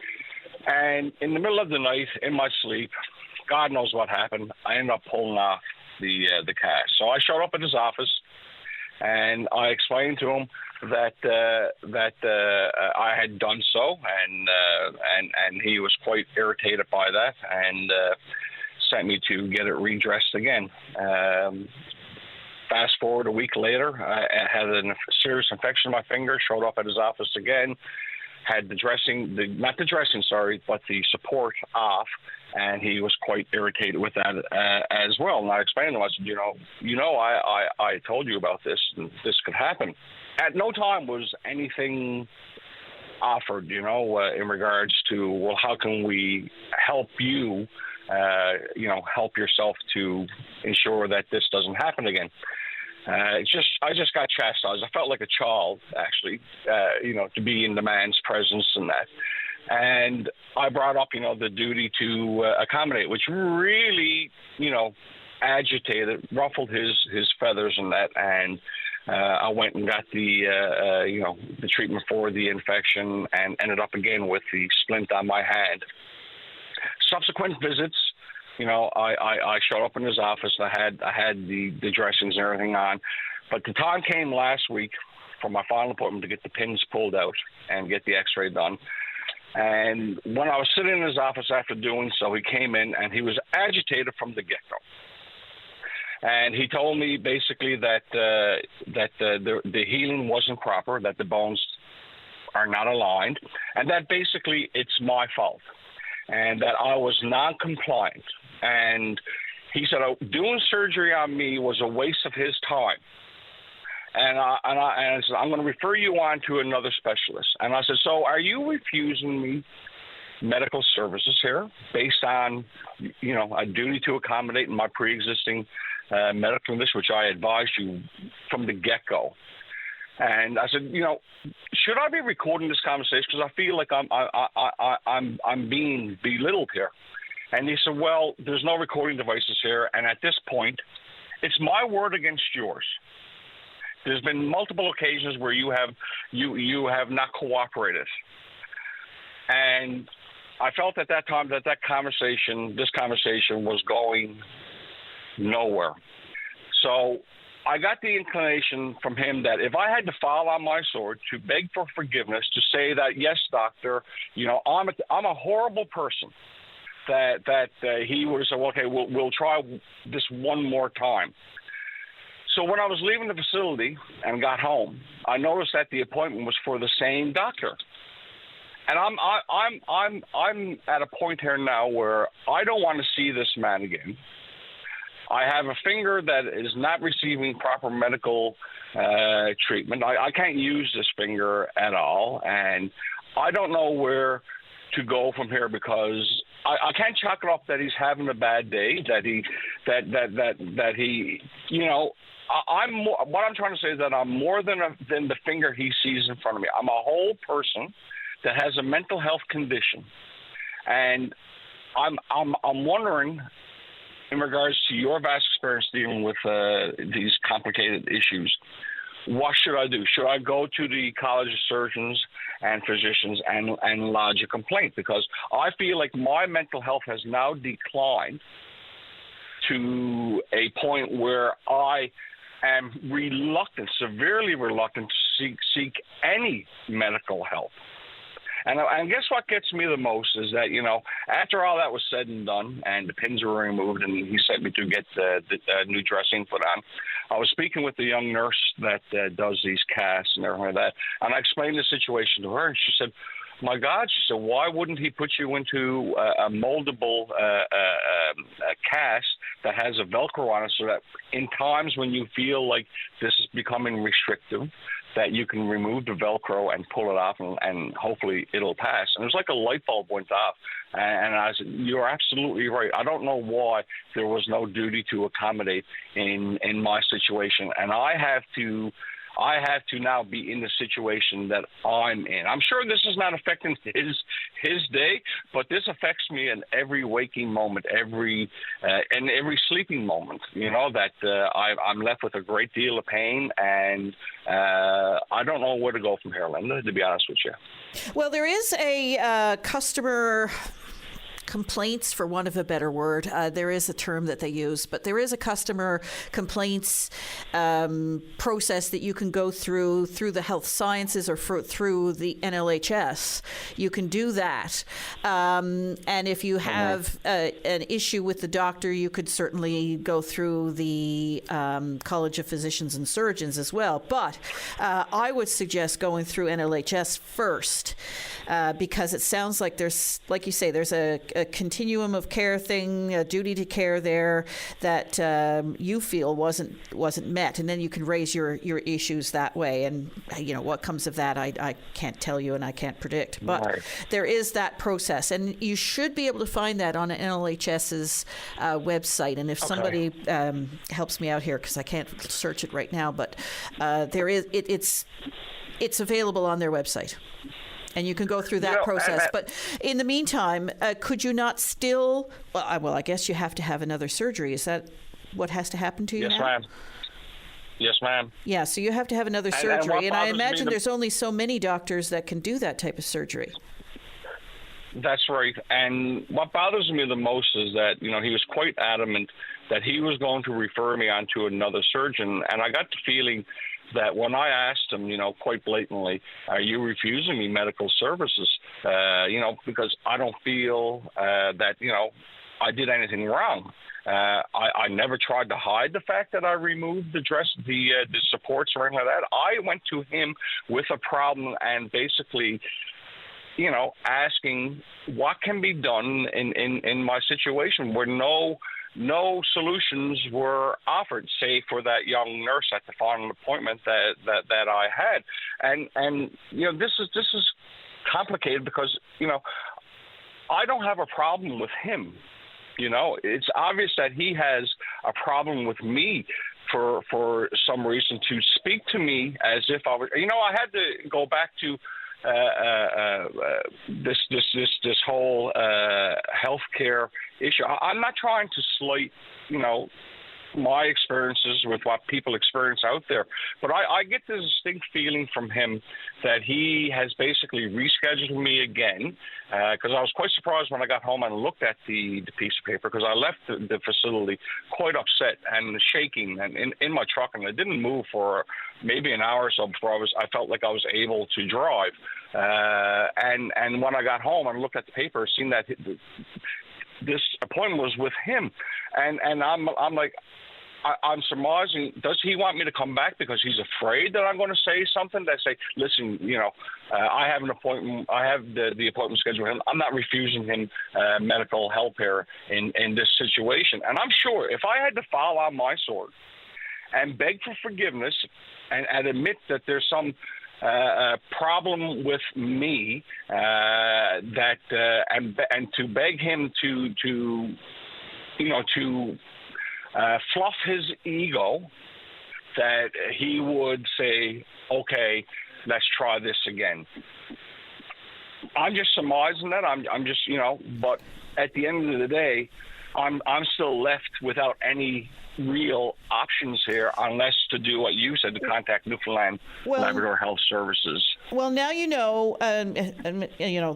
Speaker 18: And in the middle of the night, in my sleep, God knows what happened, I ended up pulling off the cash. So I showed up at his office, and I explained to him that I had done so, and he was quite irritated by that, and sent me to get it redressed again. Fast forward a week later, I had a serious infection in my finger, showed up at his office again, had the support off, and he was quite irritated with that as well. And I explained to him, I said, I told you about this, and this could happen. At no time was anything offered, in regards to, well, how can we help you, help yourself to ensure that this doesn't happen again. I just got chastised. I felt like a child, actually, to be in the man's presence and that. And I brought up, the duty to accommodate, which really, agitated, ruffled his feathers and that. And I went and got the treatment for the infection, and ended up again with the splint on my hand. Subsequent visits, I showed up in his office. I had the dressings and everything on, but the time came last week for my final appointment to get the pins pulled out and get the X-ray done. And when I was sitting in his office after doing so, he came in and he was agitated from the get-go. And he told me basically that the healing wasn't proper, that the bones are not aligned, and that basically it's my fault, and that I was non-compliant. And he said doing surgery on me was a waste of his time. And I said, I'm going to refer you on to another specialist. And I said, so are you refusing me medical services here based on, a duty to accommodate my pre-existing medical condition, which I advised you from the get-go? And I said, should I be recording this conversation because I feel like I'm being belittled here? And he said, well, there's no recording devices here, and at this point, it's my word against yours. There's been multiple occasions where you have not cooperated, and I felt at that time that this conversation was going nowhere. So I got the inclination from him that if I had to fall on my sword to beg for forgiveness, to say that, yes, doctor, I'm a horrible person, that he would have said, well, okay, we'll try this one more time. So when I was leaving the facility and got home, I noticed that the appointment was for the same doctor. And I'm at a point here now where I don't want to see this man again. I have a finger that is not receiving proper medical treatment. I can't use this finger at all, and I don't know where to go from here because I can't chalk it up that he's having a bad day. What I'm trying to say is that I'm more than the finger he sees in front of me. I'm a whole person that has a mental health condition, and I'm wondering, in regards to your vast experience dealing with these complicated issues, what should I do? Should I go to the College of Surgeons and Physicians and lodge a complaint? Because I feel like my mental health has now declined to a point where I am severely reluctant to seek any medical help. And guess what gets me the most is that, after all that was said and done and the pins were removed and he sent me to get the new dressing put on, I was speaking with the young nurse that does these casts and everything like that. And I explained the situation to her, and she said, my God, she said, why wouldn't he put you into a moldable cast that has a Velcro on it so that in times when you feel like this is becoming restrictive, that you can remove the Velcro and pull it off and hopefully it'll pass. And it was like a light bulb went off. And I said, you're absolutely right. I don't know why there was no duty to accommodate in my situation. And I have to now be in the situation that I'm in. I'm sure this is not affecting his day, but this affects me in every waking moment, every sleeping moment. That I'm left with a great deal of pain, and I don't know where to go from here, Linda, to be honest with you.
Speaker 2: Well, there is a customer complaints, for want of a better word. There is a term that they use, but there is a customer complaints process that you can go through the health sciences or through the NLHS. You can do that. And if you have an issue with the doctor, you could certainly go through the College of Physicians and Surgeons as well. But I would suggest going through NLHS first, because it sounds like there's, like you say, there's a continuum of care thing, a duty to care there that you feel wasn't met, and then you can raise your issues that way. And what comes of that, I can't tell you and I can't predict. But there is that process, and you should be able to find that on NLHS's website. And if somebody helps me out here, because I can't search it right now, but there is it's available on their website. And you can go through that process. But in the meantime, could you not still... Well, I guess you have to have another surgery. Is that what has to happen to you now?
Speaker 18: Yes, ma'am. Yes, ma'am.
Speaker 2: Yeah, so you have to have another surgery. And I imagine there's only so many doctors that can do that type of surgery.
Speaker 18: That's right. And what bothers me the most is that, he was quite adamant that he was going to refer me on to another surgeon. And I got the feeling that when I asked him, quite blatantly, are you refusing me medical services? Because I don't feel that, I did anything wrong. I never tried to hide the fact that I removed the supports or anything like that. I went to him with a problem and basically, asking what can be done in my situation where no solutions were offered, save for that young nurse at the final appointment that I had. And this is complicated because, I don't have a problem with him. It's obvious that he has a problem with me for some reason to speak to me as if I was, I had to go back to this whole healthcare issue. I'm not trying to slight, my experiences with what people experience out there, but I get this distinct feeling from him that he has basically rescheduled me again, because I was quite surprised when I got home and looked at the piece of paper, because I left the facility quite upset and shaking and in my truck, and I didn't move for maybe an hour or so before I felt like I was able to drive. And when I got home and looked at the paper, seeing that this appointment was with him, and I'm like, I'm surmising, does he want me to come back because he's afraid that I'm going to say something that say, listen, I have an appointment, I have the appointment scheduled with him. I'm not refusing him medical help here in this situation. And I'm sure if I had to fall on my sword and beg for forgiveness and admit that there's some problem with me, and to beg him to fluff his ego, that he would say, okay, let's try this again. I'm just surmising that. I'm just, but at the end of the day, I'm still left without any real options here, unless to do what you said, to contact Newfoundland Labrador Health Services. Well,
Speaker 2: now and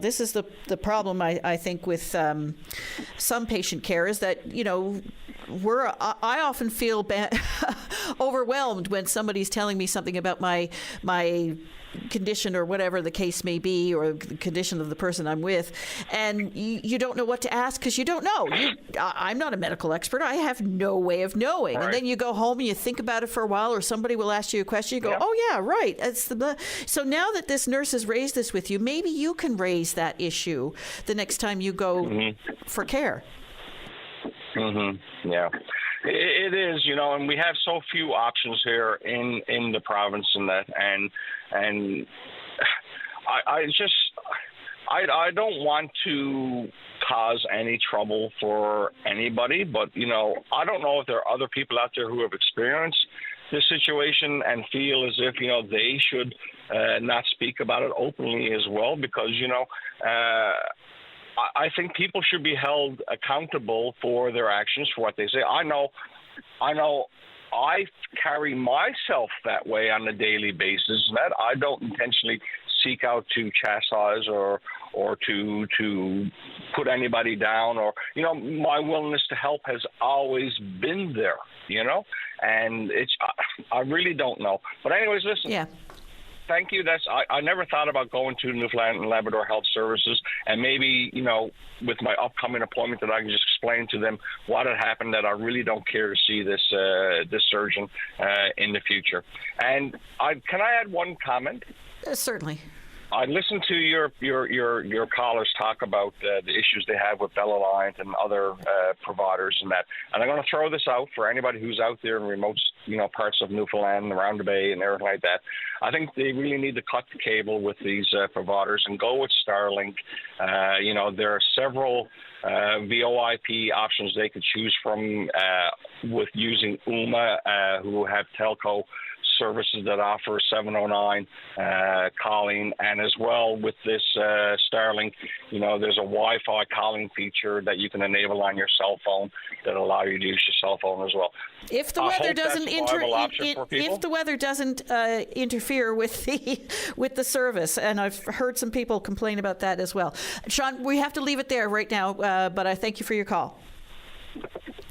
Speaker 2: this is the problem I think with some patient care is that I often feel overwhelmed when somebody's telling me something about my condition or whatever the case may be, or the condition of the person I'm with, and you don't know what to ask because you don't know. I'm not a medical expert. I have no way of knowing. Right. And then you go home and you think about it for a while, or somebody will ask you a question. You go, oh yeah, right. So now that this nurse has raised this with you, maybe you can raise that issue the next time you go for care.
Speaker 18: Yeah, it is, and we have so few options here in the province, and that, and I don't want to cause any trouble for anybody, but I don't know if there are other people out there who have experienced this situation and feel as if they should not speak about it openly as well, because I think people should be held accountable for their actions, for what they say. I know I carry myself that way on a daily basis, that I don't intentionally seek out to chastise or or to put anybody down, or my willingness to help has always been there, and I really don't know. But anyways, listen.
Speaker 2: Yeah.
Speaker 18: Thank you. I never thought about going to Newfoundland and Labrador Health Services, and maybe with my upcoming appointment that I can just explain to them what had happened, that I really don't care to see this surgeon in the future. And can I add one comment?
Speaker 2: Certainly.
Speaker 18: I listened to your callers talk about the issues they have with Bell Alliance and other providers and that. And I'm going to throw this out for anybody who's out there in remote parts of Newfoundland, around the Bay and everything like that. I think they really need to cut the cable with these providers and go with Starlink. There are several VoIP options they could choose from with using UMA, who have telco services that offer 709 calling, and as well with this Starlink, there's a Wi-Fi calling feature that you can enable on your cell phone that allow you to use your cell phone as well.
Speaker 2: If the weather doesn't interfere with the service, and I've heard some people complain about that as well. Sean, we have to leave it there right now, but I thank you for your call.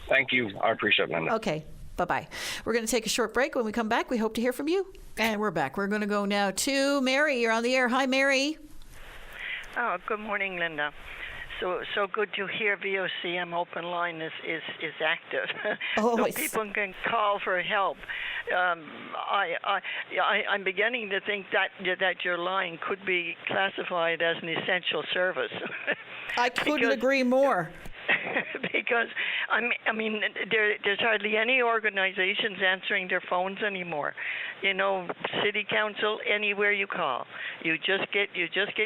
Speaker 18: Thank you. I appreciate it, Linda.
Speaker 2: Okay. Bye-bye. We're going to take a short break. When we come back, we hope to hear from you. And we're back. We're going to go now to Mary. You're on the air. Hi, Mary.
Speaker 19: Oh, good morning, Linda. So good to hear VOCM open line is active. So people can call for help. I'm beginning to think that your line could be classified as an essential service.
Speaker 2: I couldn't agree more.
Speaker 19: Because there's hardly any organizations answering their phones anymore. City council, anywhere you call, you just get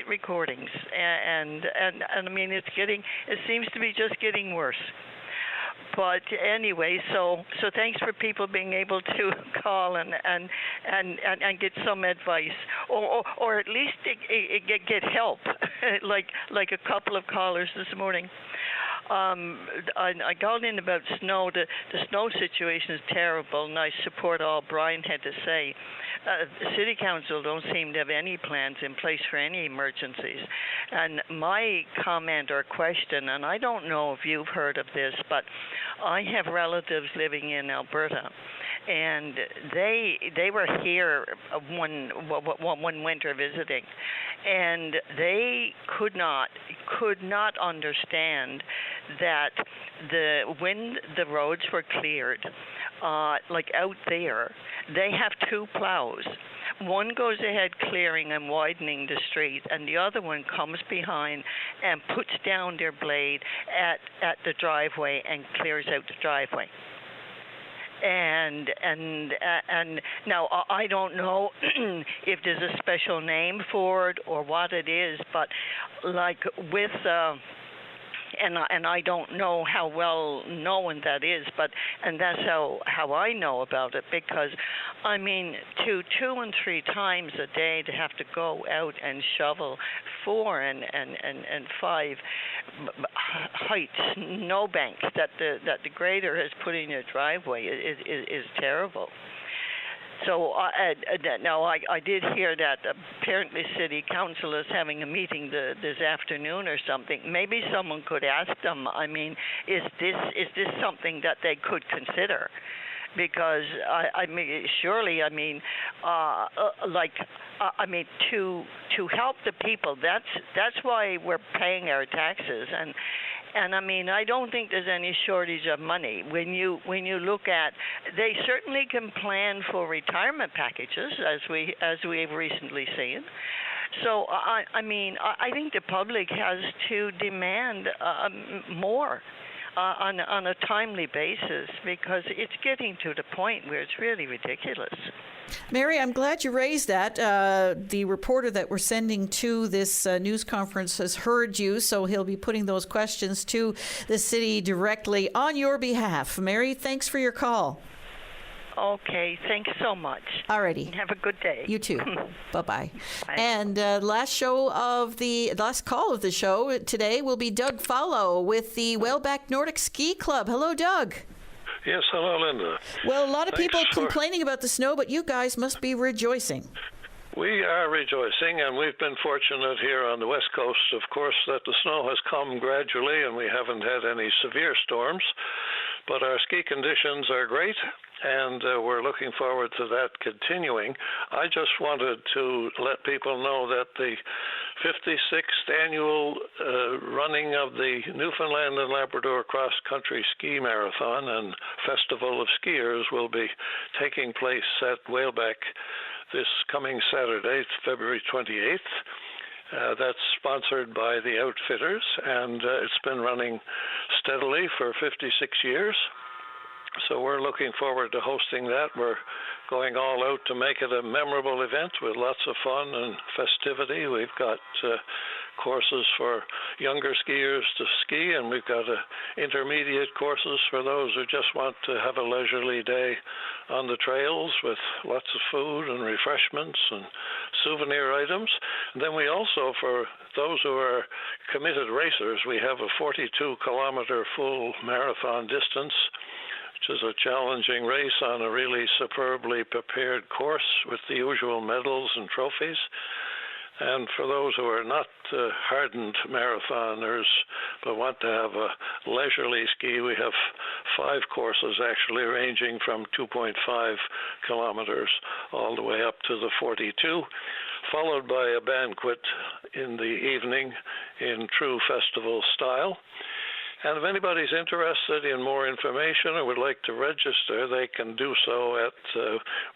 Speaker 19: recordings, and it seems to be just getting worse. But anyway, so thanks for people being able to call and get some advice, or at least get help, like a couple of callers this morning. I called in about snow. The snow situation is terrible, and I support all Brian had to say. The City Council don't seem to have any plans in place for any emergencies. And my comment or question, and I don't know if you've heard of this, but I have relatives living in Alberta. And they were here one winter visiting, and they could not understand that when the roads were cleared, like out there, they have two plows. One goes ahead clearing and widening the street, and the other one comes behind and puts down their blade at the driveway and clears out the driveway. And now I don't know if there's a special name for it or what it is, but like with and I don't know how well known that is, and that's how I know about it, because I mean 2 and 3 times a day to have to go out and shovel 4 and 5 height snowbanks that the grader has put in your driveway is terrible. So now I did hear that apparently City Council is having a meeting this afternoon or something. Maybe someone could ask them. I mean, is this something that they could consider? Because to help the people. That's why we're paying our taxes. And I mean, I don't think there's any shortage of money. When you look at, they certainly can plan for retirement packages, as we have recently seen. So I think the public has to demand more on a timely basis, because it's getting to the point where it's really ridiculous.
Speaker 2: Mary, I'm glad you raised that. The reporter that we're sending to this news conference has heard you, so he'll be putting those questions to the city directly on your behalf. Mary, thanks for your call.
Speaker 19: Okay, thanks so much.
Speaker 2: Alrighty.
Speaker 19: Have a good day.
Speaker 2: You too. Bye-bye. And last call of the show today will be Doug Fallow with the Whaleback Nordic Ski Club. Hello, Doug.
Speaker 20: Yes, hello, Linda.
Speaker 2: Well, a lot of people complaining about the snow, but you guys must be rejoicing.
Speaker 20: We are rejoicing, and we've been fortunate here on the West Coast, of course, that the snow has come gradually and we haven't had any severe storms. But our ski conditions are great, and we're looking forward to that continuing. I just wanted to let people know that the 56th annual running of the Newfoundland and Labrador Cross Country Ski Marathon and Festival of Skiers will be taking place at Whaleback this coming Saturday, February 28th. That's sponsored by the Outfitters, and it's been running steadily for 56 years. So we're looking forward to hosting that. We're going all out to make it a memorable event with lots of fun and festivity. We've got courses for younger skiers to ski, and we've got intermediate courses for those who just want to have a leisurely day on the trails with lots of food and refreshments and souvenir items. And then we also, for those who are committed racers, we have a 42-kilometer full marathon distance, which is a challenging race on a really superbly prepared course with the usual medals and trophies. And for those who are not hardened marathoners but want to have a leisurely ski, we have 5 courses actually ranging from 2.5 kilometers all the way up to the 42, followed by a banquet in the evening in true festival style. And if anybody's interested in more information or would like to register, they can do so at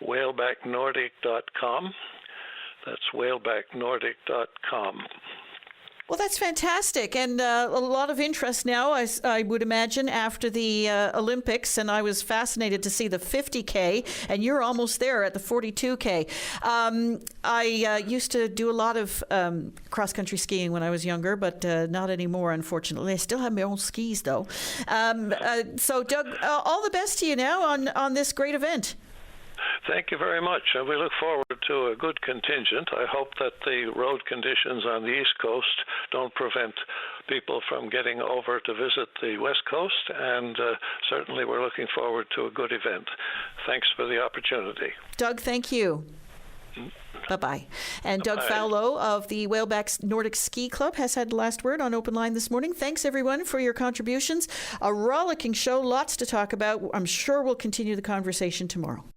Speaker 20: whalebacknordic.com. That's whalebacknordic.com.
Speaker 2: Well, that's fantastic, and a lot of interest now, I would imagine, after the Olympics, and I was fascinated to see the 50K, and you're almost there at the 42K. I used to do a lot of cross-country skiing when I was younger, but not anymore, unfortunately. I still have my own skis, though. So, Doug, all the best to you now on this great event.
Speaker 20: Thank you very much. And we look forward to a good contingent. I hope that the road conditions on the East Coast don't prevent people from getting over to visit the West Coast. And certainly we're looking forward to a good event. Thanks for the opportunity.
Speaker 2: Doug, thank you. Bye-bye. And Doug Fowlow of the Whaleback Nordic Ski Club has had the last word on Open Line this morning. Thanks, everyone, for your contributions. A rollicking show, lots to talk about. I'm sure we'll continue the conversation tomorrow.